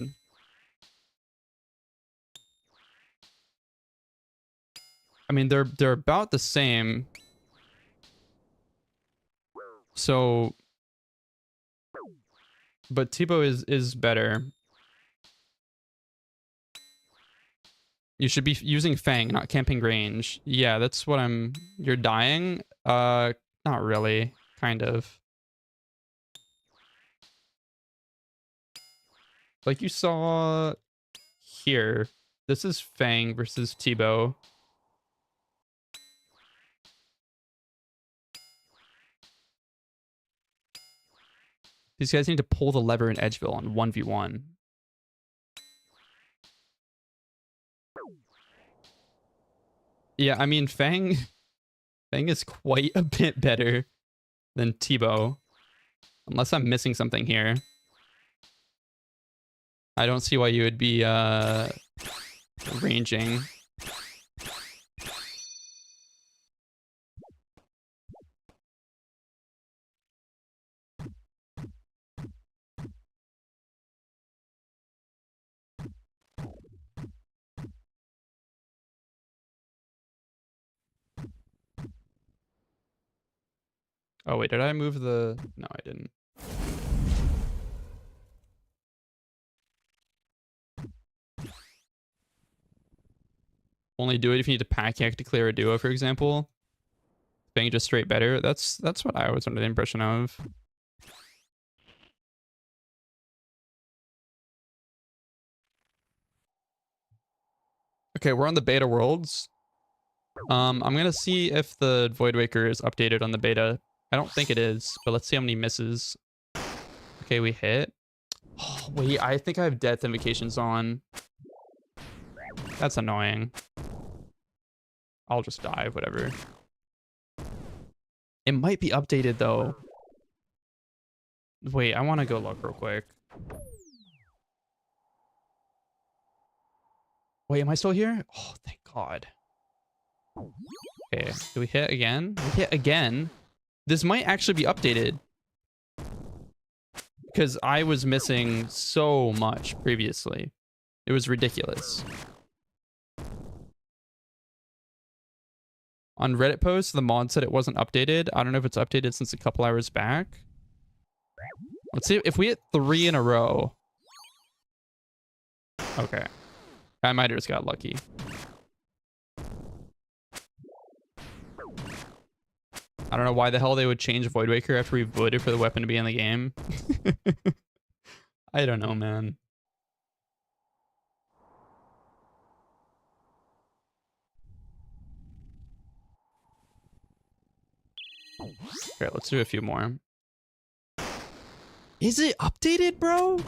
[SPEAKER 1] I mean, they're about the same. So, but T-bow is better. You should be using Fang, not camping range. Yeah, that's what I'm. You're dying? Not really. Kind of. Like you saw here. This is Fang versus T-bow. These guys need to pull the lever in Edgeville on 1v1. Yeah, I mean, Fang Fang is quite a bit better than Tebow. Unless I'm missing something here. I don't see why you would be ranging. Oh wait, did I move the... No, I didn't. Only do it if you need to pack yak to clear a duo, for example. Being just straight better. That's what I was under the impression of. Okay, we're on the beta worlds. I'm gonna see if the Voidwaker is updated on the beta. I don't think it is, but let's see how many misses. Okay, we hit. Oh, wait, I think I have death invocations on. That's annoying. I'll just dive, whatever. It might be updated though. Wait, I want to go look real quick. Wait, am I still here? Oh, thank God. Okay, do we hit again? We hit again. This might actually be updated. Because I was missing so much previously. It was ridiculous. On Reddit post, the mod said it wasn't updated. I don't know if it's updated since a couple hours back. Let's see if we hit 3 in a row. Okay. I might have just got lucky. I don't know why the hell they would change Voidwaker after we voted for the weapon to be in the game. I don't know, man. Okay, let's do a few more. Is it updated, bro?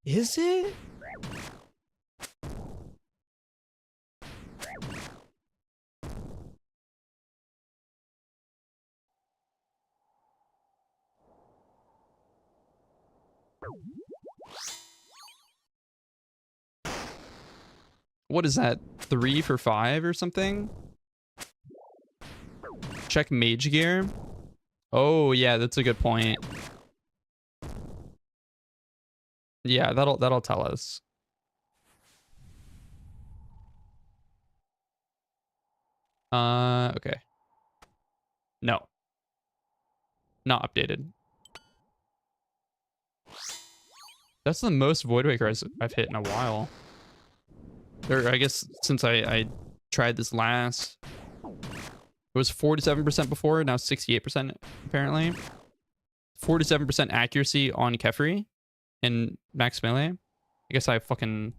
[SPEAKER 1] Is it? What is that? 3 for 5 or something? Check mage gear. Oh yeah, that's a good point. Yeah, that'll tell us. Okay. No. Not updated. That's the most Voidwaker I've hit in a while. Or I guess since I tried this last. It was 47% before, now 68% apparently. 47% accuracy on Kefri in max melee. I guess I have fucking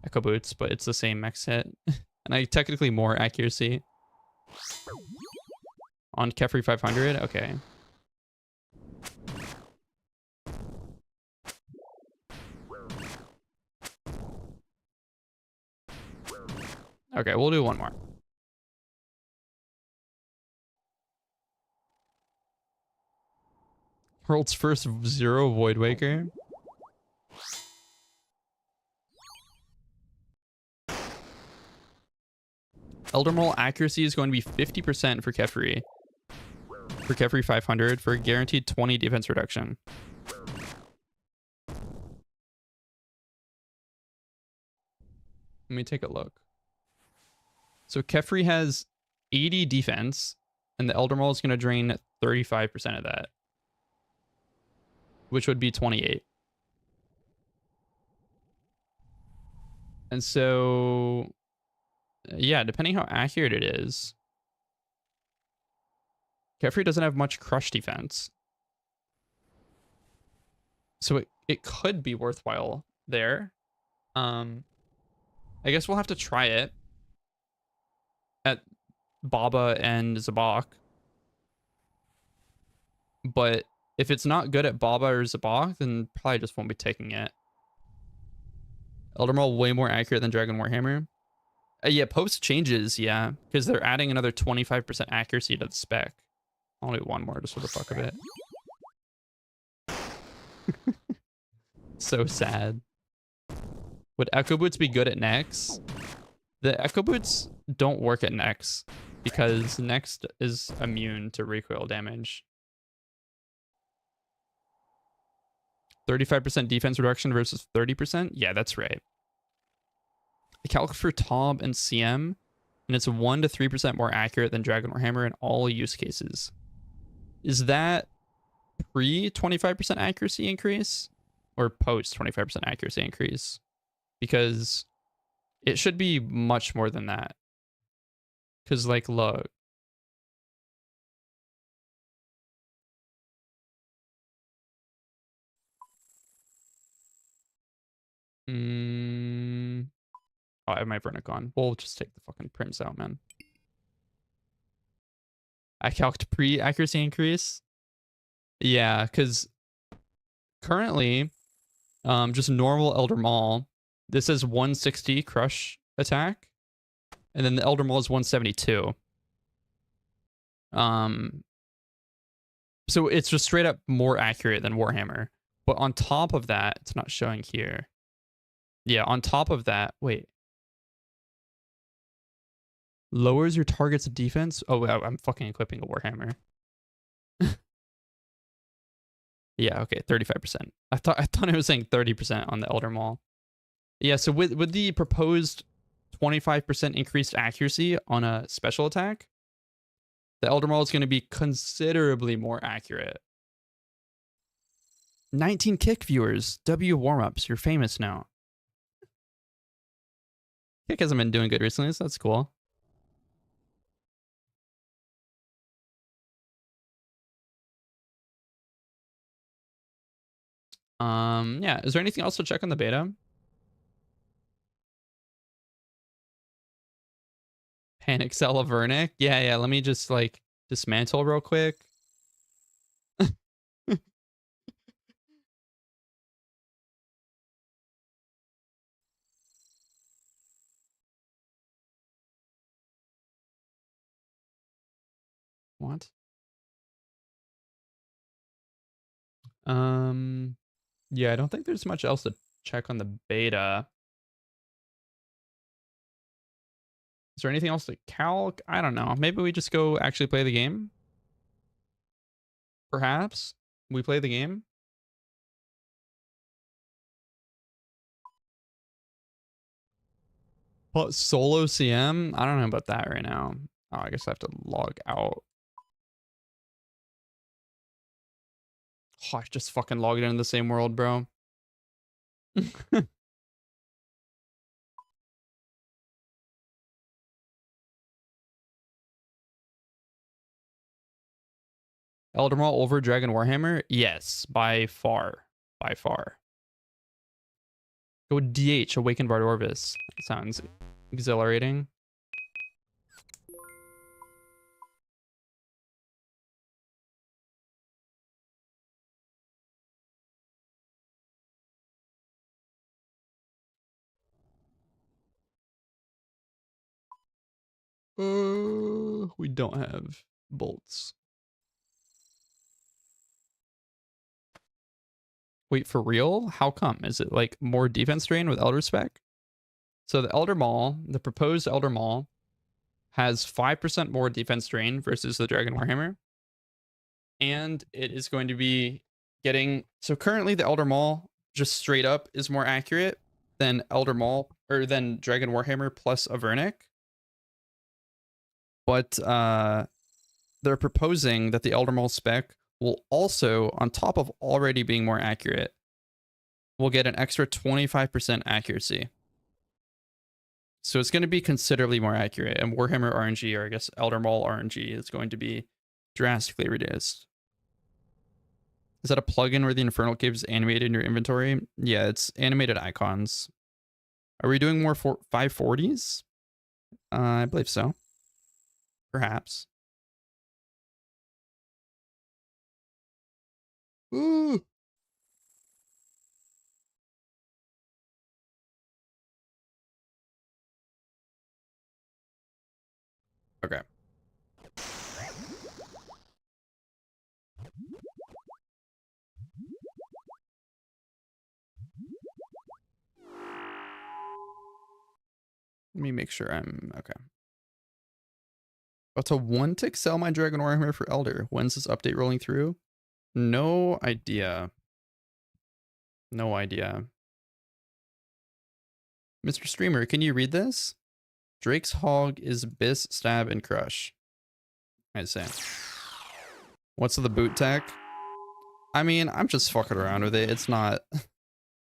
[SPEAKER 1] Echo Boots, but it's the same max hit. And I technically more accuracy. On Kefri 500, okay. Okay, we'll do one more. World's first 0 Voidwaker. Elder Maul accuracy is going to be 50% for Kefri. For Kefri 500 for a guaranteed 20 defense reduction. Let me take a look. So Kefri has 80 defense, and the Elder Maul is going to drain 35% of that. Which would be 28. And so, yeah, depending how accurate it is, Kefri doesn't have much crush defense. So it could be worthwhile there. I guess we'll have to try it at Baba and Zabak. But if it's not good at Baba or Zabak, then probably just won't be taking it. Elder Maul way more accurate than Dragon Warhammer. Yeah, post changes, yeah, because they're adding another 25% accuracy to the spec. I'll do one more just for the fuck of it. So sad. Would Echo Boots be good at Nex? The Echo Boots don't work at Nex because Nex is immune to recoil damage. 35% defense reduction versus 30%? Yeah, that's right. I calc for Taub and CM, and it's 1 to 3% more accurate than Dragon Warhammer in all use cases. Is that pre 25% accuracy increase or post 25% accuracy increase? Because it should be much more than that. Because, like, look. Oh, I have my Vernic on. We'll just take the fucking prints out, man. I calced pre-accuracy increase. Yeah, because currently, just normal Elder Maul, this is 160 crush attack, and then the Elder Maul is 172. So it's just straight up more accurate than Warhammer. But on top of that, it's not showing here. Yeah, on top of that, wait. Lowers your target's defense? Oh, I'm fucking equipping a Warhammer. Yeah, okay, 35%. I thought it was saying 30% on the Elder Maul. Yeah, so with the proposed 25% increased accuracy on a special attack, the Elder Maul is going to be considerably more accurate. 19 kick viewers. W warm-ups. You're famous now. Kick hasn't been doing good recently, so that's cool. Yeah. Is there anything else to check on the beta? Panic Cell Vernic? Yeah. Let me just like dismantle real quick. What? Yeah, I don't think there's much else to check on the beta. Is there anything else to calc? I don't know. Maybe we just go actually play the game? Perhaps we play the game? What, solo CM? I don't know about that right now. Oh, I guess I have to log out. Oh, I just fucking logged into the same world, bro. Elder Maul over Dragon Warhammer? Yes, by far. By far. Go DH, Awakened Bard Orvis. Sounds exhilarating. We don't have bolts. Wait, for real? How come? Is it like more defense drain with Elder Spec? So the Elder Maul, the proposed Elder Maul, has 5% more defense drain versus the Dragon Warhammer. And it is going to be getting... So currently the Elder Maul just straight up is more accurate than Elder Maul, or than Dragon Warhammer plus Avernic. But they're proposing that the Elder Maul spec will also, on top of already being more accurate, will get an extra 25% accuracy. So it's going to be considerably more accurate, and Warhammer RNG, or I guess Elder Maul RNG, is going to be drastically reduced. Is that a plugin where the Infernal Cave is animated in your inventory? Yeah, it's animated icons. Are we doing more 540s? I believe so. Perhaps. Ooh. Okay. Let me make sure I'm okay. About to 1 tick sell my dragon armor for Elder. When's this update rolling through? No idea. No idea. Mr. Streamer, can you read this? Drake's hog is Biss, Stab, and Crush. I say. What's the boot tech? I mean, I'm just fucking around with it. It's not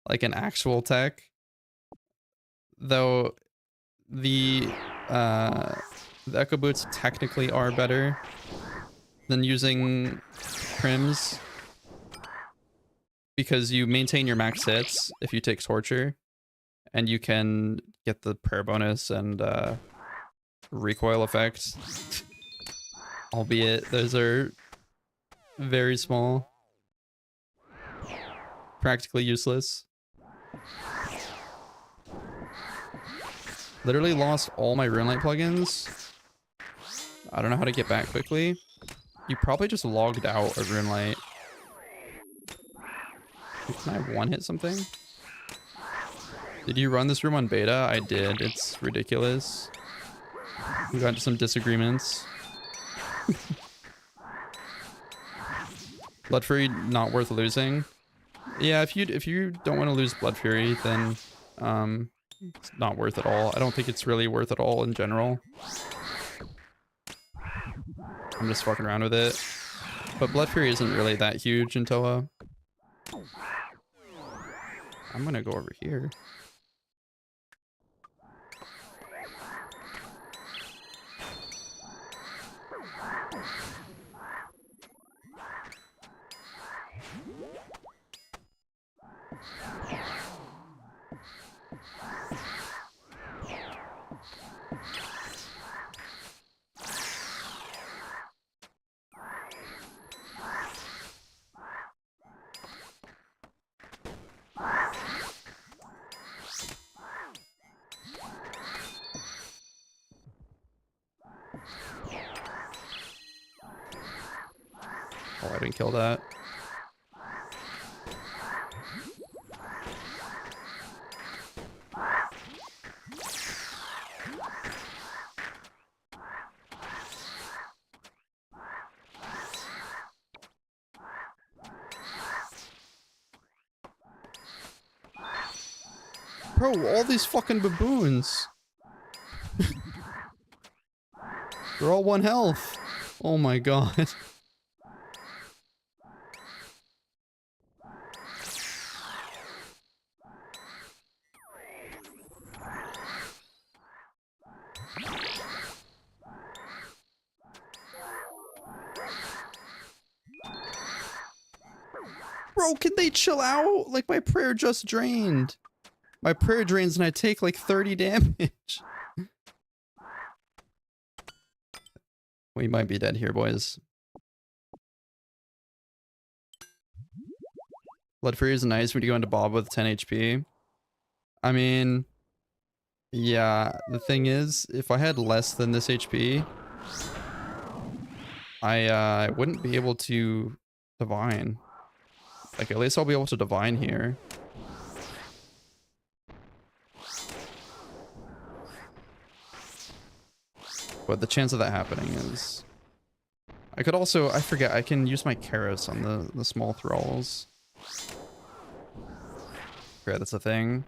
[SPEAKER 1] like an actual tech. Though the Echo Boots technically are better than using Prims. Because you maintain your max hits if you take Torture. And you can get the prayer bonus and recoil effect. Albeit those are very small. Practically useless. Literally lost all my Runelight plugins. I don't know how to get back quickly. You probably just logged out of Runelight. Can I one-hit something? Did you run this room on beta? I did. It's ridiculous. We got into some disagreements. Blood Fury not worth losing. Yeah, if you don't want to lose Blood Fury, then it's not worth it all. I don't think it's really worth it all in general. I'm just fucking around with it. But Blood Fury isn't really that huge in Toa. I'm gonna go over here. Oh, I didn't kill that. Bro, all these fucking baboons. They're all 1 health. Oh my god. Bro, can they chill out? Like, my prayer just drained. My prayer drains and I take like 30 damage. We might be dead here, boys. Blood Fury is nice when you go into Bob with 10 HP. I mean, yeah, the thing is, if I had less than this HP, I wouldn't be able to divine. Like, at least I'll be able to divine here. But the chance of that happening is... I could also... I forget, I can use my Karos on the small thralls. Okay, that's a thing.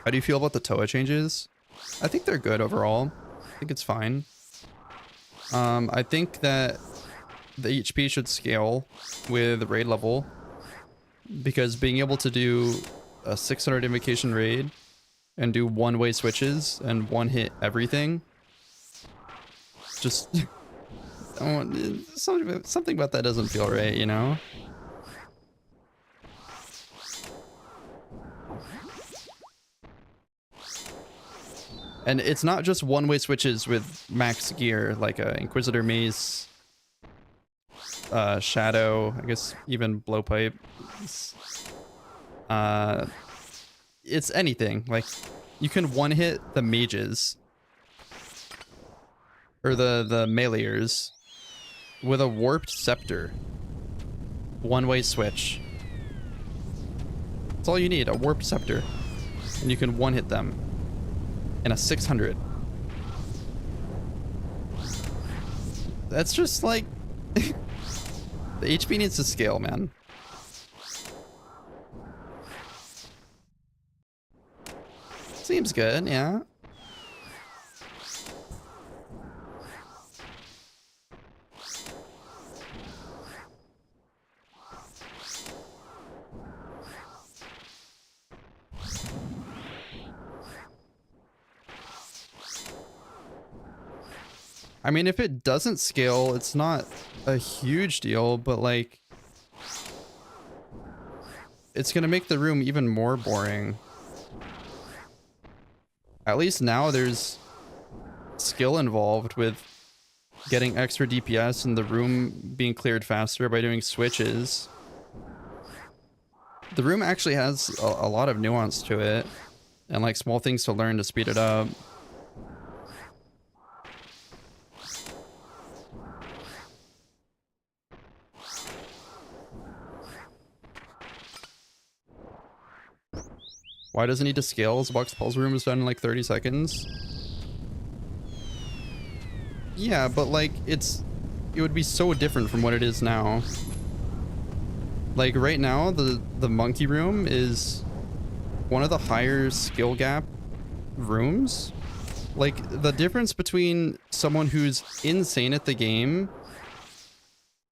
[SPEAKER 1] How do you feel about the Toa changes? I think they're good overall. I think it's fine. I think that the HP should scale with raid level, because being able to do a 600 invocation raid and do one-way switches and one-hit everything, just something about that doesn't feel right, you know? And it's not just one-way switches with max gear, like a Inquisitor mace, Shadow, I guess even Blowpipe. It's anything. Like, you can one-hit the mages, or the meleeers, with a warped scepter. One-way switch. That's all you need, a warped scepter. And you can one-hit them in a 600. That's just like... the HP needs to scale, man. Seems good, yeah. I mean, if it doesn't scale, it's not a huge deal, but like, it's gonna make the room even more boring. At least now there's skill involved with getting extra DPS and the room being cleared faster by doing switches. The room actually has a lot of nuance to it, and like small things to learn to speed it up. Why does it need to scale? Box Pulse room is done in like 30 seconds. Yeah, but like it would be so different from what it is now. Like right now, the monkey room is one of the higher skill gap rooms. Like the difference between someone who's insane at the game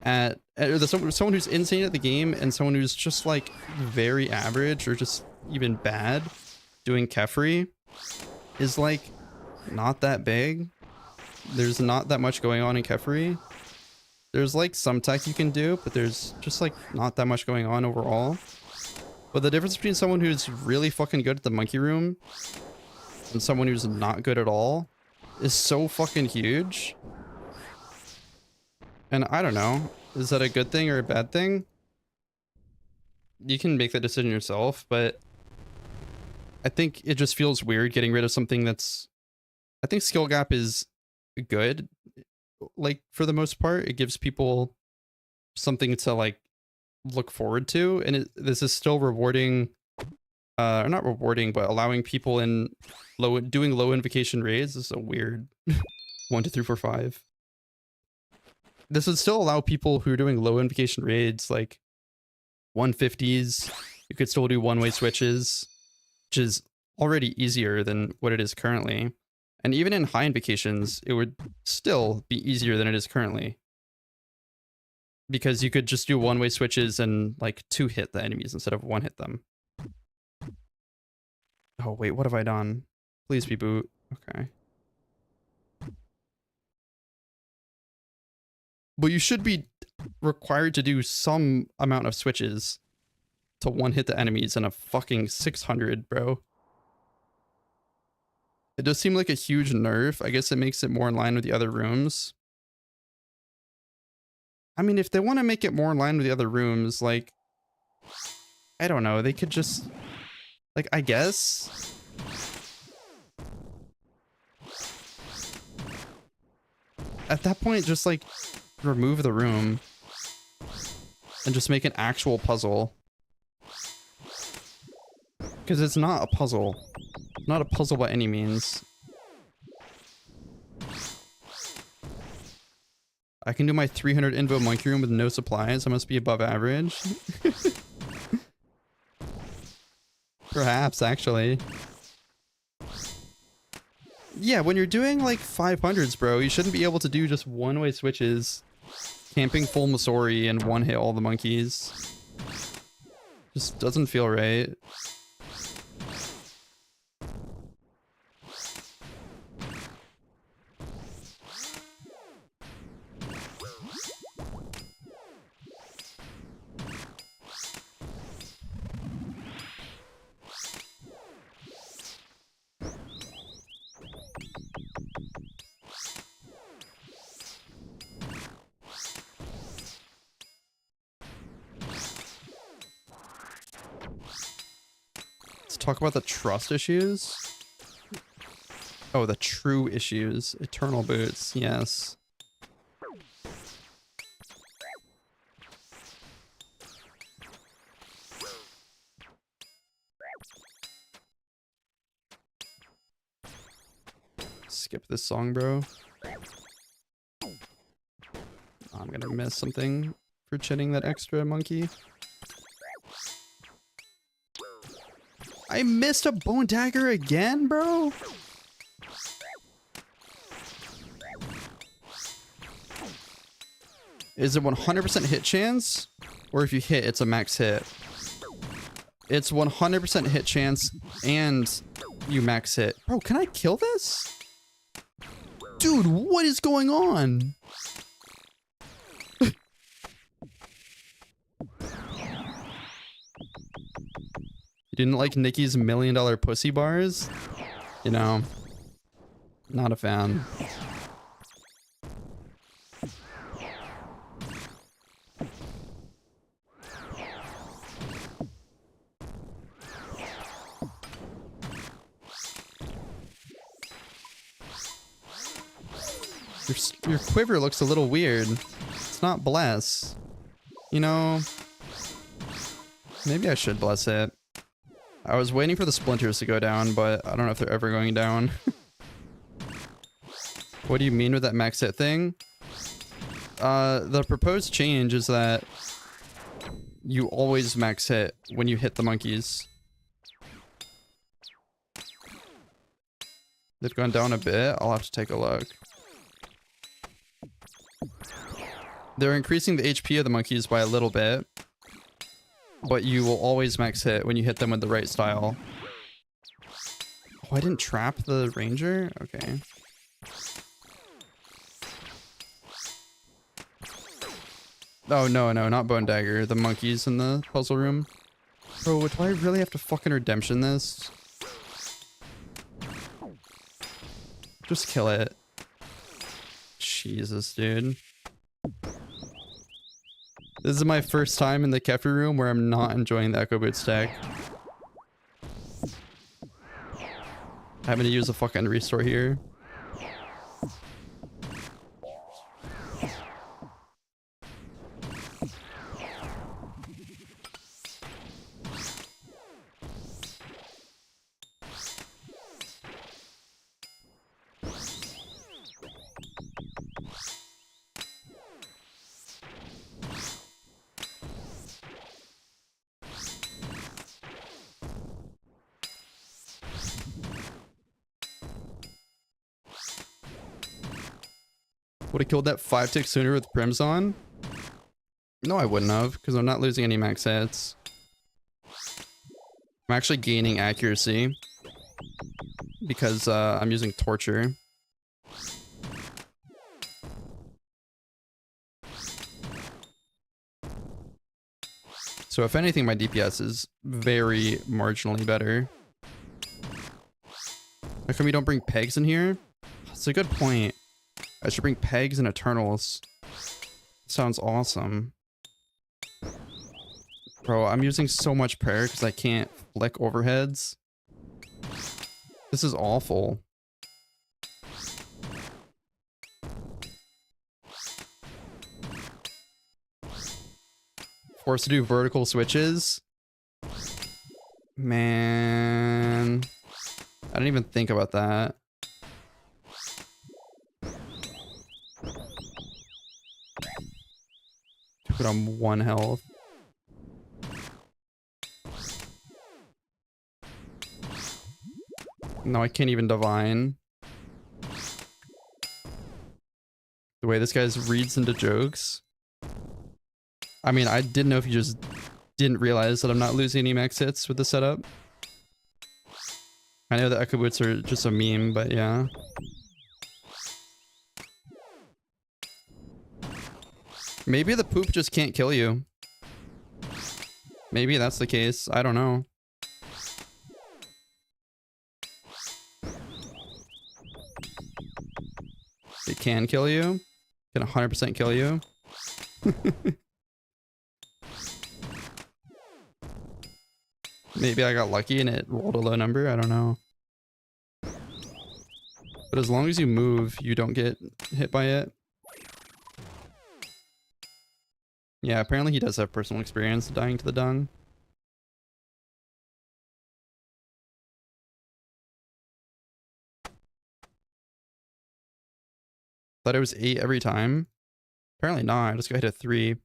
[SPEAKER 1] someone who's insane at the game and someone who's just like very average or just even bad doing Kefri is like not that big. There's not that much going on in Kefri. There's like some tech you can do, but there's just like not that much going on overall. But the difference between someone who's really fucking good at the monkey room and someone who's not good at all is so fucking huge. And I don't know, is that a good thing or a bad thing? You can make that decision yourself, but I think it just feels weird getting rid of something that's... I think skill gap is good. Like, for the most part, it gives people something to, like, look forward to. And this is still rewarding... or not rewarding, but allowing people in doing low invocation raids. This is a weird 1, 2, 3, 4, 5. This would still allow people who are doing low invocation raids, like 150s. You could still do one-way switches, which is already easier than what it is currently. And even in high invocations, it would still be easier than it is currently. Because you could just do one-way switches and like 2-hit the enemies instead of 1-hit them. Oh wait, what have I done? Please reboot. Okay. But you should be required to do some amount of switches to 1-hit the enemies in a fucking 600, bro. It does seem like a huge nerf. I guess it makes it more in line with the other rooms. I mean, if they want to make it more in line with the other rooms, like... I don't know, they could just... Like, I guess... At that point, just like... remove the room and just make an actual puzzle, because it's not a puzzle. It's not a puzzle by any means. I can do my 300 invo monkey room with no supplies. I must be above average. Perhaps, actually. Yeah, when you're doing like 500s, bro, you shouldn't be able to do just one-way switches, camping full Masori and one-hit all the monkeys. Just doesn't feel right. Let's talk about the trust issues. Oh, the true issues. Eternal boots, yes. Skip this song, bro. I'm gonna miss something for chinning that extra monkey. I missed a bone dagger again, bro? Is it 100% hit chance? Or if you hit, it's a max hit? It's 100% hit chance and you max hit. Bro, can I kill this? Dude, what is going on? You didn't like Nikki's $1 million pussy bars? You know, not a fan. Your quiver looks a little weird. It's not bless. You know, maybe I should bless it. I was waiting for the splinters to go down, but I don't know if they're ever going down. What do you mean with that max hit thing? The proposed change is that you always max hit when you hit the monkeys. They've gone down a bit. I'll have to take a look. They're increasing the HP of the monkeys by a little bit, but you will always max hit when you hit them with the right style. Oh, I didn't trap the ranger? Okay. Oh, no, not bone dagger. The monkeys in the puzzle room. Bro, do I really have to fucking redemption this? Just kill it. Jesus, dude. This is my first time in the Kefir room where I'm not enjoying the Echo Boot stack. Having to use a fucking restore here. Would have killed that 5 tick sooner with Prims on? No, I wouldn't have, because I'm not losing any max hits. I'm actually gaining accuracy because I'm using Torture. So if anything, my DPS is very marginally better. How come you don't bring pegs in here? That's a good point. I should bring pegs and Eternals. Sounds awesome. Bro, I'm using so much prayer because I can't flick overheads. This is awful. Forced to do vertical switches? Man. I didn't even think about that. Put on 1 health. No, I can't even divine. The way this guy reads into jokes. I mean, I didn't know if you just didn't realize that I'm not losing any max hits with the setup. I know the Echo Boots are just a meme, but yeah. Maybe the poop just can't kill you. Maybe that's the case. I don't know. It can kill you. Can 100% kill you. Maybe I got lucky and it rolled a low number. I don't know. But as long as you move, you don't get hit by it. Yeah, apparently he does have personal experience dying to the dung. Thought it was 8 every time. Apparently not. I just got hit at 3.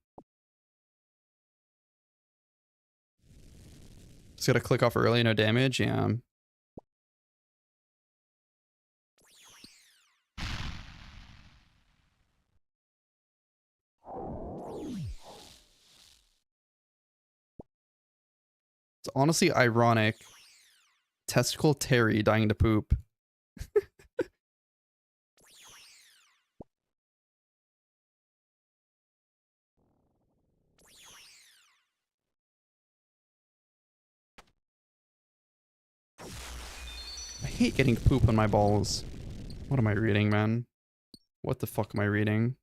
[SPEAKER 1] Just gotta click off early, no damage. Yeah. It's honestly ironic. Testicle Terry dying to poop. I hate getting poop on my balls. What am I reading, man? What the fuck am I reading?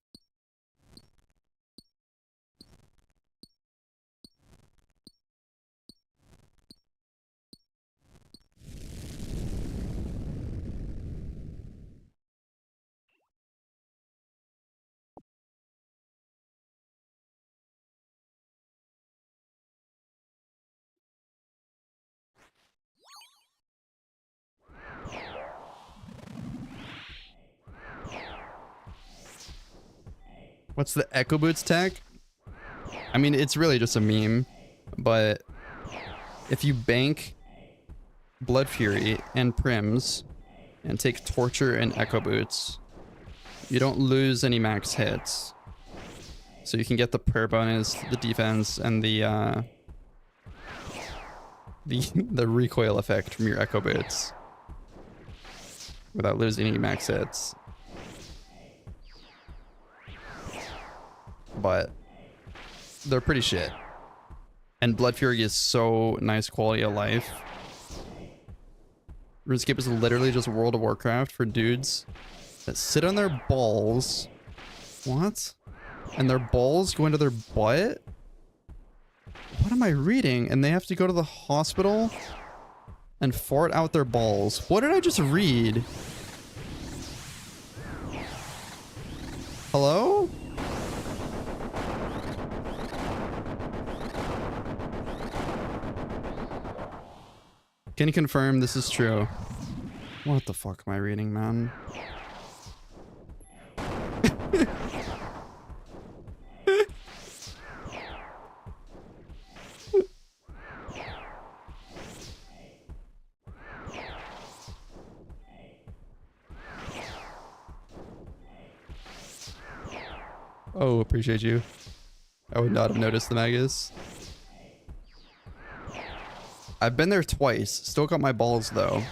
[SPEAKER 1] What's the Echo Boots tech? I mean, it's really just a meme, but if you bank Blood Fury and Prims and take Torture and Echo Boots, you don't lose any max hits. So you can get the prayer bonus, the defense, and the the recoil effect from your Echo Boots without losing any max hits. But they're pretty shit. And Blood Fury is so nice quality of life. RuneScape is literally just World of Warcraft for dudes that sit on their balls. What? And their balls go into their butt? What am I reading? And they have to go to the hospital and fart out their balls. What did I just read? Hello? Can you confirm this is true? What the fuck am I reading, man? Oh, appreciate you. I would not have noticed the Magus. I've been there twice. Still got my balls though.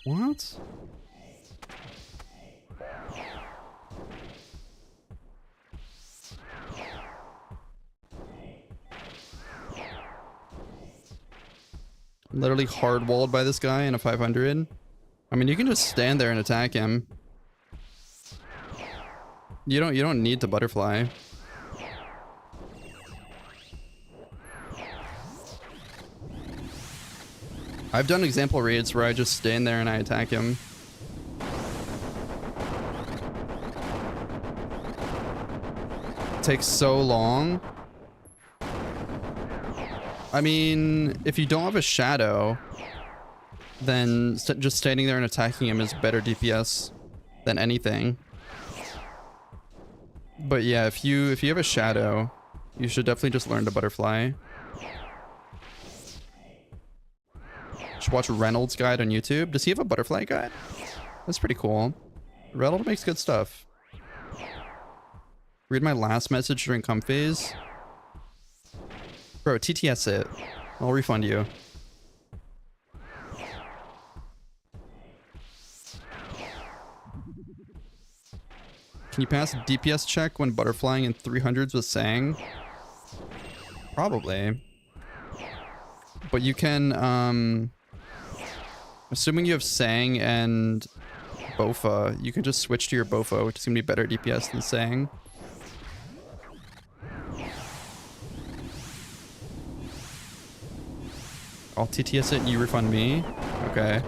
[SPEAKER 1] What? Literally hard-walled by this guy in a 500. I mean, you can just stand there and attack him. You don't need to butterfly. I've done example raids where I just stand there and I attack him. It takes so long. I mean, if you don't have a shadow, then just standing there and attacking him is better DPS than anything. But yeah, if you have a shadow, you should definitely just learn to butterfly. Should watch Reynolds' guide on YouTube. Does he have a butterfly guide? That's pretty cool. Reynolds makes good stuff. Read my last message during comp phase. Bro, TTS it. I'll refund you. Can you pass a DPS check when butterflying in 300s with Sang? Probably. But you can, assuming you have Sang and Bofa, you can just switch to your Bofa, which is going to be better DPS than Sang. I'll TTS it and you refund me? Okay.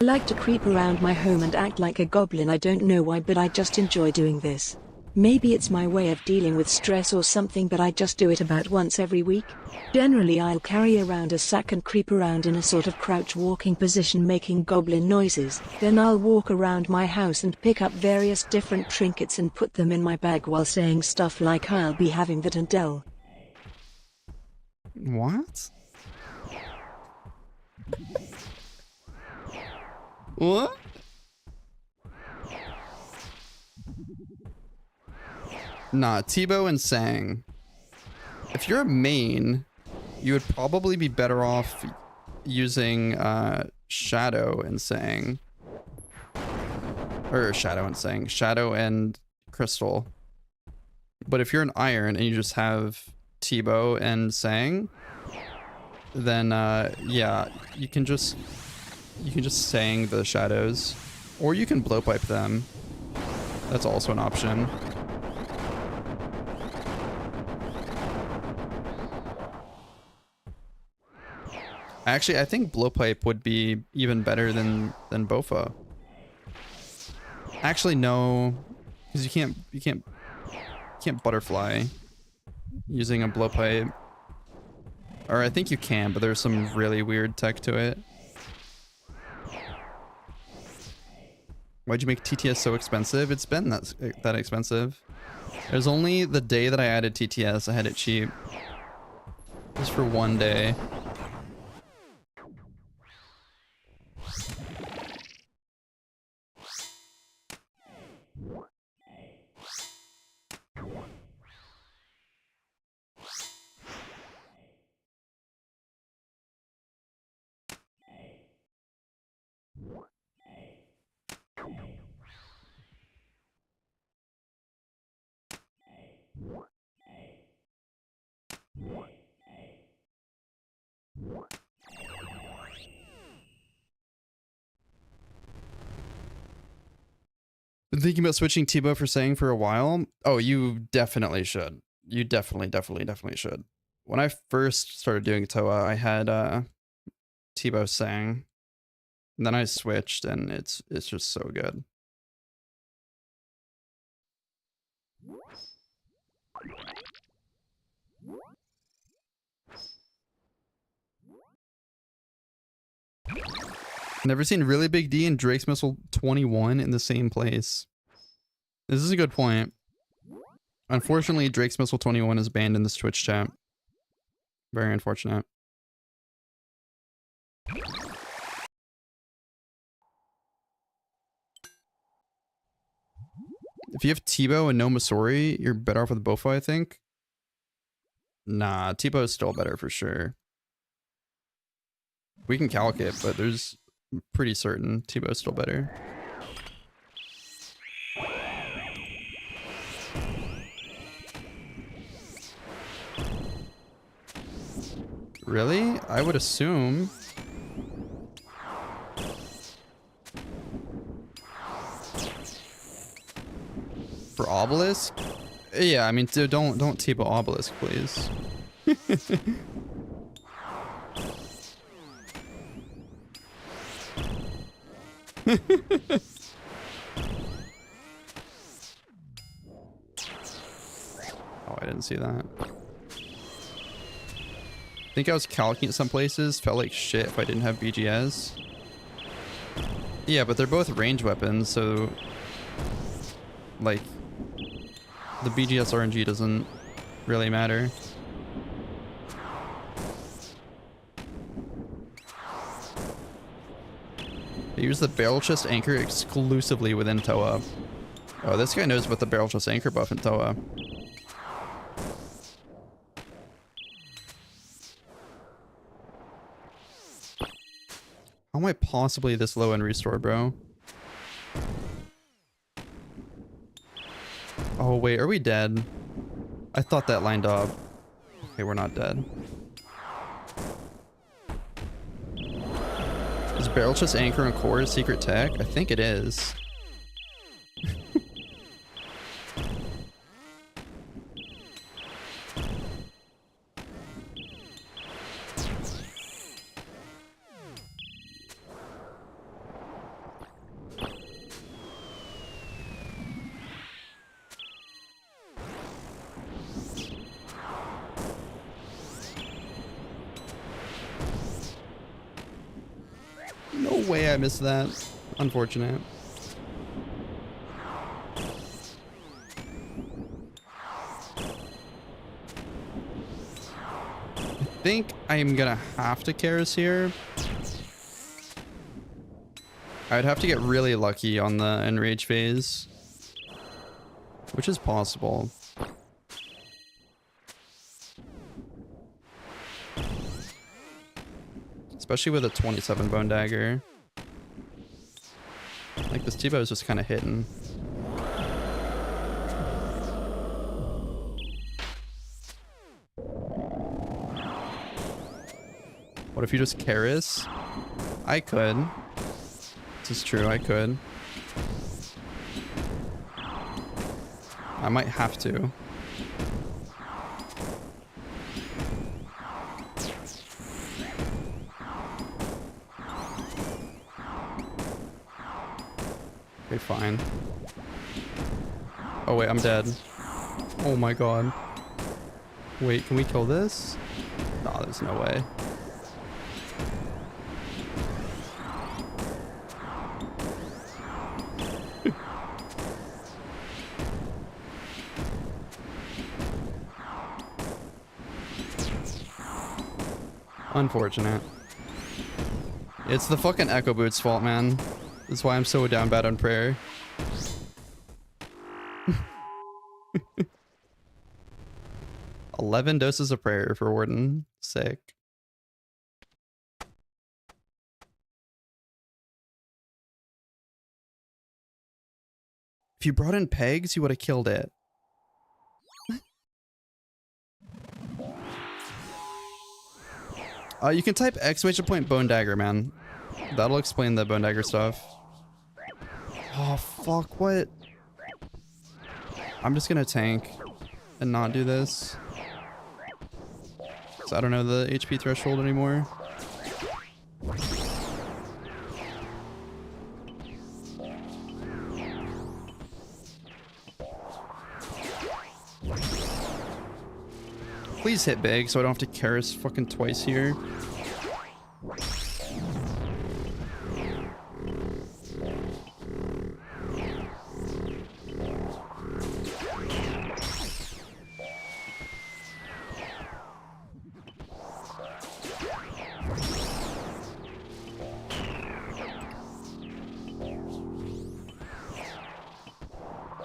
[SPEAKER 2] I like to creep around my home and act like a goblin. I don't know why, but I just enjoy doing this. Maybe it's my way of dealing with stress or something, but I just do it about once every week. Generally I'll carry around a sack and creep around in a sort of crouch walking position making goblin noises. Then I'll walk around my house and pick up various different trinkets and put them in my bag while saying stuff like I'll be having that and Dell.
[SPEAKER 1] What? What? Nah, Tebow and Sang. If you're a main, you would probably be better off using Shadow and Sang. Or Shadow and Sang. Shadow and Crystal. But if you're an Iron and you just have Tebow and Sang, then yeah, you can just Sang the shadows, or you can blowpipe them. That's also an option. Actually, I think blowpipe would be even better than Bofa. Actually, no, because you can't butterfly using a blowpipe. Or I think you can, but there's some really weird tech to it. Why'd you make TTS so expensive? It's been that expensive. There's only the day that I added TTS, I had it cheap. Just for one day. Been thinking about switching Tebow for Sang for a while. Oh, you definitely should. You definitely should. When I first started doing Toa, I had Tebow Sang. And then I switched and it's just so good. Never seen Really Big D and Drake's Missile 21 in the same place. This is a good point. Unfortunately, Drake's Missile 21 is banned in this Twitch chat. Very unfortunate. If you have Tebow and no Masori, you're better off with Bofa, I think. Nah, Tebow is still better for sure. We can calc it, but there's pretty certain Tebow's still better. Really? I would assume. For Obelisk? Yeah, I mean, don't Tebow Obelisk, please. Oh, I didn't see that. I think I was calculating at some places. Felt like shit if I didn't have BGS. Yeah, but they're both range weapons, so like the BGS RNG doesn't really matter. They use the barrel chest anchor exclusively within Toa. Oh, this guy knows about the barrel chest anchor buff in Toa. How am I possibly this low in restore, bro? Oh, wait, are we dead? I thought that lined up. Okay, we're not dead. Is barrel chest anchor and core a secret tech? I think it is. No way I missed that. Unfortunate. I think I am gonna have to Karis here. I'd have to get really lucky on the enrage phase, which is possible. Especially with a 27 bone dagger. Like this T-bow is just kind of hitting. What if you just Karis? I could. This is true, I could. I might have to. Okay, fine. Oh wait, I'm dead. Oh my god. Wait, can we kill this? No, there's no way. Unfortunate. It's the fucking Echo Boot's fault, man. That's why I'm so down bad on prayer. 11 doses of prayer for Warden. Sick. If you brought in pegs, you would have killed it. You can type exclamation point bone dagger, man. That'll explain the bone dagger stuff. Oh, fuck, what? I'm just gonna tank and not do this. So I don't know the HP threshold anymore. Please hit big so I don't have to Karis fucking twice here.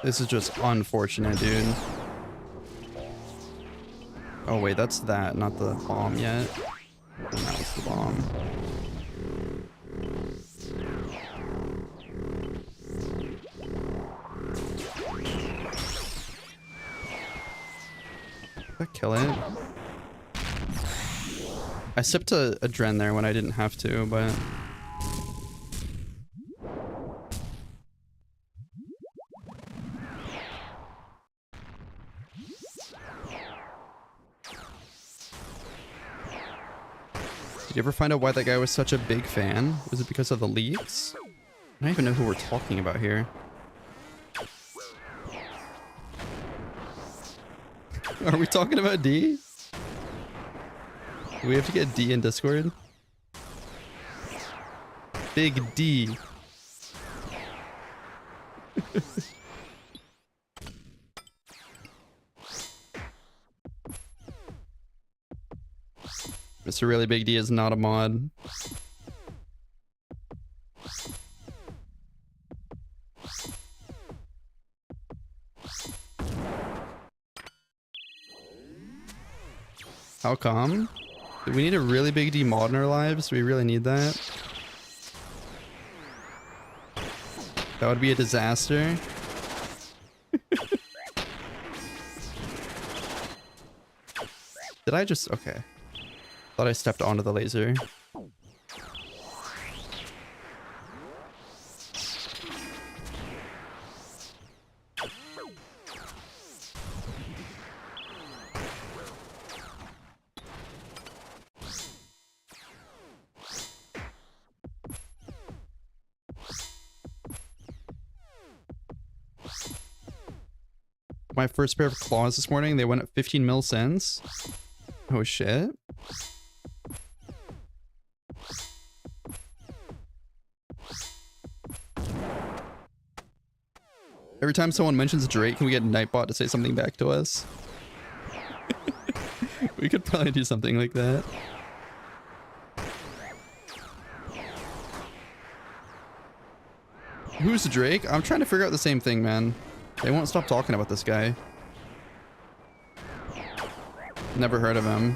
[SPEAKER 1] This is just unfortunate, dude. Oh wait, that's that, not the bomb yet. And that was the bomb. Did I kill it? I sipped a Dren there when I didn't have to, but... Did you ever find out why that guy was such a big fan? Was it because of the leaks? I don't even know who we're talking about here. Are we talking about D? Do we have to get D in Discord? Big D. Mr. Really Big D is not a mod. How come? Do we need a really big D mod in our lives? Do we really need that? That would be a disaster. Did I just... Okay. Thought I stepped onto the laser. My first pair of claws this morning, they went at 15 mil cents. Oh shit. Every time someone mentions Drake, can we get Nightbot to say something back to us? We could probably do something like that. Who's Drake? I'm trying to figure out the same thing, man. They won't stop talking about this guy. Never heard of him.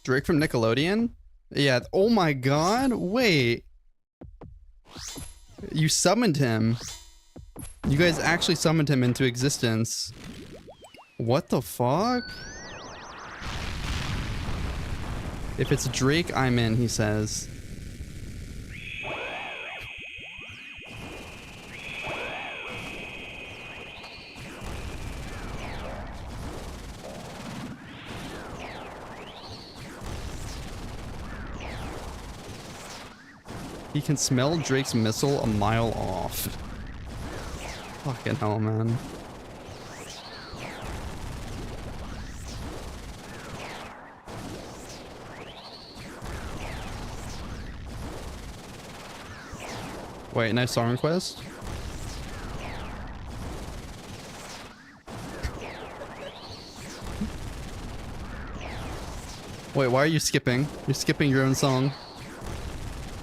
[SPEAKER 1] Drake from Nickelodeon? Yeah. Oh my god. Wait. You summoned him. You guys actually summoned him into existence. What the fuck? If it's Drake, I'm in, he says. He can smell Drake's missile a mile off. Fucking hell, man. Wait, nice song request? Wait, why are you skipping? You're skipping your own song.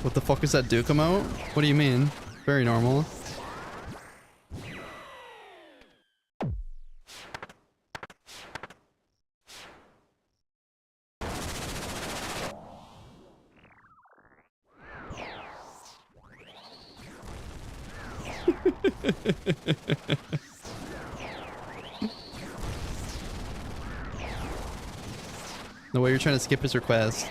[SPEAKER 1] What the fuck is that Duke emote? What do you mean? Very normal. The way you're trying to skip his request.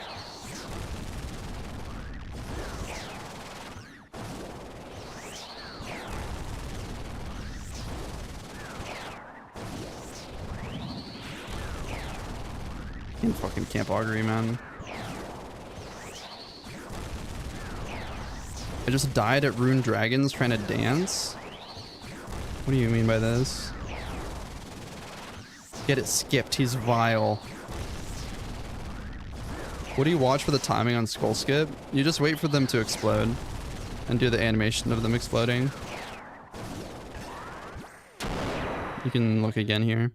[SPEAKER 1] Fucking Camp Augury, man. I just died at Rune Dragons trying to dance? What do you mean by this? Get it skipped, he's vile. What do you watch for the timing on Skull Skip? You just wait for them to explode and do the animation of them exploding. You can look again here.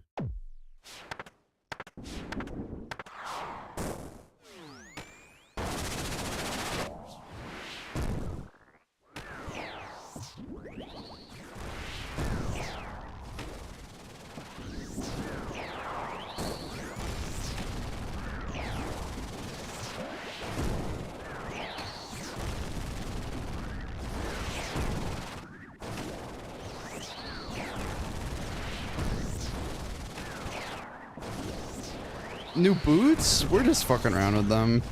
[SPEAKER 1] New boots? We're just fucking around with them.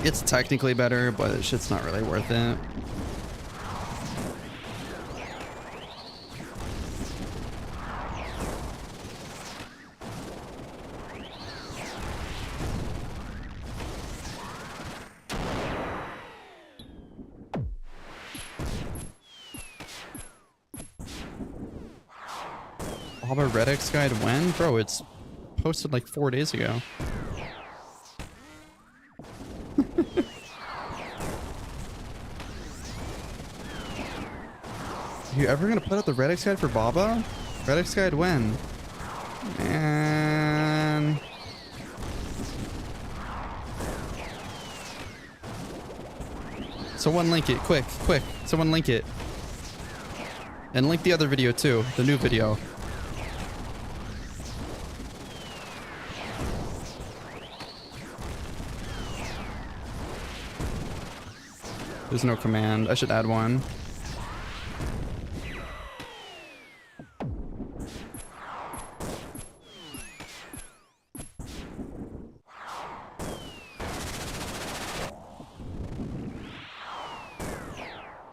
[SPEAKER 1] It's technically better, but shit's not really worth it. Baba Redix guide when? Bro, it's posted like 4 days ago. You ever gonna put out the Redix guide for Baba? Redix guide when? Man. Someone link it, quick, quick. Someone link it. And link the other video too, the new video. There's no command. I should add one.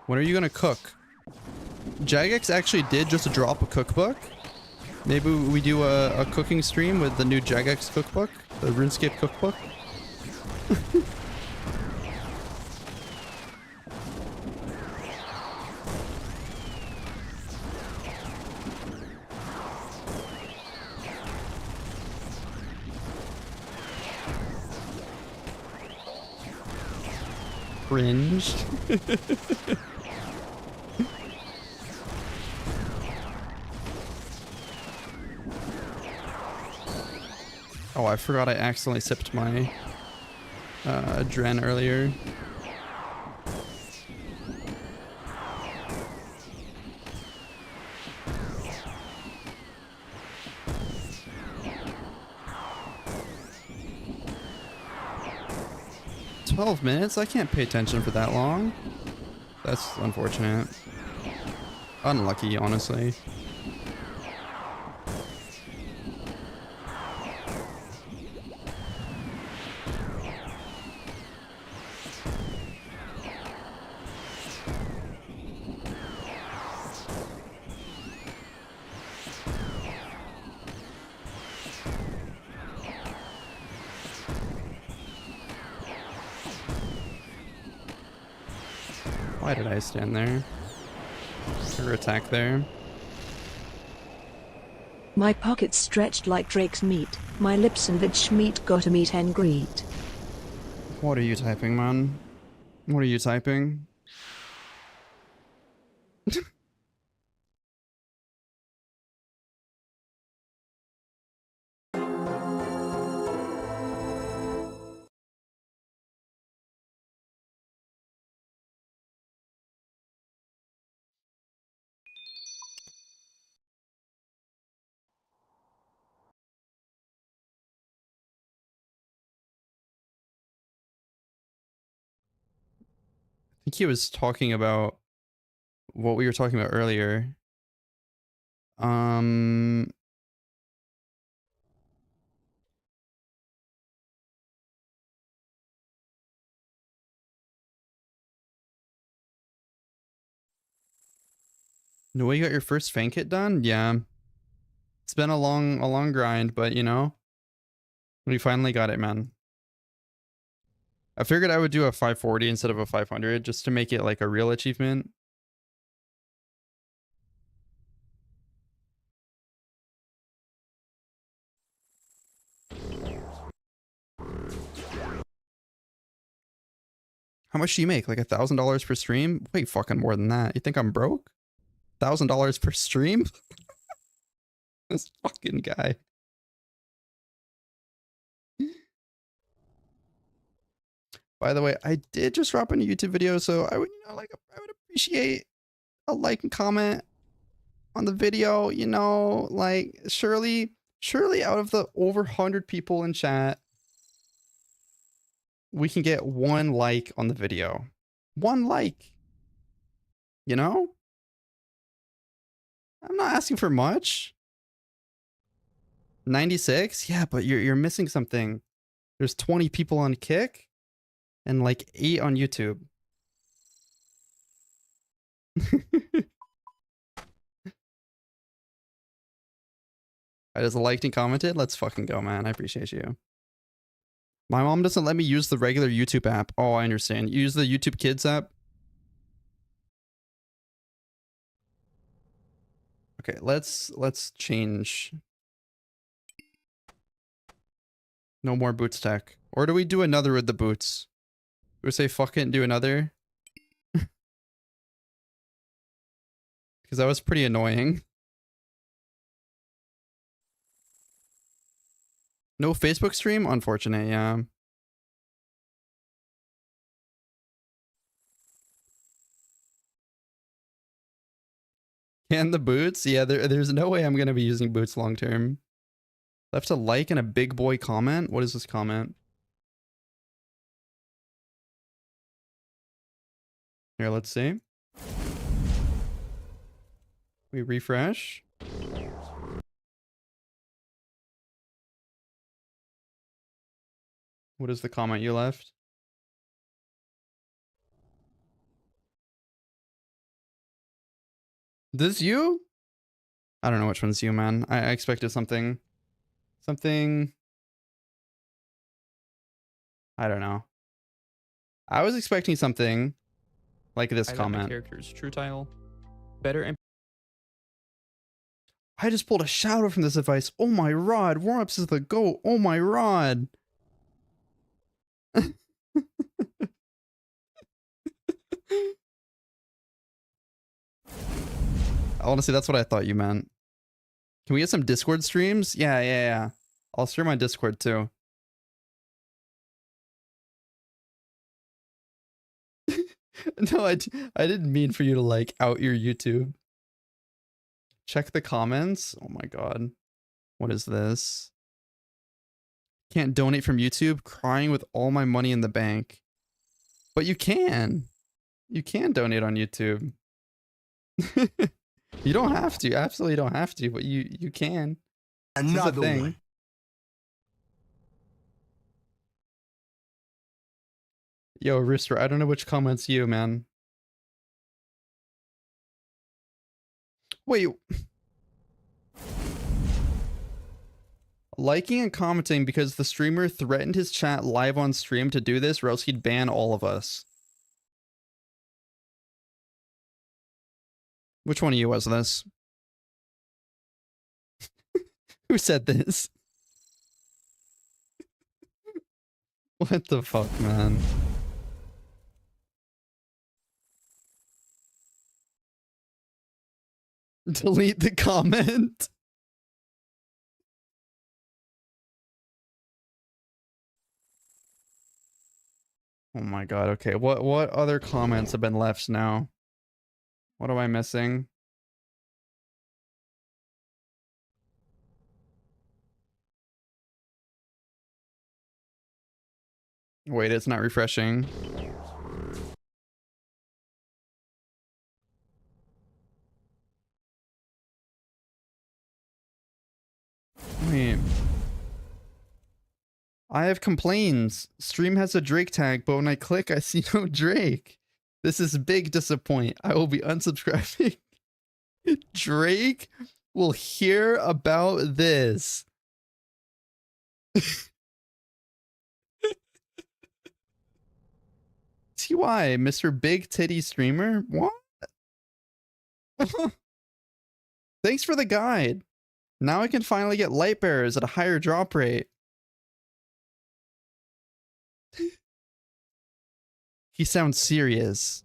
[SPEAKER 1] When are you gonna cook? Jagex actually did just drop a cookbook. Maybe we do a cooking stream with the new Jagex cookbook, the RuneScape cookbook. Cringed. Oh, I forgot I accidentally sipped my Dren earlier. $12 I can't pay attention for that long. That's unfortunate. Unlucky, honestly. Why did I stand there? Or attack there?
[SPEAKER 2] My pockets stretched like Drake's meat, my lips and vid schmeat got a meet and greet.
[SPEAKER 1] What are you typing, man? What are you typing? I think he was talking about what we were talking about earlier. No, you got your first fan kit done? Yeah. It's been a long grind, but you know, we finally got it, man. I figured I would do a 540 instead of a 500 just to make it like a real achievement. How much do you make? Like $1,000 per stream? Wait, fucking more than that. You think I'm broke? $1,000 per stream? This fucking guy. By the way, I did just drop a new YouTube video, so I would, you know, like, I would appreciate a like and comment on the video. You know, like, surely out of the over 100 people in chat, we can get 1 like on the video. 1 like. You know? I'm not asking for much. 96? Yeah, but you're missing something. There's 20 people on Kick and like 8 on YouTube. I just liked and commented. Let's fucking go, man. I appreciate you. My mom doesn't let me use the regular YouTube app. Oh, I understand. Use the YouTube Kids app. Okay, let's change. No more boots tech. Or do we do another with the boots? Do we say fuck it and do another? Because that was pretty annoying. No Facebook stream? Unfortunate, yeah. And the boots? Yeah, there's no way I'm going to be using boots long term. Left a like and a big boy comment? What is this comment? Here, let's see. We refresh. What is the comment you left? This you? I don't know which one's you, man. I expected something. Something. I don't know. I was expecting something like this I let my comment. character's true tile. Better and I just pulled a shout out from this advice. Oh my rod. Warm-ups is the goat. Oh my rod. Honestly, that's what I thought you meant. Can we get some Discord streams? Yeah. I'll stream on Discord too. No, I didn't mean for you to like out your YouTube. Check the comments. Oh my god. What is this? Can't donate from YouTube. Crying with all my money in the bank. But you can. You can donate on YouTube. You don't have to. You absolutely don't have to, but you can.
[SPEAKER 4] Another one.
[SPEAKER 1] Yo, Rooster, I don't know which comment's you, man. Wait. Liking and commenting because the streamer threatened his chat live on stream to do this or else he'd ban all of us. Which one of you was this? Who said this? What the fuck, man? Delete the comment. Oh my god, okay. What other comments have been left now? What am I missing? Wait, it's not refreshing. Wait. I have complaints. Stream has a Drake tag, but when I click, I see no Drake. This is big disappoint. I will be unsubscribing. Drake will hear about this. TY, Mr. Big Titty Streamer? What? Thanks for the guide. Now I can finally get light bearers at a higher drop rate. He sounds serious.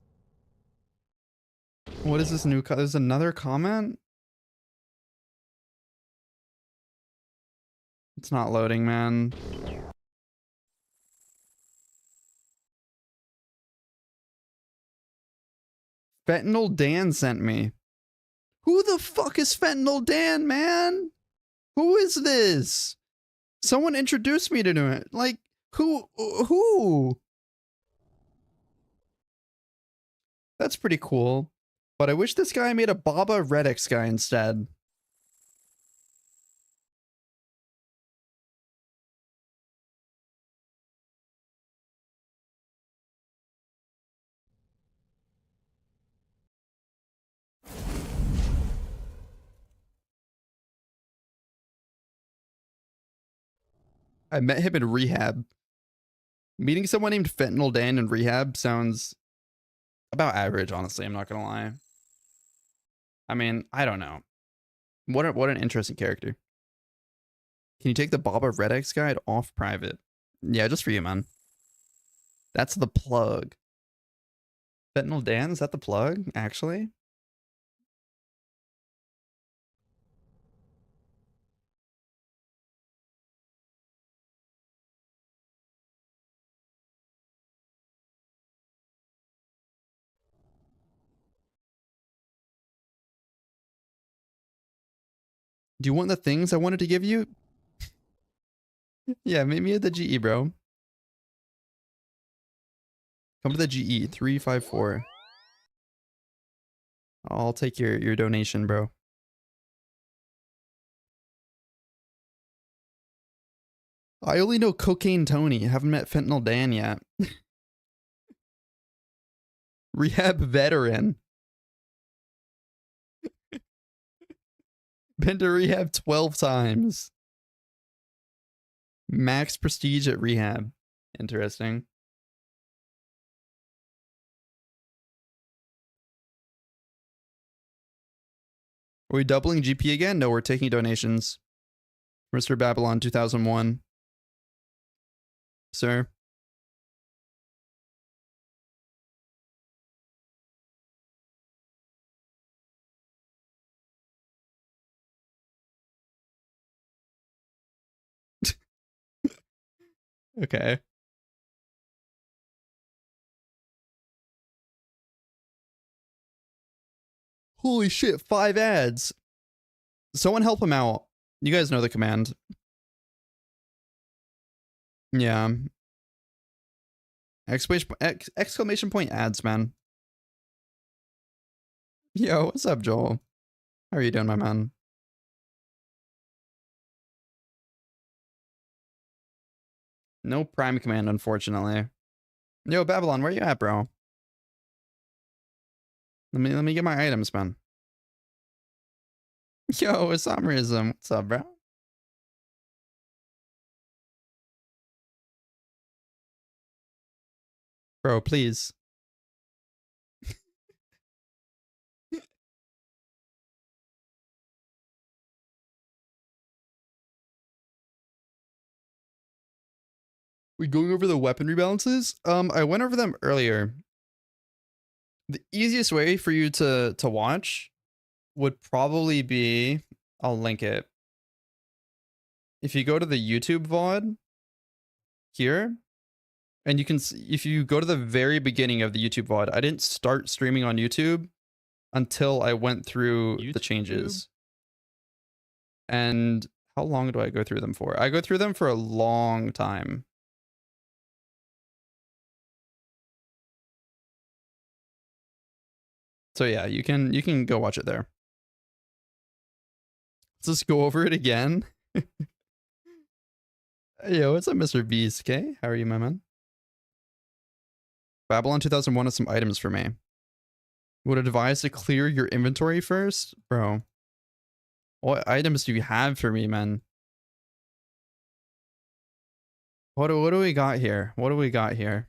[SPEAKER 1] What is this new? There's another comment? It's not loading, man. Fentanyl Dan sent me. Who the fuck is Fentanyl Dan, man? Who is this? Someone introduced me to it. Like, who? That's pretty cool. But I wish this guy made a Baba Redix guy instead. I met him in rehab. Meeting someone named Fentanyl Dan in rehab sounds about average, honestly. I'm not gonna lie. I mean, I don't know. What an interesting character. Can you take the Baba Redix guide off private? Yeah, just for you, man. That's the plug. Fentanyl Dan, is that the plug, actually? Do you want the things I wanted to give you? Yeah, meet me at the GE, bro. Come to the GE, 354. I'll take your donation, bro. I only know Cocaine Tony. Haven't met Fentanyl Dan yet. Rehab veteran. Been to rehab 12 times. Max prestige at rehab. Interesting. Are we doubling GP again? No, we're taking donations. Mr. Babylon 2001. Sir. Okay. Holy shit, 5 ads. Someone help him out. You guys know the command. Yeah. Exclamation point ads, man. Yo, what's up, Joel? How are you doing, my man? No prime command, unfortunately. Yo, Babylon, where you at, bro? Let me get my items, man. Yo, Isamerism. What's up, bro? Bro, please. We going over the weapon rebalances? I went over them earlier. The easiest way for you to watch would probably be, I'll link it. If you go to the YouTube VOD here, and you can see, if you go to the very beginning of the YouTube VOD, I didn't start streaming on YouTube until I went through the changes. And how long do I go through them for? I go through them for a long time. So yeah, you can go watch it there. Let's just go over it again. Yo, what's up, Mr. Beast? Okay, how are you, my man? Babylon 2001 has some items for me. Would advise to clear your inventory first? Bro. What items do you have for me, man? What do we got here? What do we got here?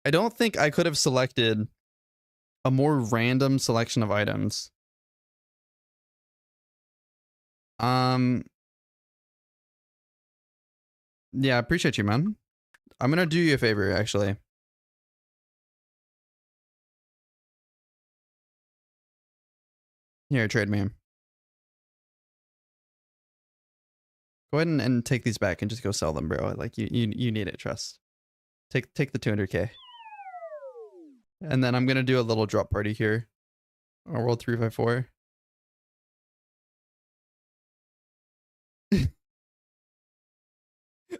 [SPEAKER 1] I don't think I could have selected a more random selection of items. Yeah, I appreciate you, man. I'm gonna do you a favor, actually. Here, trade me. Go ahead and take these back and just go sell them, bro. Like you need it, trust. Take the 200k. And then I'm gonna do a little drop party here. On World 354.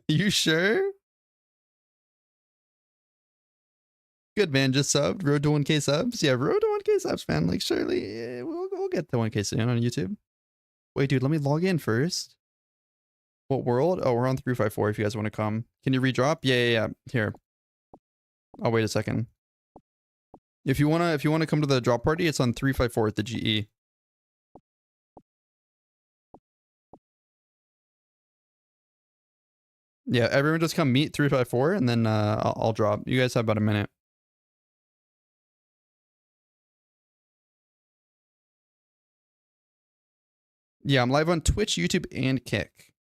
[SPEAKER 1] You sure? Good, man. Just subbed. Road to 1k subs. Yeah, road to 1k subs, man. Like, surely we'll get to 1k soon on YouTube. Wait, dude, let me log in first. What world? Oh, we're on 354 if you guys want to come. Can you redrop? Yeah. Here. I'll wait a second. If you wanna come to the drop party, it's on 354 at the GE. Yeah, everyone just come meet 354 and then I'll drop. You guys have about a minute. Yeah, I'm live on Twitch, YouTube, and Kick.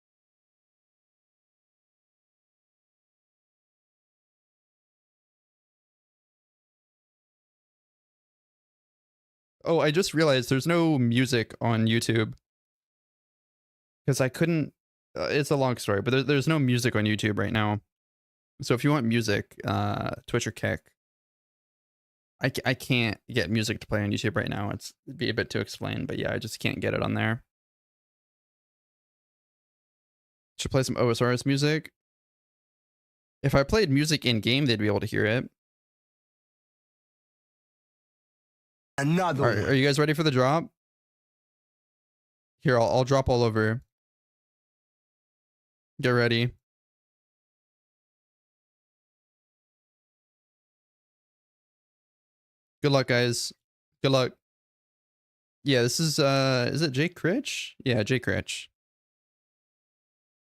[SPEAKER 1] Oh, I just realized there's no music on YouTube. Because I couldn't... it's a long story, but there's no music on YouTube right now. So if you want music, Twitch or Kick. I can't get music to play on YouTube right now. It'd be a bit to explain, but yeah, I just can't get it on there. Should play some OSRS music. If I played music in game, they'd be able to hear it.
[SPEAKER 4] Another
[SPEAKER 1] Are
[SPEAKER 4] one.
[SPEAKER 1] you guys ready for the drop? Here, I'll drop all over. Get ready. Good luck, guys. Good luck. Yeah, this is it Jake Critch? Yeah, Jake Critch.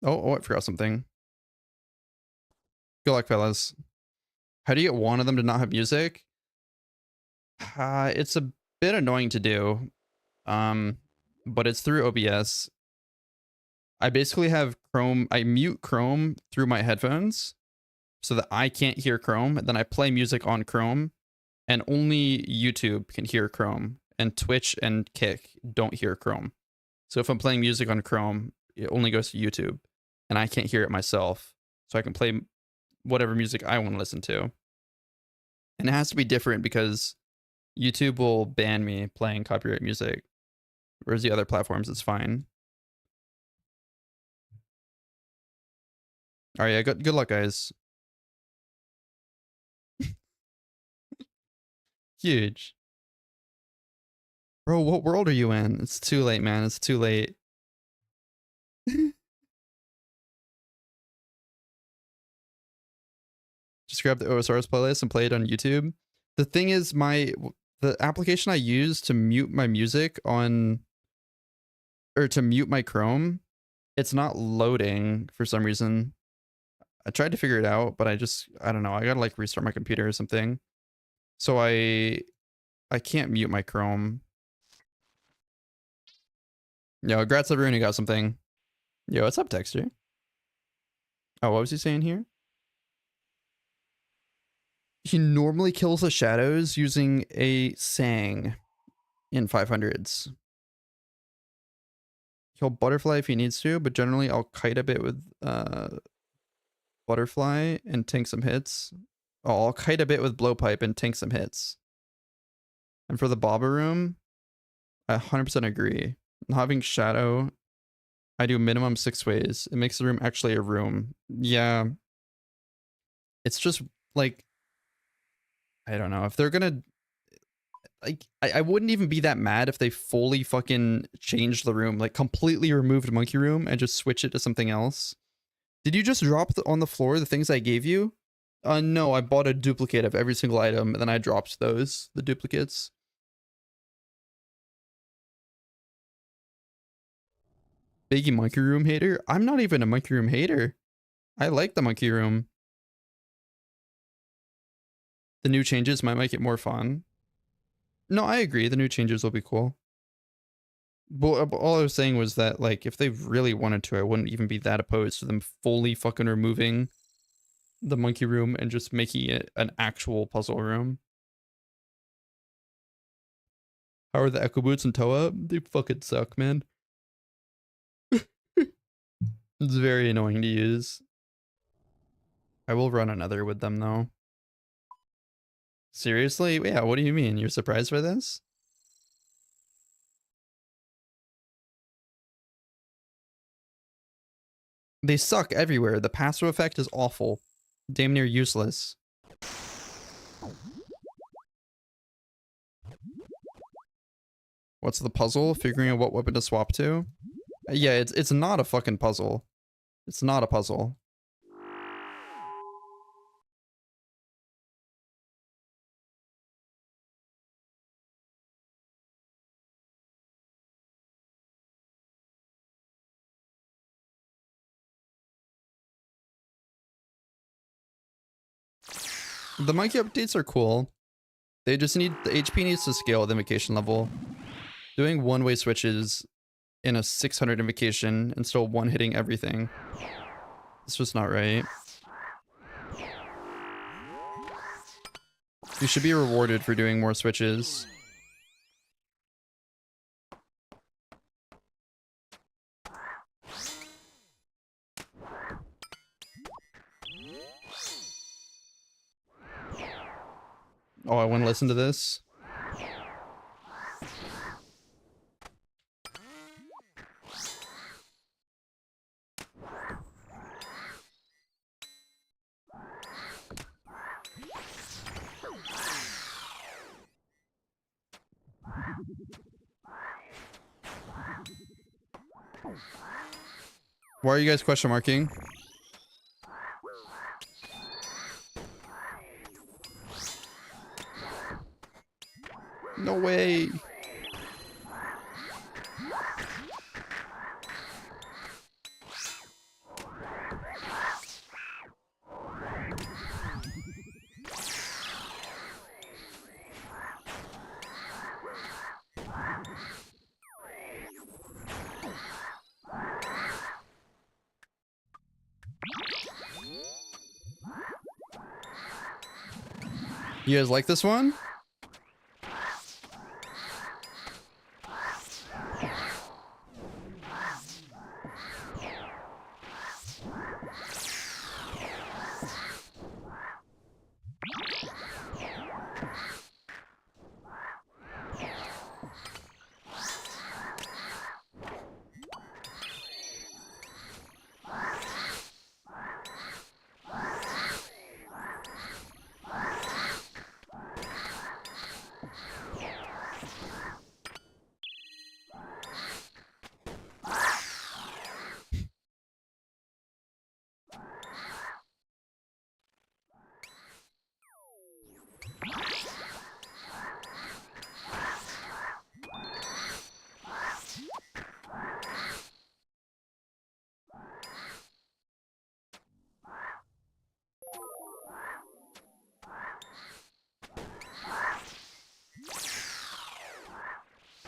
[SPEAKER 1] Oh, I forgot something. Good luck, fellas. How do you get one of them to not have music? It's a bit annoying to do. But it's through OBS. I basically have Chrome, I mute Chrome through my headphones so that I can't hear Chrome. Then I play music on Chrome and only YouTube can hear Chrome, and Twitch and Kick don't hear Chrome. So if I'm playing music on Chrome, it only goes to YouTube and I can't hear it myself. So I can play whatever music I want to listen to. And it has to be different because YouTube will ban me playing copyright music, whereas the other platforms, it's fine. All right, yeah, good luck, guys. Huge. Bro, what world are you in? It's too late, man. It's too late. Just grab the OSR's playlist and play it on YouTube. The thing is, the application I use to mute my music on, or to mute my Chrome, it's not loading for some reason. I tried to figure it out, but I don't know. I gotta like restart my computer or something. So I can't mute my Chrome. Yo, congrats everyone who got something. Yo, what's up, Texture? Oh, what was he saying here? He normally kills the shadows using a Sang in 500s. He'll butterfly if he needs to, but generally I'll kite a bit with butterfly and tank some hits. Oh, I'll kite a bit with blowpipe and tank some hits. And for the bobber room, I 100% agree. Having shadow, I do minimum 6 ways. It makes the room actually a room. Yeah. It's just like, I don't know if they're gonna, like, I wouldn't even be that mad if they fully fucking changed the room, like completely removed monkey room and just switch it to something else. Did you just drop on the floor the things I gave you? No, I bought a duplicate of every single item and then I dropped the duplicates. Biggie monkey room hater? I'm not even a monkey room hater. I like the monkey room. The new changes might make it more fun. No, I agree. The new changes will be cool. But all I was saying was that, like, if they really wanted to, I wouldn't even be that opposed to them fully fucking removing the monkey room and just making it an actual puzzle room. How are the Echo Boots and Toa? They fucking suck, man. It's very annoying to use. I will run another with them, though. Seriously? Yeah, what do you mean? You're surprised by this? They suck everywhere. The passive effect is awful. Damn near useless. What's the puzzle? Figuring out what weapon to swap to? Yeah, it's not a fucking puzzle. It's not a puzzle. The monkey updates are cool. They just need, the HP needs to scale with invocation level. Doing one-way switches in a 600 invocation and still one-hitting everything. It's just not right. You should be rewarded for doing more switches. Oh, I want to listen to this. Why are you guys question marking? No way. You guys like this one?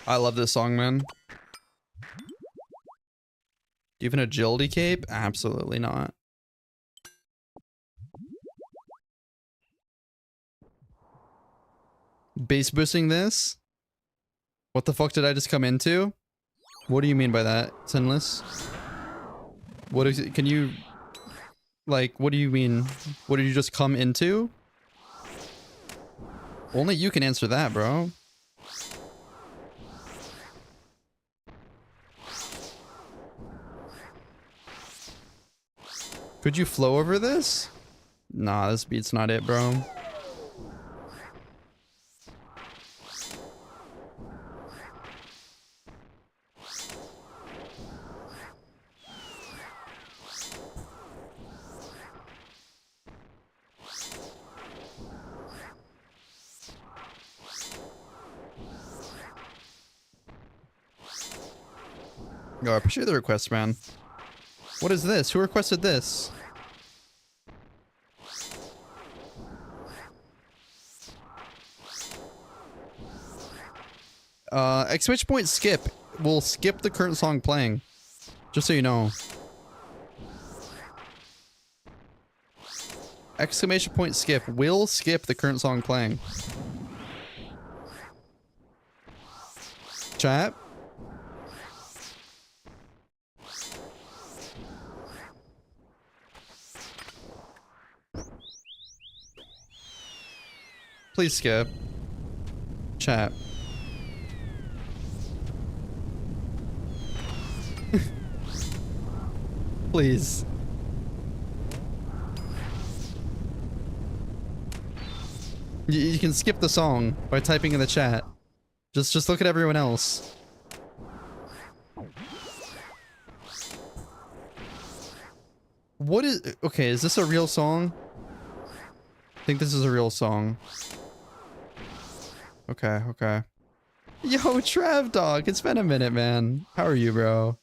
[SPEAKER 1] I love this song, man. Do you have an agility cape? Absolutely not. Base boosting this? What the fuck did I just come into? What do you mean by that, Sinless? What is it? Can you... Like, what do you mean? What did you just come into? Only you can answer that, bro. Could you flow over this? Nah, this beat's not it, bro. Yo, I appreciate the request, man. What is this? Who requested this? Exclamation point skip. We'll skip the current song playing. Just so you know. Exclamation point skip. Will skip the current song playing. Chat. Please skip. Chat. Please. You can skip the song by typing in the chat. Just look at everyone else. What is... Okay, is this a real song? I think this is a real song. Okay, okay. Yo, Trav Dog, it's been a minute, man. How are you, bro?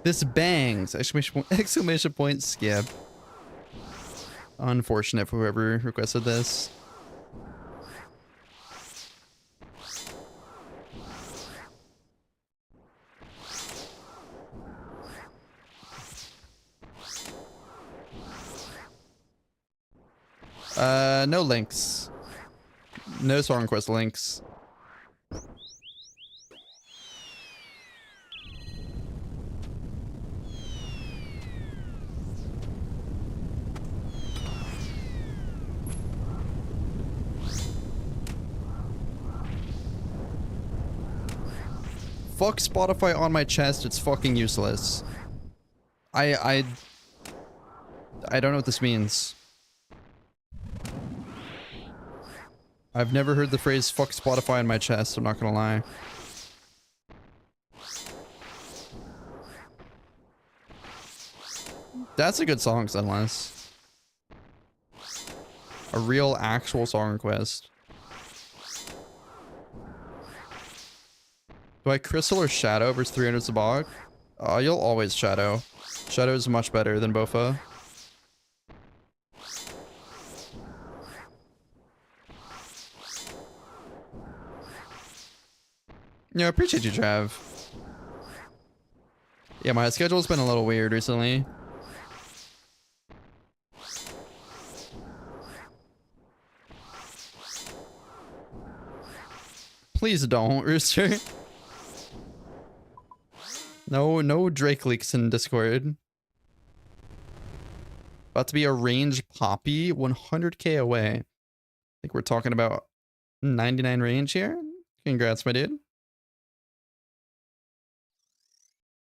[SPEAKER 1] This bangs! Exclamation point skip. Unfortunate for whoever requested this. No links. No song request links. fuck Spotify on my chest, it's fucking useless. I don't know what this means. I've never heard the phrase fuck Spotify on my chest, I'm not gonna lie. That's a good song, unless. A real actual song request. Do I Crystal or Shadow versus 300 Zabog? You'll always Shadow. Shadow is much better than Bofa. Yeah, I appreciate you, Trav. Yeah, my schedule's been a little weird recently. Please don't, Rooster. No Drake leaks in Discord. About to be a range poppy 100k away. I think we're talking about 99 range here. Congrats, my dude.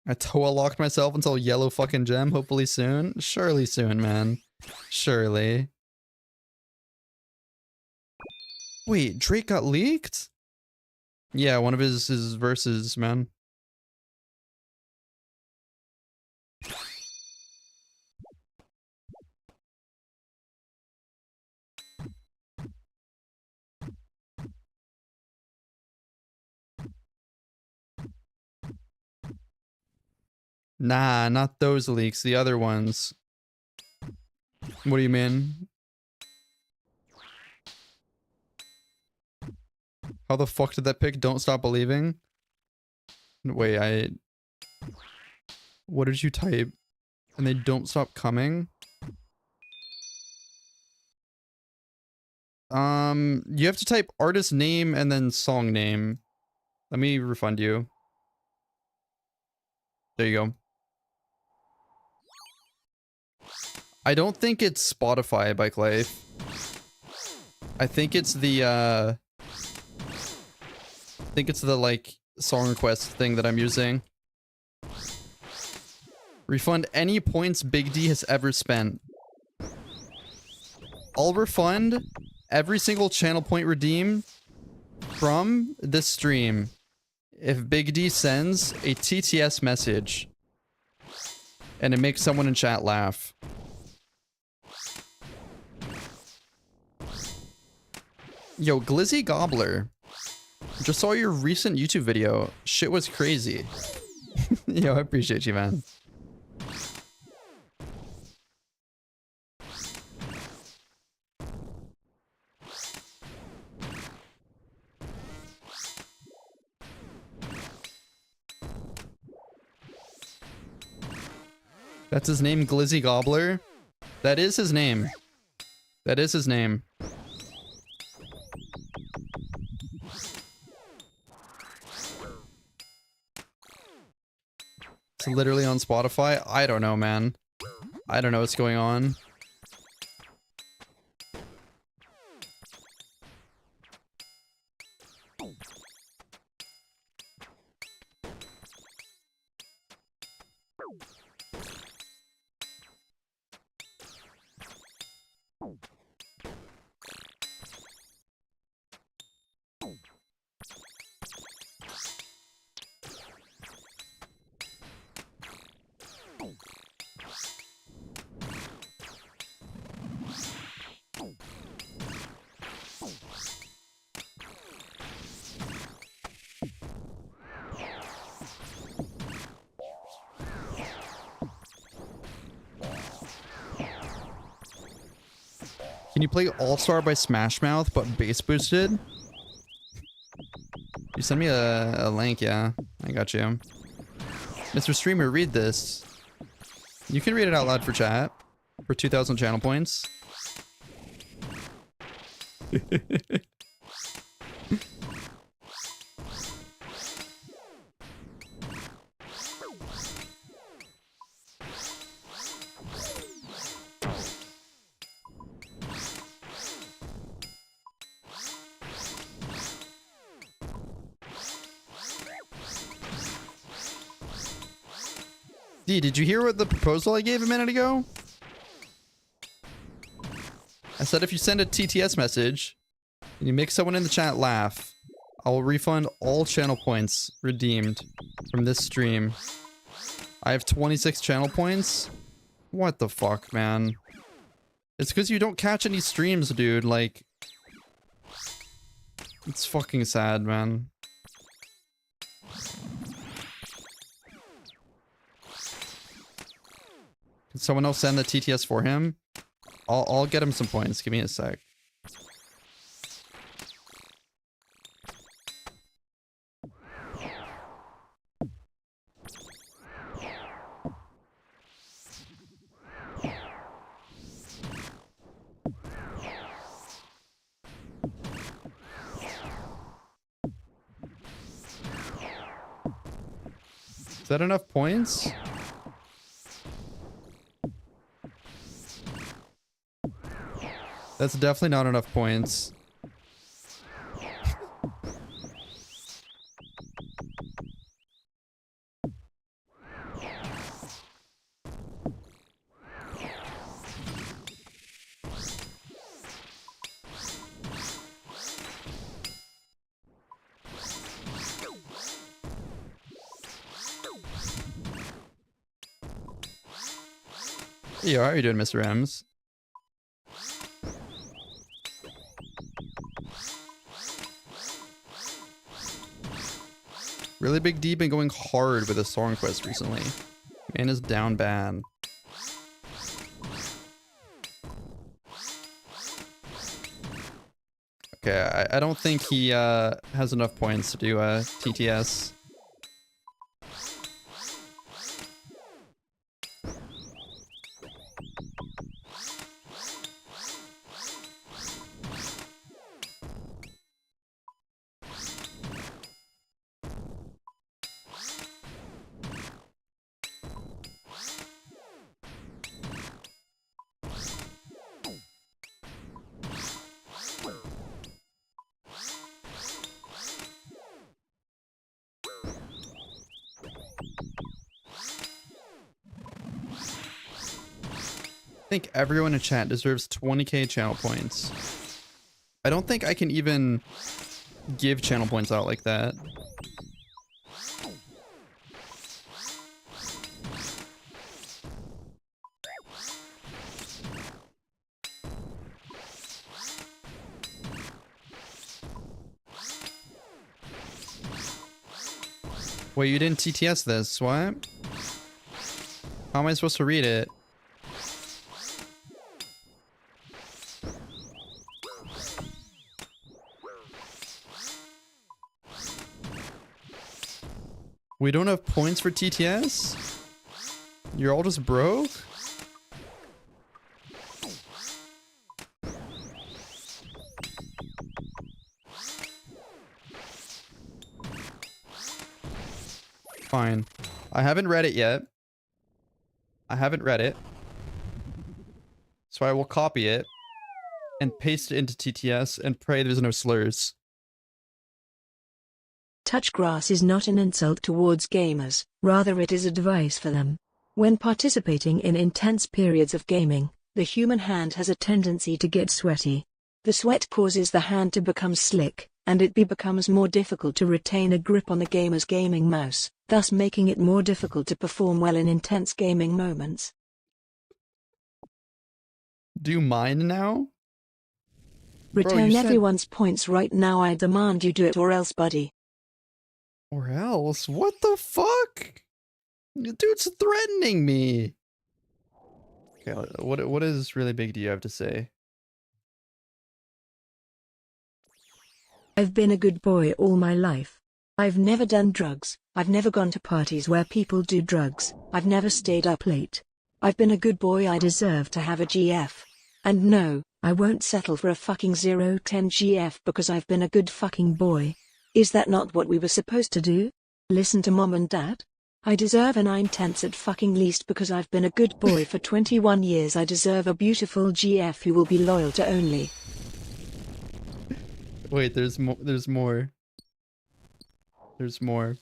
[SPEAKER 1] I Toa locked myself until yellow fucking gem. Hopefully soon. Surely soon, man. Surely. Wait, Drake got leaked? Yeah, one of his verses, man. Nah, not those leaks. The other ones. What do you mean? How the fuck did that pick Don't Stop Believing? Wait, what did you type? And they don't stop coming? You have to type artist name and then song name. Let me refund you. There you go. I don't think it's Spotify, Bike Life. I think it's the, like, song request thing that I'm using. Refund any points Big D has ever spent. I'll refund every single channel point redeemed from this stream if Big D sends a TTS message and it makes someone in chat laugh. Yo, Glizzy Gobbler. Just saw your recent YouTube video. Shit was crazy. Yo, I appreciate you, man. That's his name, Glizzy Gobbler? That is his name. That is his name. It's literally on Spotify? I don't know, man. I don't know what's going on. Can you play All-Star by Smash Mouth but bass boosted? You send me a link, yeah. I got you. Mr. Streamer, read this. You can read it out loud for chat. For 2,000 channel points. D, did you hear what the proposal I gave a minute ago? I said if you send a TTS message and you make someone in the chat laugh, I will refund all channel points redeemed from this stream. I have 26 channel points. What the fuck, man? It's because you don't catch any streams, dude. Like, it's fucking sad, man. Can someone else send the TTS for him? I'll get him some points. Give me a sec. Is that enough points? That's definitely not enough points. Hey, how are you doing, Mr. M's? Really Big D been going hard with his song quest recently. Man is down bad. Okay, I don't think he has enough points to do TTS. I think everyone in chat deserves 20k channel points. I don't think I can even give channel points out like that. Wait, you didn't TTS this, what? How am I supposed to read it? We don't have points for TTS? You're all just broke? Fine. I haven't read it yet. I haven't read it. So I will copy it and paste it into TTS and pray there's no slurs.
[SPEAKER 2] Touch grass is not an insult towards gamers, rather it is advice for them. When participating in intense periods of gaming, the human hand has a tendency to get sweaty. The sweat causes the hand to become slick, and it becomes more difficult to retain a grip on the gamer's gaming mouse, thus making it more difficult to perform well in intense gaming moments.
[SPEAKER 1] Do you mind now?
[SPEAKER 2] Return
[SPEAKER 1] you said-
[SPEAKER 2] everyone's points right now. I demand you do it or else, buddy.
[SPEAKER 1] Or else? What the fuck? The dude's threatening me. Okay, what is really big do you have to say?
[SPEAKER 2] I've been a good boy all my life. I've never done drugs, I've never gone to parties where people do drugs, I've never stayed up late. I've been a good boy. I deserve to have a GF. And no, I won't settle for a fucking 010 GF because I've been a good fucking boy. Is that not what we were supposed to do? Listen to mom and dad? I deserve a 9/10 at fucking least because I've been a good boy for 21 years. I deserve a beautiful GF who will be loyal to only.
[SPEAKER 1] Wait, there's more. There's more. There's more.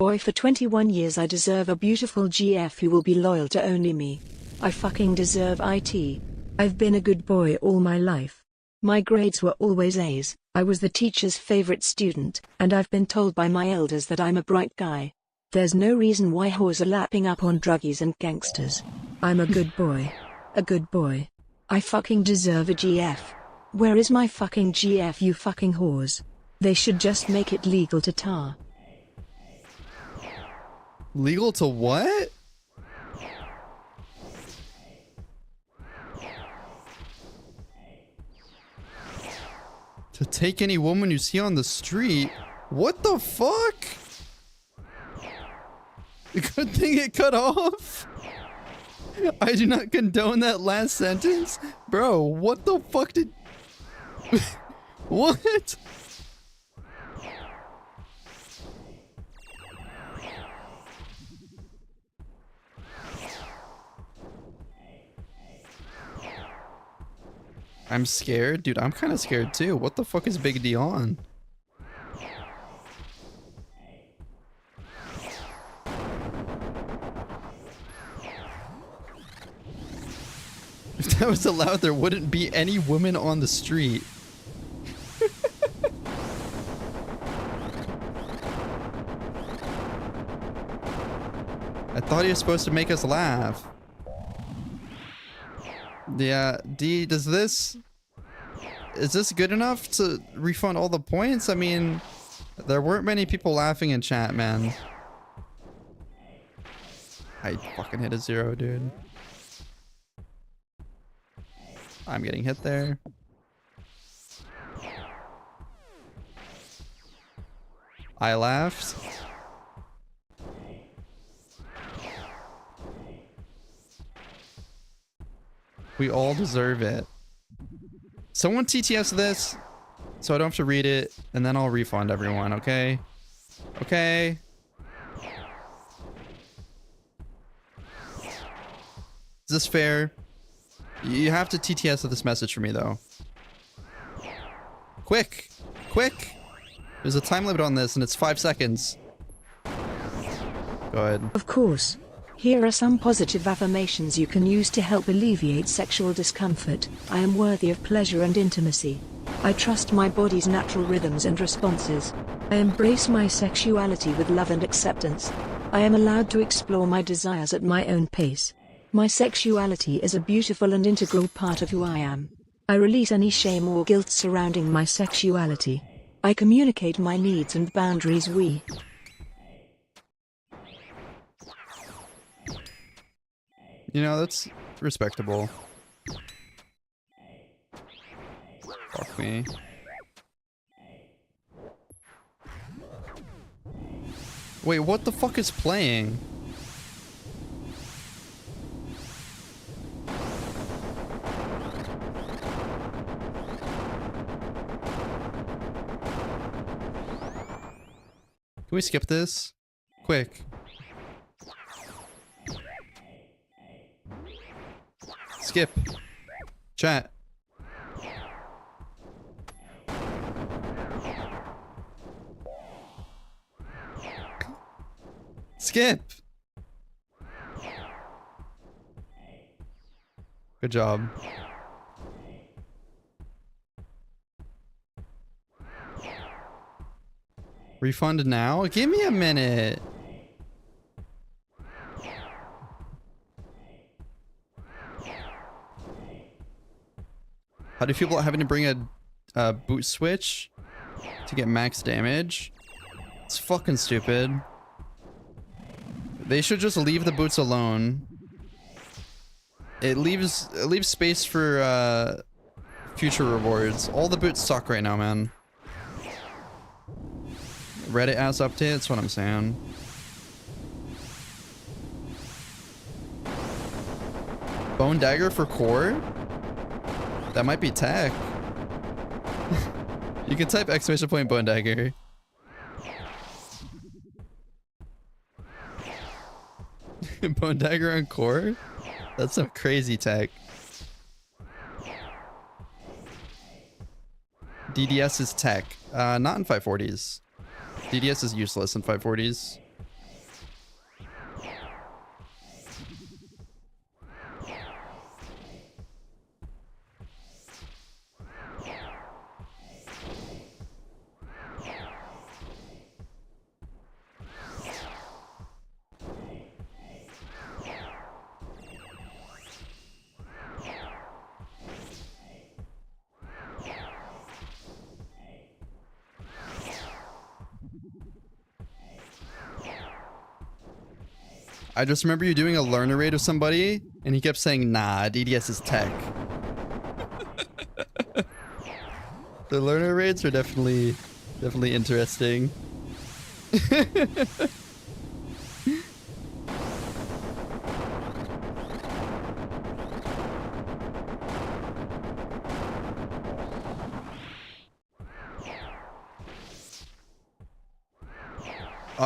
[SPEAKER 2] Boy, for 21 years I deserve a beautiful GF who will be loyal to only me. I fucking deserve it. I've been a good boy all my life. My grades were always A's, I was the teacher's favorite student, and I've been told by my elders that I'm a bright guy. There's no reason why whores are lapping up on druggies and gangsters. I'm a good boy. A good boy. I fucking deserve a GF. Where is my fucking GF, you fucking whores? They should just make it legal to tar.
[SPEAKER 5] Legal to what? To take any woman you see on the street? What the fuck? Good thing it cut off. I do not condone that last sentence. Bro, what the fuck did... What? I'm scared? Dude, I'm kind of scared too. What the fuck is Big D on? If that was allowed, there wouldn't be any women on the street. I thought he was supposed to make us laugh. Yeah, D, is this good enough to refund all the points? I mean, there weren't many people laughing in chat, man. I fucking hit a 0, dude. I'm getting hit there. I laughed. We all deserve it. Someone TTS this so I don't have to read it, and then I'll refund everyone, okay? Okay. Is this fair? You have to TTS this message for me, though. Quick! Quick! There's a time limit on this, and it's 5 seconds. Go ahead.
[SPEAKER 2] Of course. Here are some positive affirmations you can use to help alleviate sexual discomfort. I am worthy of pleasure and intimacy. I trust my body's natural rhythms and responses. I embrace my sexuality with love and acceptance. I am allowed to explore my desires at my own pace. My sexuality is a beautiful and integral part of who I am. I release any shame or guilt surrounding my sexuality. I communicate my needs and boundaries.
[SPEAKER 5] You know, that's respectable. Fuck me. Wait, what the fuck is playing? Can we skip this? Quick. Skip. Chat. Skip. Good job. Refund now? Give me a minute. How do you feel about having to bring a boot switch to get max damage? It's fucking stupid. They should just leave the boots alone. It leaves space for future rewards. All the boots suck right now, man. Reddit ass update, that's what I'm saying. Bone dagger for core? That might be tech. You can type exclamation point bone dagger. Bone dagger on core? That's some crazy tech. DDS is tech. Not in 540s. DDS is useless in 540s. I just remember you doing a learner raid with somebody, and he kept saying, nah, DDS is tech. The learner raids are definitely interesting.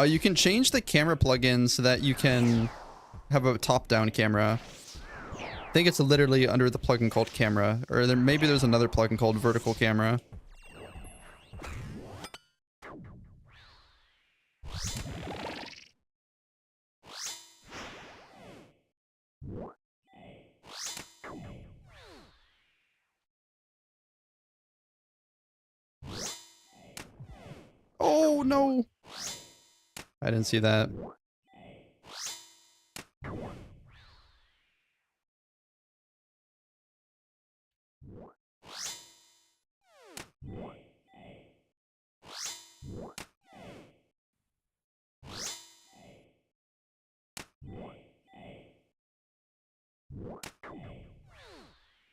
[SPEAKER 5] You can change the camera plugin so that you can have a top-down camera. I think it's literally under the plugin called camera, or maybe there's another plugin called vertical camera. Oh no! I didn't see that.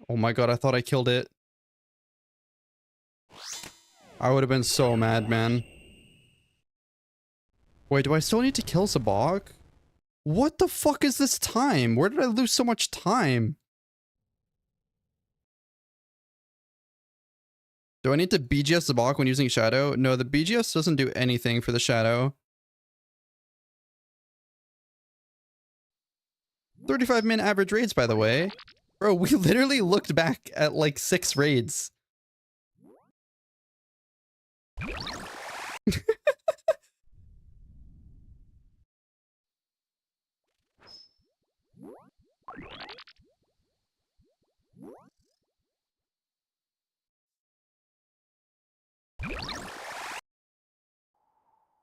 [SPEAKER 5] Oh my god, I thought I killed it. I would have been so mad, man. Wait, do I still need to kill Sabog? What the fuck is this time? Where did I lose so much time? Do I need to BGS Sabog when using Shadow? No, the BGS doesn't do anything for the Shadow. 35-minute average raids, by the way. Bro, we literally looked back at like 6 raids.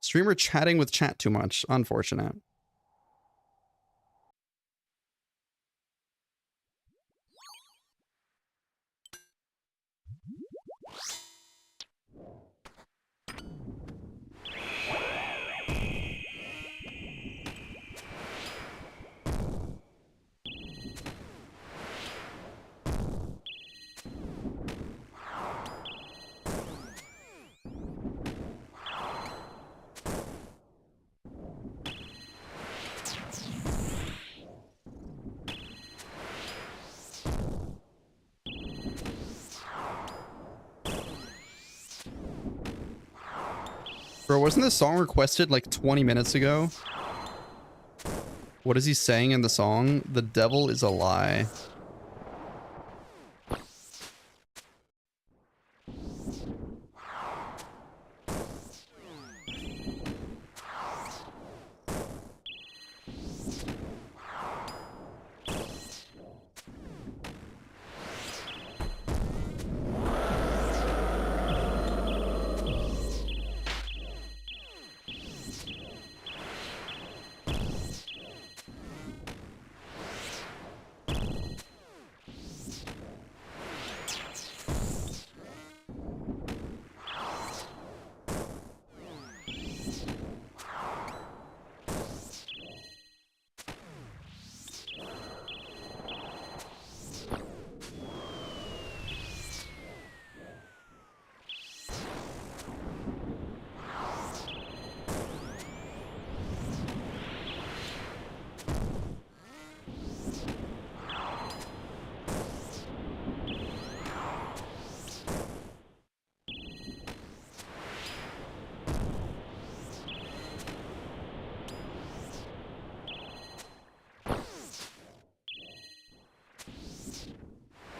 [SPEAKER 5] Streamer chatting with chat too much. Unfortunate. Bro, wasn't this song requested like 20 minutes ago? What is he saying in the song? The devil is a lie.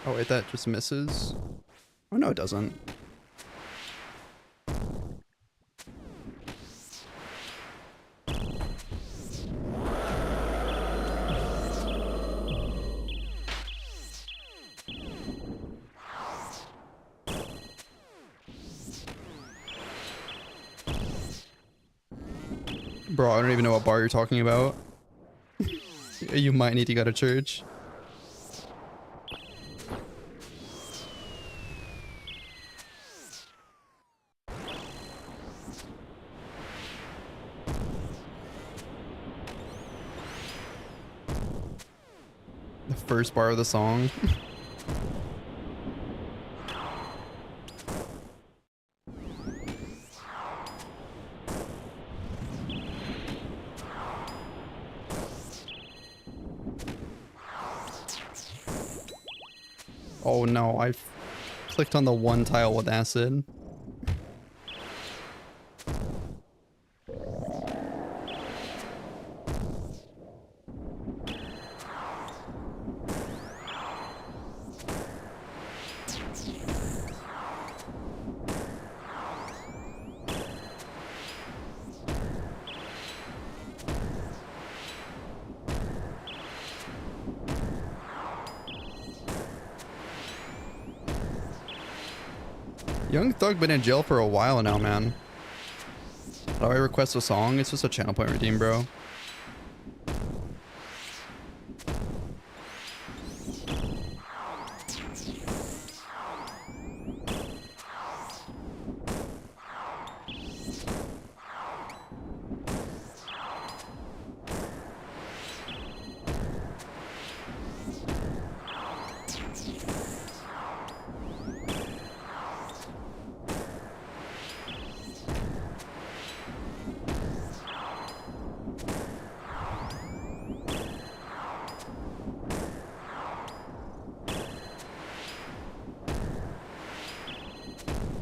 [SPEAKER 5] Oh wait, that just misses. Oh no, it doesn't. Bro, I don't even know what bar you're talking about. You might need to go to church. The first bar of the song. Oh no, I clicked on the one tile with acid. Young Thug been in jail for a while now, man. How do I request a song? It's just a channel point redeem, bro.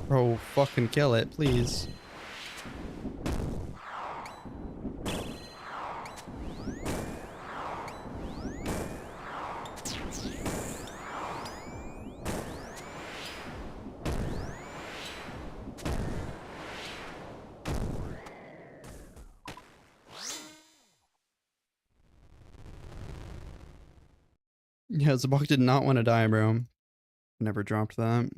[SPEAKER 5] Bro, fucking kill it, please. Yeah, Zabak did not want to die, bro. Never dropped that.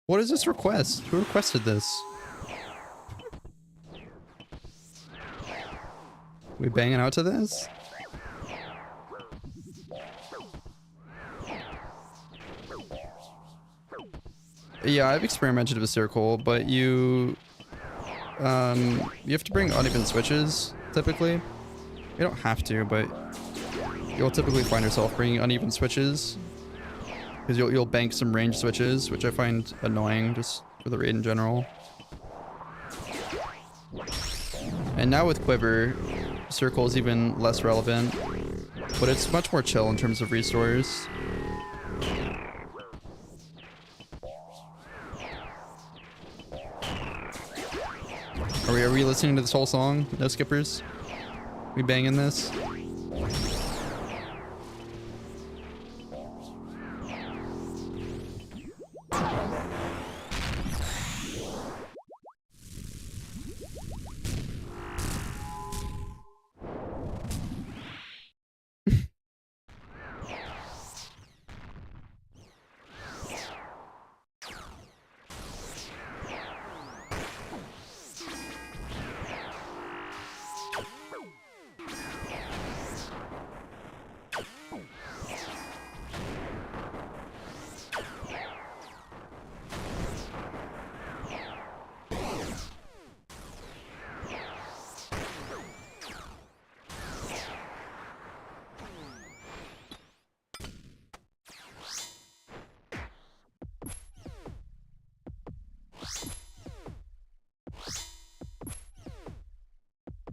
[SPEAKER 5] What is this request? Who requested this? We banging out to this? Yeah, I've experimented with circle, but you have to bring uneven switches, typically. You don't have to, but you'll typically find yourself bringing uneven switches. Because you'll bank some range switches, which I find annoying just for the raid in general. And now with Quiver, circle is even less relevant, but it's much more chill in terms of restores. Are we listening to this whole song? No skippers? We banging this?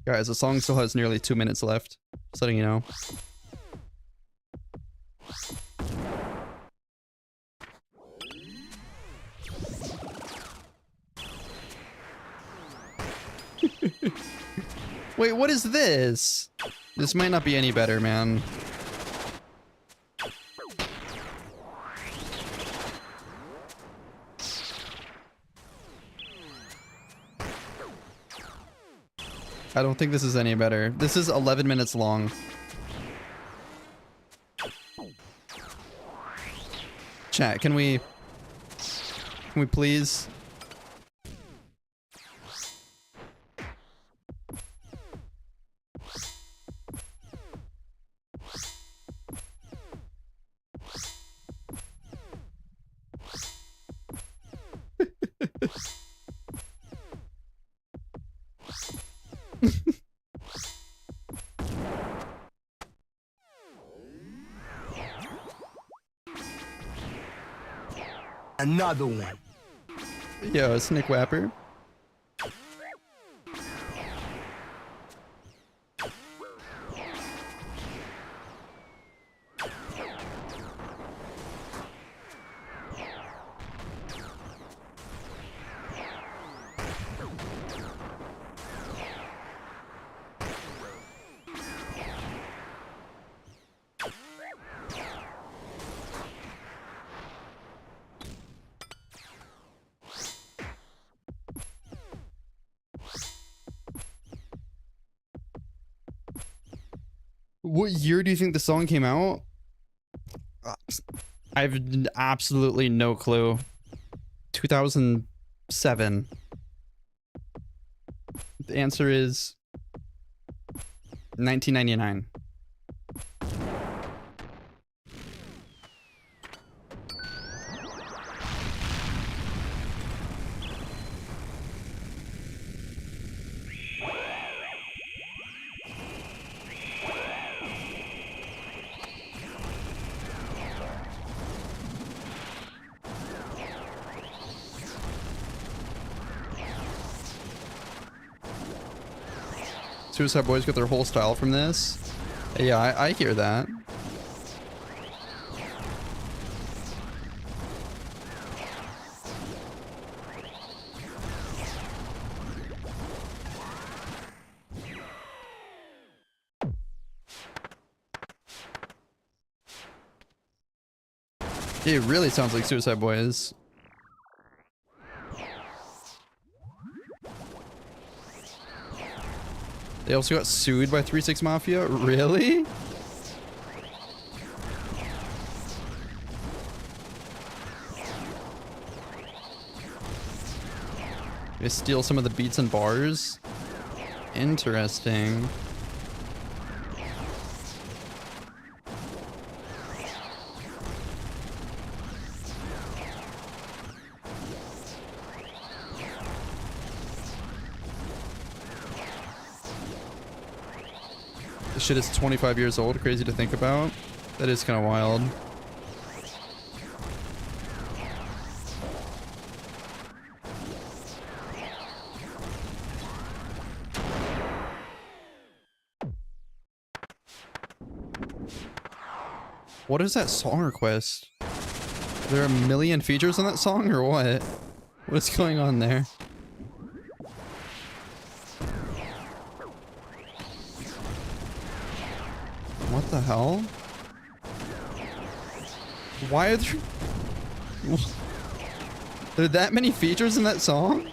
[SPEAKER 5] Guys, the song still has nearly 2 minutes left. Just letting you know. Wait, what is this? This might not be any better, man. I don't think this is any better. This is 11 minutes long. Chat, can we please?
[SPEAKER 4] Another one.
[SPEAKER 5] Yo, Snake Whapper. What year do you think the song came out? I have absolutely no clue. 2007. The answer is 1999. Suicide Boys got their whole style from this. Yeah, I hear that. It really sounds like Suicide Boys. They also got sued by 3-6 Mafia? Really? They steal some of the beats and bars? Interesting. This shit is 25 years old. Crazy to think about. That is kind of wild. What is that song request? Are there a million features on that song or what? What is going on there? What the hell? Why are there... There are that many features in that song?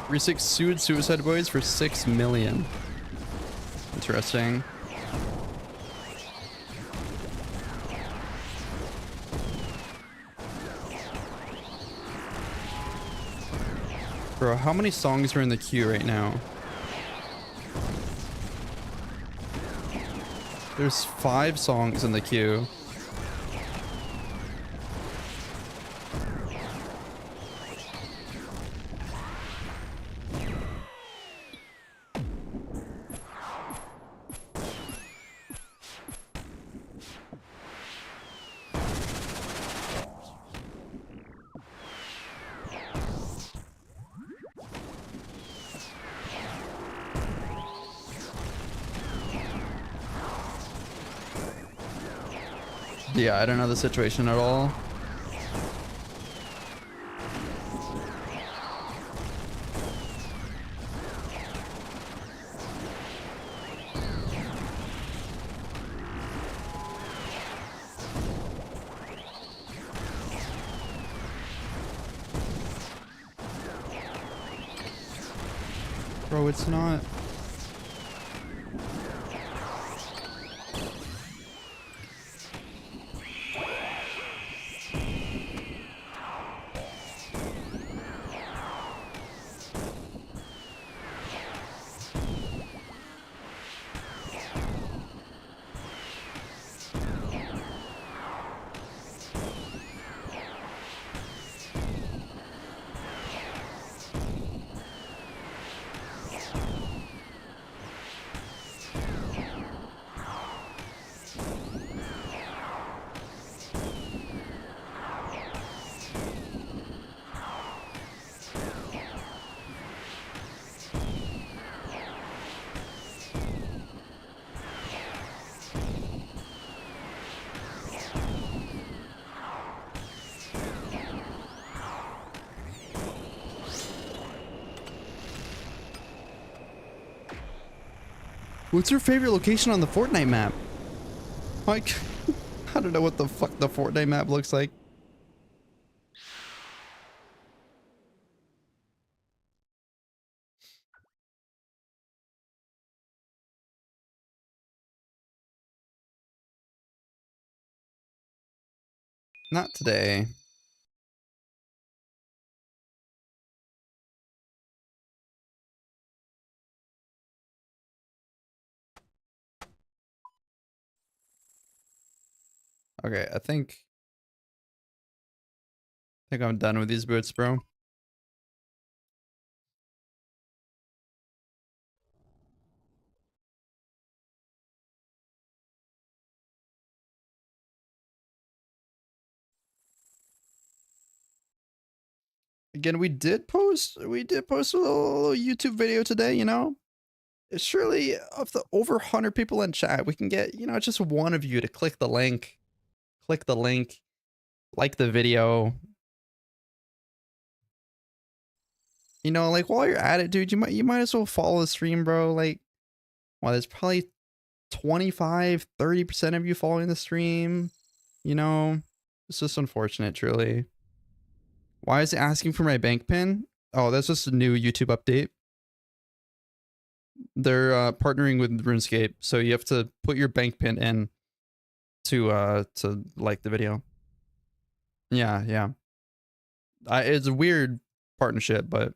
[SPEAKER 5] Re6 sued Suicide Boys for $6 million. Interesting. Bro, how many songs are in the queue right now? There's 5 songs in the queue. Yeah, I don't know the situation at all. Bro, it's not. What's your favorite location on the Fortnite map? Like, I don't know what the fuck the Fortnite map looks like. Not today. Okay, I think I'm done with these boots, bro. Again, we did post a little YouTube video today, you know? Surely of the over 100 people in chat, we can get, you know, just one of you to click the link, like the video. You know, like while you're at it, dude, you might as well follow the stream, bro. Like, well, there's probably 25-30% of you following the stream. You know, it's just unfortunate, truly. Why is it asking for my bank pin? Oh, that's just a new YouTube update. They're partnering with RuneScape, so you have to put your bank pin in to like the video. Yeah, yeah. It's a weird partnership, but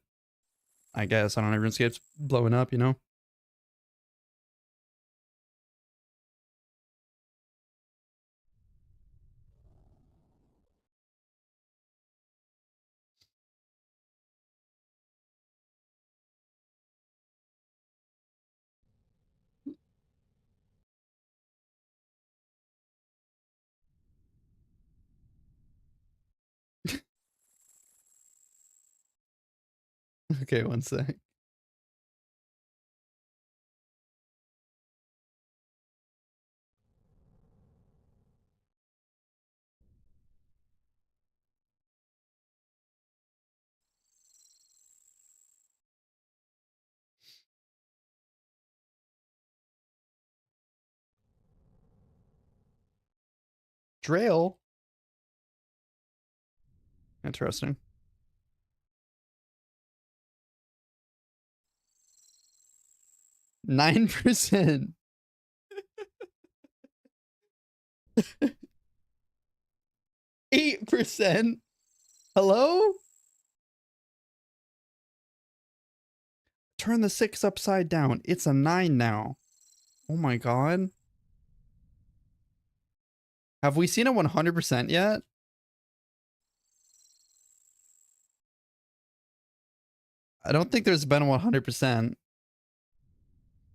[SPEAKER 5] I guess I don't know. RuneScape's blowing up, you know. Okay, one sec. Drail. Interesting. 9%. 8%. Hello? Turn the 6 upside down. It's a 9 now. Oh my god. Have we seen a 100% yet? I don't think there's been a 100%.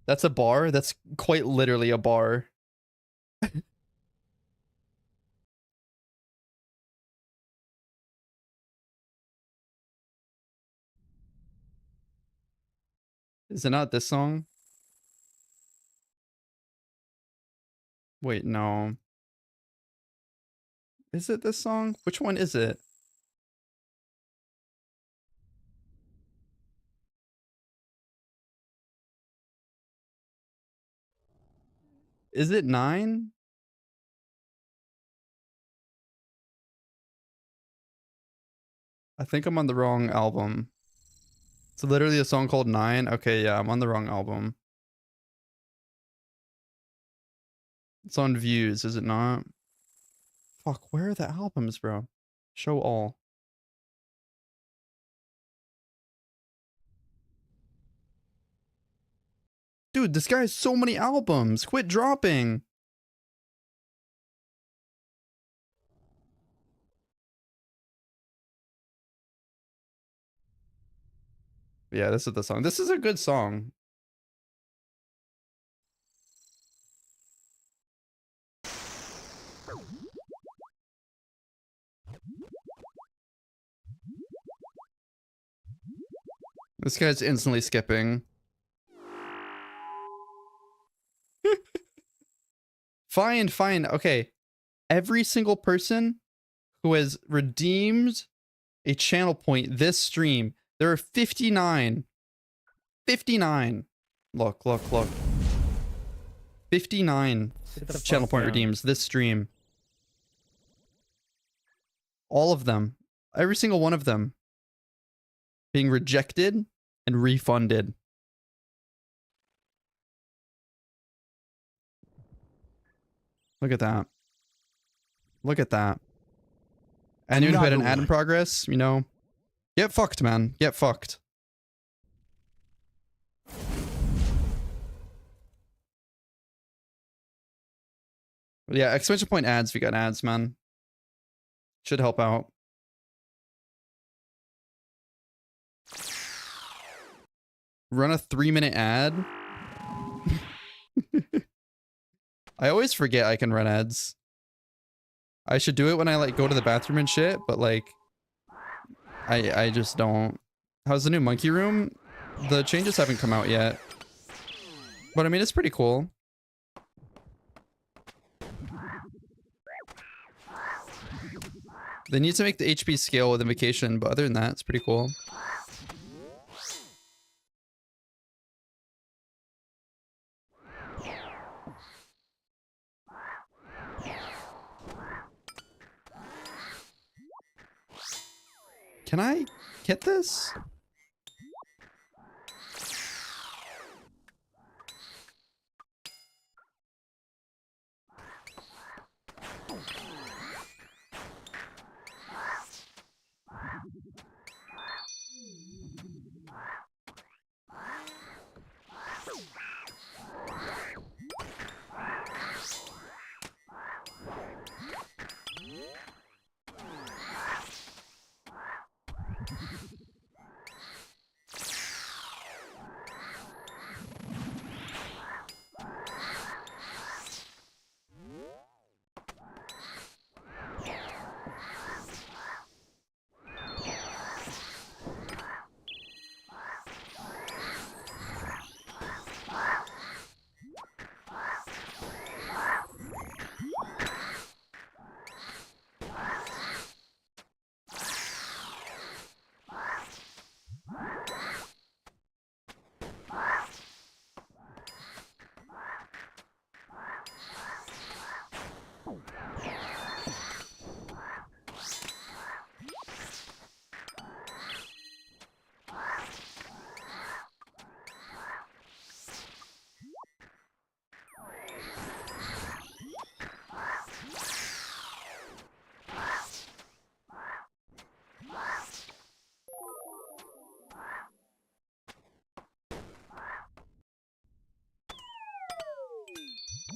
[SPEAKER 5] That's a bar? That's quite literally a bar. Is it not this song? Wait, no. Is it this song? Which one is it? Is it 9? I think I'm on the wrong album. It's literally a song called Nine. Okay, yeah, I'm on the wrong album. It's on Views, is it not? Fuck, where are the albums, bro? Show all. Dude, this guy has so many albums. Quit dropping. Yeah, this is the song. This is a good song. This guy's instantly skipping. Fine, fine. Okay. Every single person who has redeemed a channel point this stream, there are 59. 59. Look, look, look. 59 channel point redeems this stream. All of them. Every single one of them being rejected and refunded. Look at that. Look at that. Anyone who had an ad in progress, you know, get fucked, man. Get fucked. Yeah, exclamation point ads if you got ads, man. Should help out. Run a 3-minute ad. I always forget I can run ads. I should do it when I like go to the bathroom and shit, but like I just don't. How's the new monkey room? The changes haven't come out yet. But I mean, it's pretty cool. They need to make the HP scale with invocation, but other than that, it's pretty cool. Can I get this?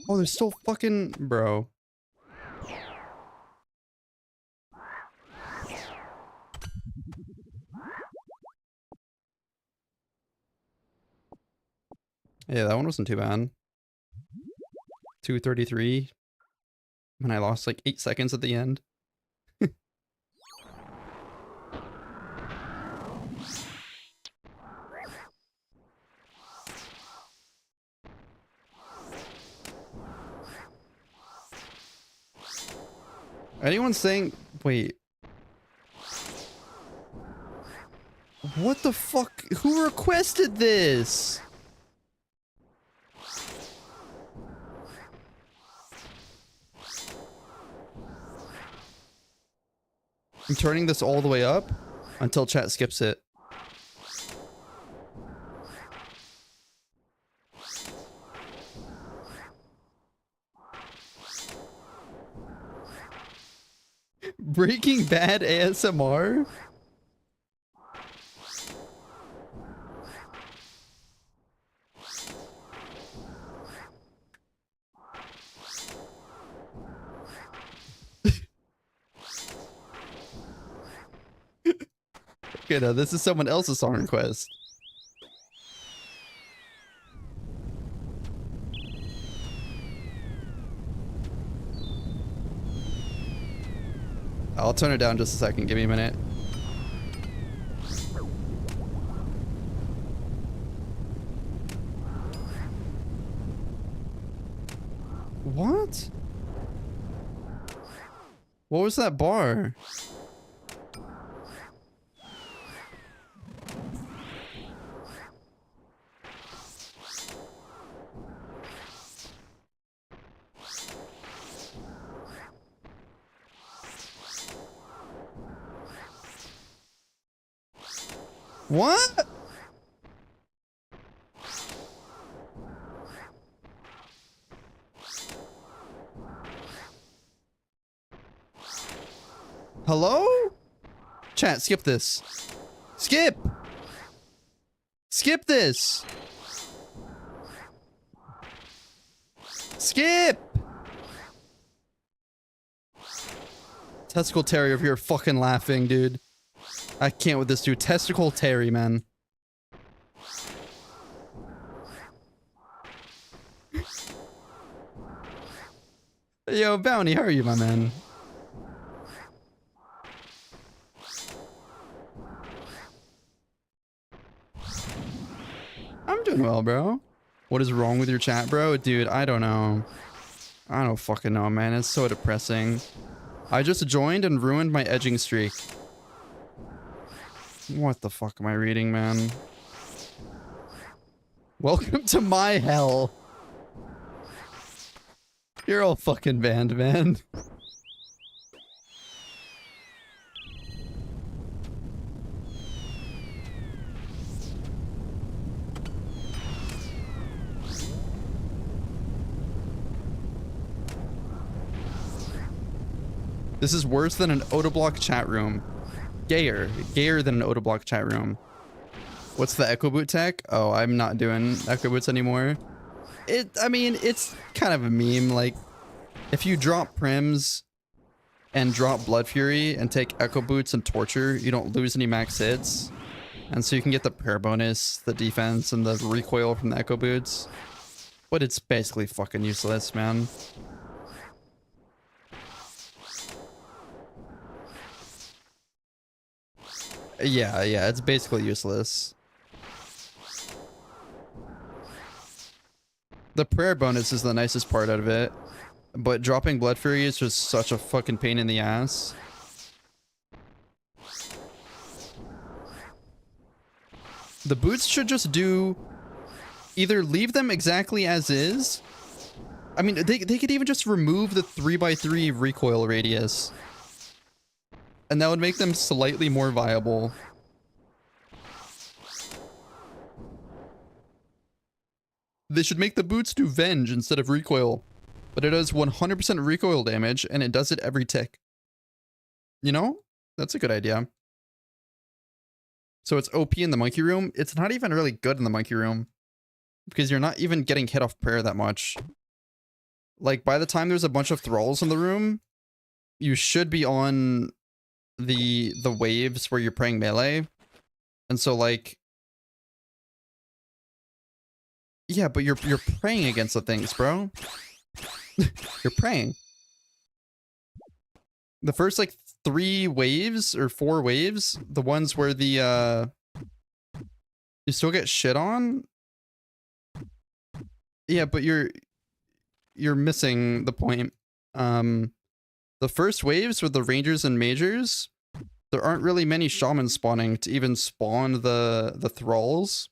[SPEAKER 5] Oh, there's still fucking... Bro. Yeah, that one wasn't too bad. 233. And I lost like 8 seconds at the end. Anyone saying... Wait. What the fuck? Who requested this? I'm turning this all the way up until chat skips it. Breaking Bad ASMR? Okay, now this is someone else's song request. I'll turn it down just a second. Give me a minute. What? What was that bar? What? Hello? Chat, skip this. Skip! Skip this! Skip! Testicle Terry over here fucking laughing, dude. I can't with this dude. Testicle Terry, man. Yo, Bounty, how are you, my man? I'm doing well, bro. What is wrong with your chat, bro? Dude, I don't know. I don't fucking know, man. It's so depressing. I just joined and ruined my edging streak. What the fuck am I reading, man? Welcome to my hell. You're all fucking banned, man. This is worse than an Otoblock chat room. Gayer than an Otoblock chat room. What's the Echo Boot tech? Oh, I'm not doing Echo Boots anymore. I mean, it's kind of a meme. Like, if you drop Prims and drop Blood Fury and take Echo Boots and Torture, you don't lose any max hits. And so you can get the prayer bonus, the defense, and the recoil from the Echo Boots. But it's basically fucking useless, man. Yeah, it's basically useless. The prayer bonus is the nicest part out of it, but dropping Blood Fury is just such a fucking pain in the ass. The boots should just do... either leave them exactly as is. I mean, they could even just remove the 3x3 recoil radius. And that would make them slightly more viable. They should make the boots do Venge instead of recoil. But it does 100% recoil damage, and it does it every tick. You know? That's a good idea. So it's OP in the monkey room. It's not even really good in the monkey room. Because you're not even getting hit off prayer that much. Like, by the time there's a bunch of thralls in the room, you should be on the waves where you're praying melee. And so, like... yeah, but you're praying against the things, bro. You're praying. The first, like, 3 waves, or 4 waves, the ones where the, you still get shit on? Yeah, but you're missing the point. The first waves with the rangers and majors, there aren't really many shamans spawning to even spawn the thralls.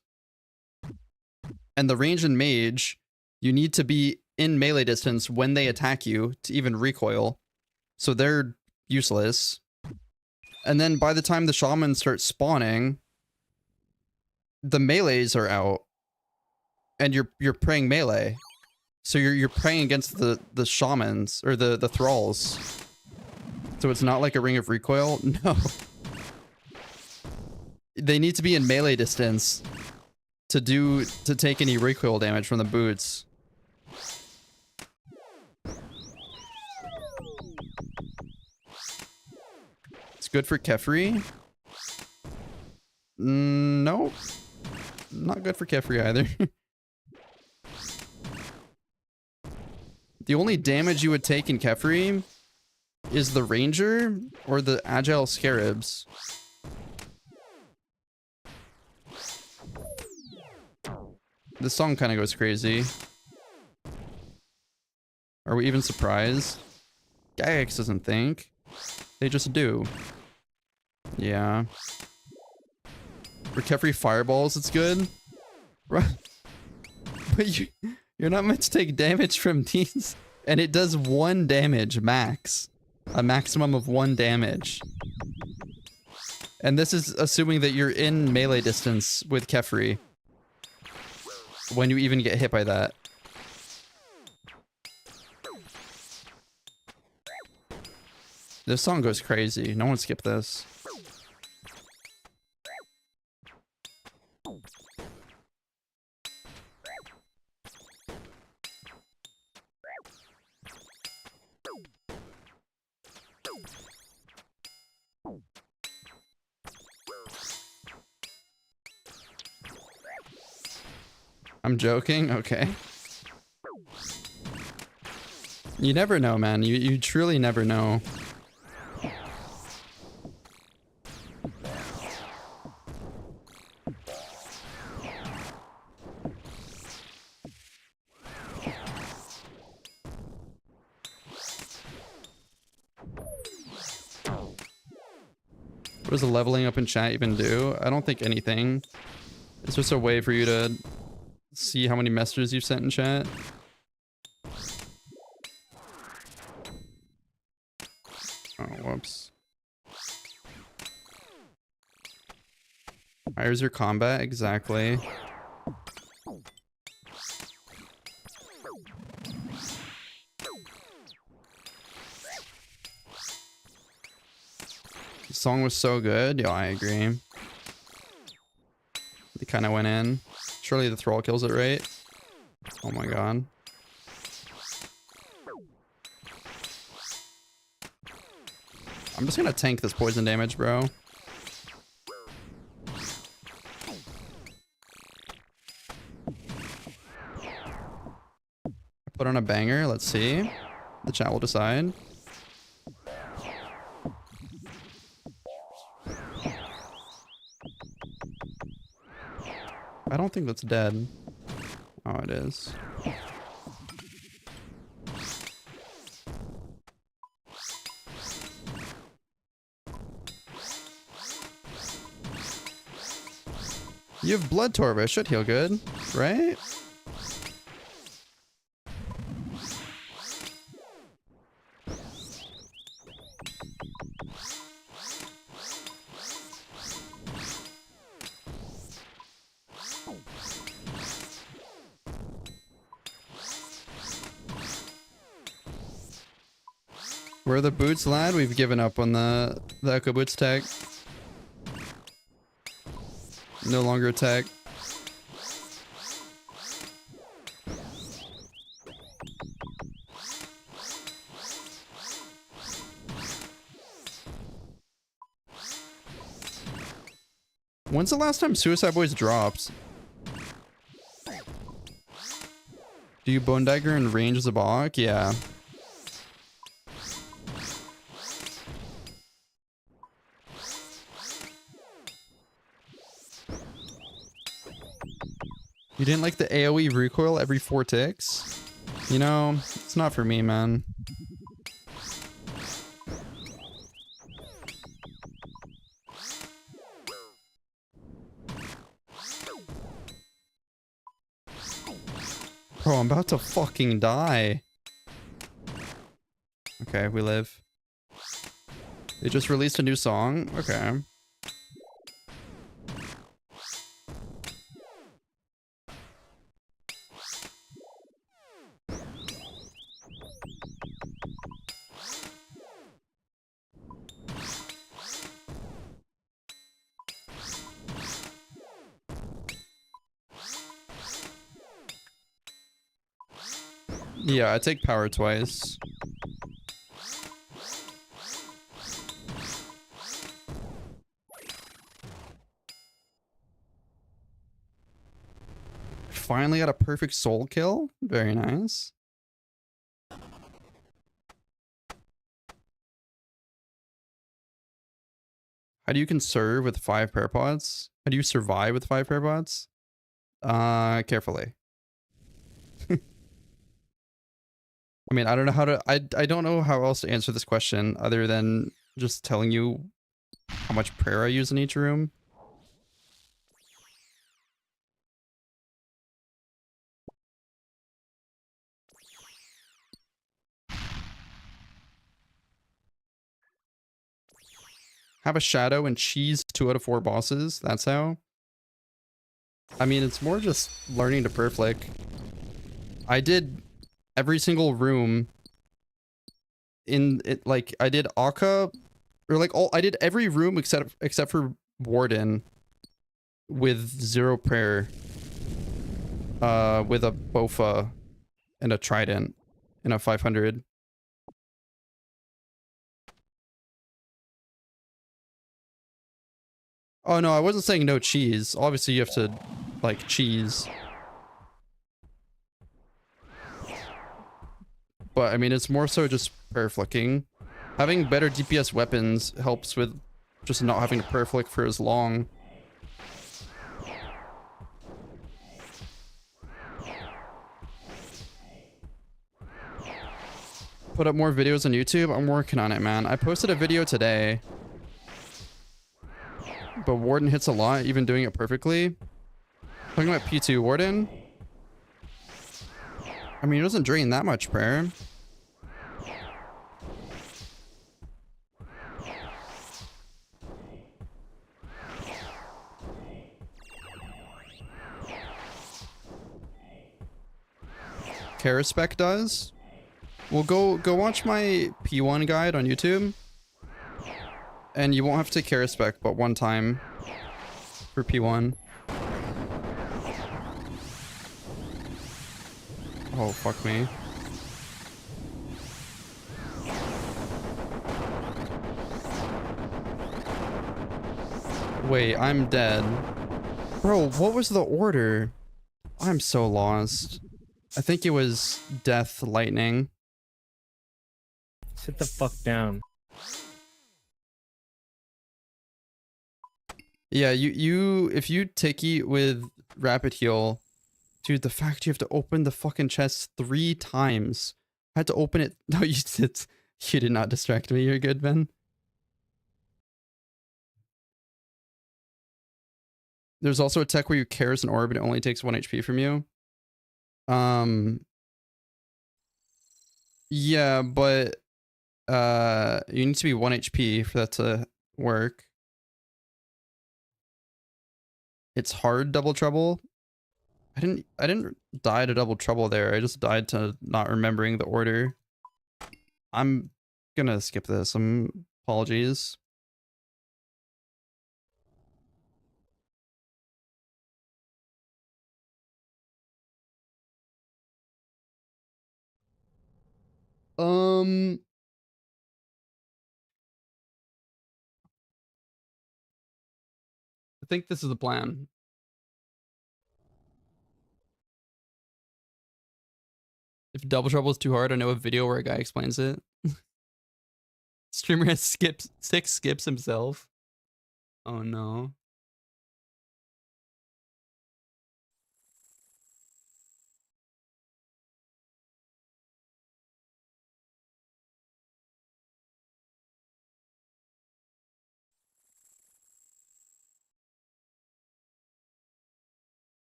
[SPEAKER 5] And the range and mage, you need to be in melee distance when they attack you to even recoil. So they're useless. And then by the time the shamans start spawning, the melees are out. And you're praying melee. So you're praying against the shamans or the thralls. So it's not like a ring of recoil? No. They need to be in melee distance to take any recoil damage from the boots. It's good for Kefri. No. Not good for Kefri either. The only damage you would take in Kefri is the Ranger or the Agile Scarabs. This song kind of goes crazy. Are we even surprised? Gygax doesn't think. They just do. Yeah. For Kefri Fireballs, it's good. But you're not meant to take damage from these. And it does 1 damage max. A maximum of 1 damage. And this is assuming that you're in melee distance with Kefri. When you even get hit by that. This song goes crazy. No one skip this. I'm joking? Okay. You never know, man. You truly never know. What does the leveling up in chat even do? I don't think anything. It's just a way for you to see how many messages you've sent in chat. Oh, whoops. Hires your combat, exactly. The song was so good. Yeah, I agree. They kind of went in. Surely the thrall kills it, right? Oh my god. I'm just gonna tank this poison damage, bro. Put on a banger, let's see. The chat will decide. I don't think that's dead. Oh, it is. You have Blood Torb, it should heal good, right? Where are the boots, lad? We've given up on the Echo Boots tech. No longer a tech. When's the last time Suicide Boys dropped? Do you Bone Dagger and range Zabak? Yeah. You didn't like the AoE recoil every 4 ticks? You know, it's not for me, man. Bro, I'm about to fucking die. Okay, we live. They just released a new song? Okay. Yeah, I take power twice. Finally got a perfect soul kill. Very nice. How do you conserve with 5 prayer pots? How do you survive with 5 prayer pots? Carefully. I mean, I don't know how to, I don't know how else to answer this question other than just telling you how much prayer I use in each room. Have a shadow and cheese 2 out of 4 bosses. That's how. I mean, it's more just learning to prayer flick. I did every single room in it, like I did Akka, or like I did every room except for Warden with 0 prayer, with a Bofa and a Trident and a 500. Oh no, I wasn't saying no cheese. Obviously you have to like cheese. But I mean, it's more so just prayer flicking. Having better DPS weapons helps with just not having to prayer flick for as long. Put up more videos on YouTube. I'm working on it, man. I posted a video today. But Warden hits a lot, even doing it perfectly. Talking about P2 Warden. I mean, it doesn't drain that much prayer. Spec does. Well, go watch my P1 guide on YouTube. And you won't have to take spec but one time for P1. Oh, fuck me. Wait, I'm dead. Bro, what was the order? I'm so lost. I think it was Death Lightning.
[SPEAKER 6] Sit the fuck down.
[SPEAKER 5] Yeah, if you tiki with rapid heal, dude, the fact you have to open the fucking chest 3 times. I had to open it. No, you did not distract me. You're good, Ben. There's also a tech where you Karis an orb and it only takes 1 HP from you. Yeah, but you need to be 1 HP for that to work. It's hard double trouble. I didn't die to double trouble there. I just died to not remembering the order. I'm gonna skip this. Apologies. I think this is the plan. If double trouble is too hard, I know a video where a guy explains it. Streamer has 6 skips himself. Oh no.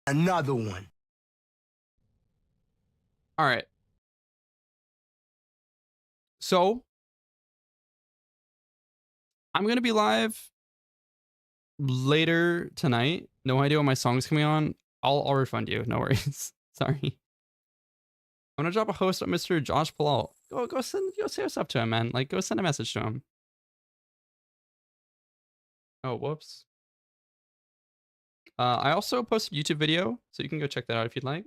[SPEAKER 4] Another one.
[SPEAKER 1] All right. So I'm gonna be live later tonight. No idea when my song's coming on. I'll refund you. No worries. Sorry. I'm gonna drop a host on Mr. Josh Palal. Go say what's up to him, man. Like, go send a message to him. Oh, whoops. I also posted a YouTube video, so you can go check that out if you'd like.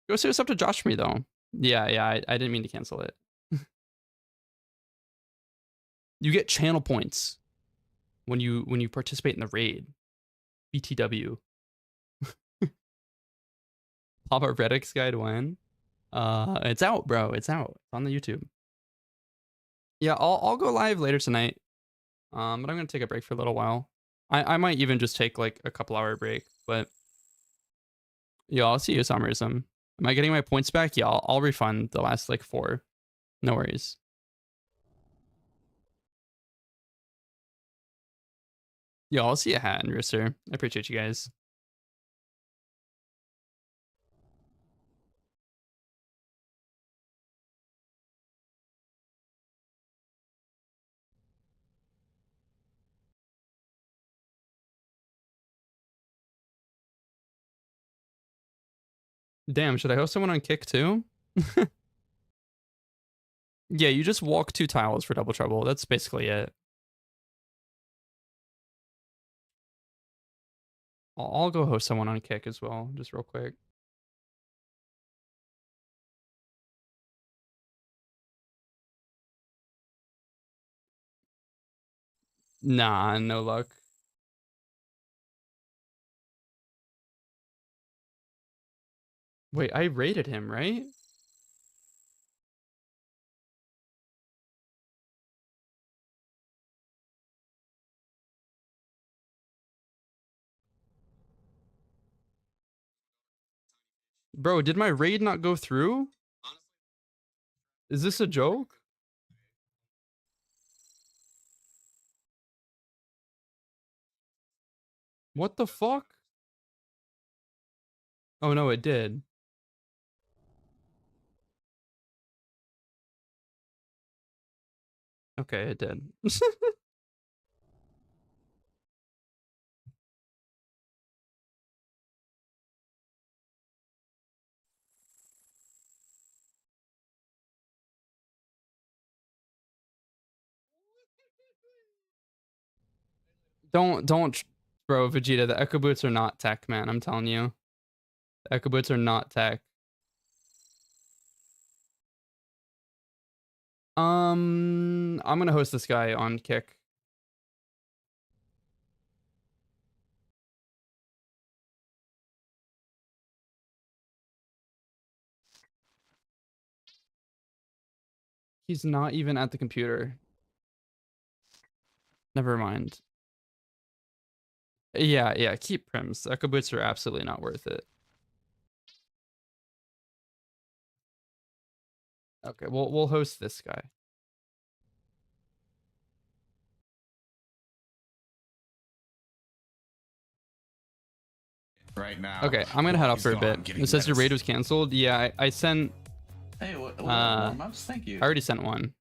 [SPEAKER 1] Go say what's up to Josh for me though. Yeah, I didn't mean to cancel it. You get channel points when you participate in the raid. BTW. Papa Reddick's guide when? It's out, bro. It's out. It's on the YouTube. Yeah, I'll go live later tonight. But I'm gonna take a break for a little while. I might even just take like a couple hour break, but yeah, I'll see you, Summerism. Am I getting my points back? Yeah, I'll refund the last like 4. No worries. Yeah, I'll see you, Hat and Risser. I appreciate you guys. Damn, should I host someone on Kick too? Yeah, you just walk 2 tiles for Double Trouble. That's basically it. I'll go host someone on Kick as well, just real quick. Nah, no luck. Wait, I rated him, right? Bro, did my raid not go through? Is this a joke? What the fuck? Oh no, it did. Okay, it did. Don't, bro, Vegeta, the Echo Boots are not tech, man. I'm telling you. The Echo Boots are not tech. I'm gonna host this guy on Kick. He's not even at the computer. Never mind. Yeah, keep Prims. The Echo Boots are absolutely not worth it. Okay, we'll host this guy.
[SPEAKER 6] Right now.
[SPEAKER 1] Okay, I'm gonna head off for a bit. It says your raid was canceled. Yeah, I sent.
[SPEAKER 6] Hey, what warm-ups? Thank you.
[SPEAKER 1] I already sent one.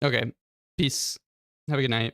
[SPEAKER 1] Okay, peace. Have a good night.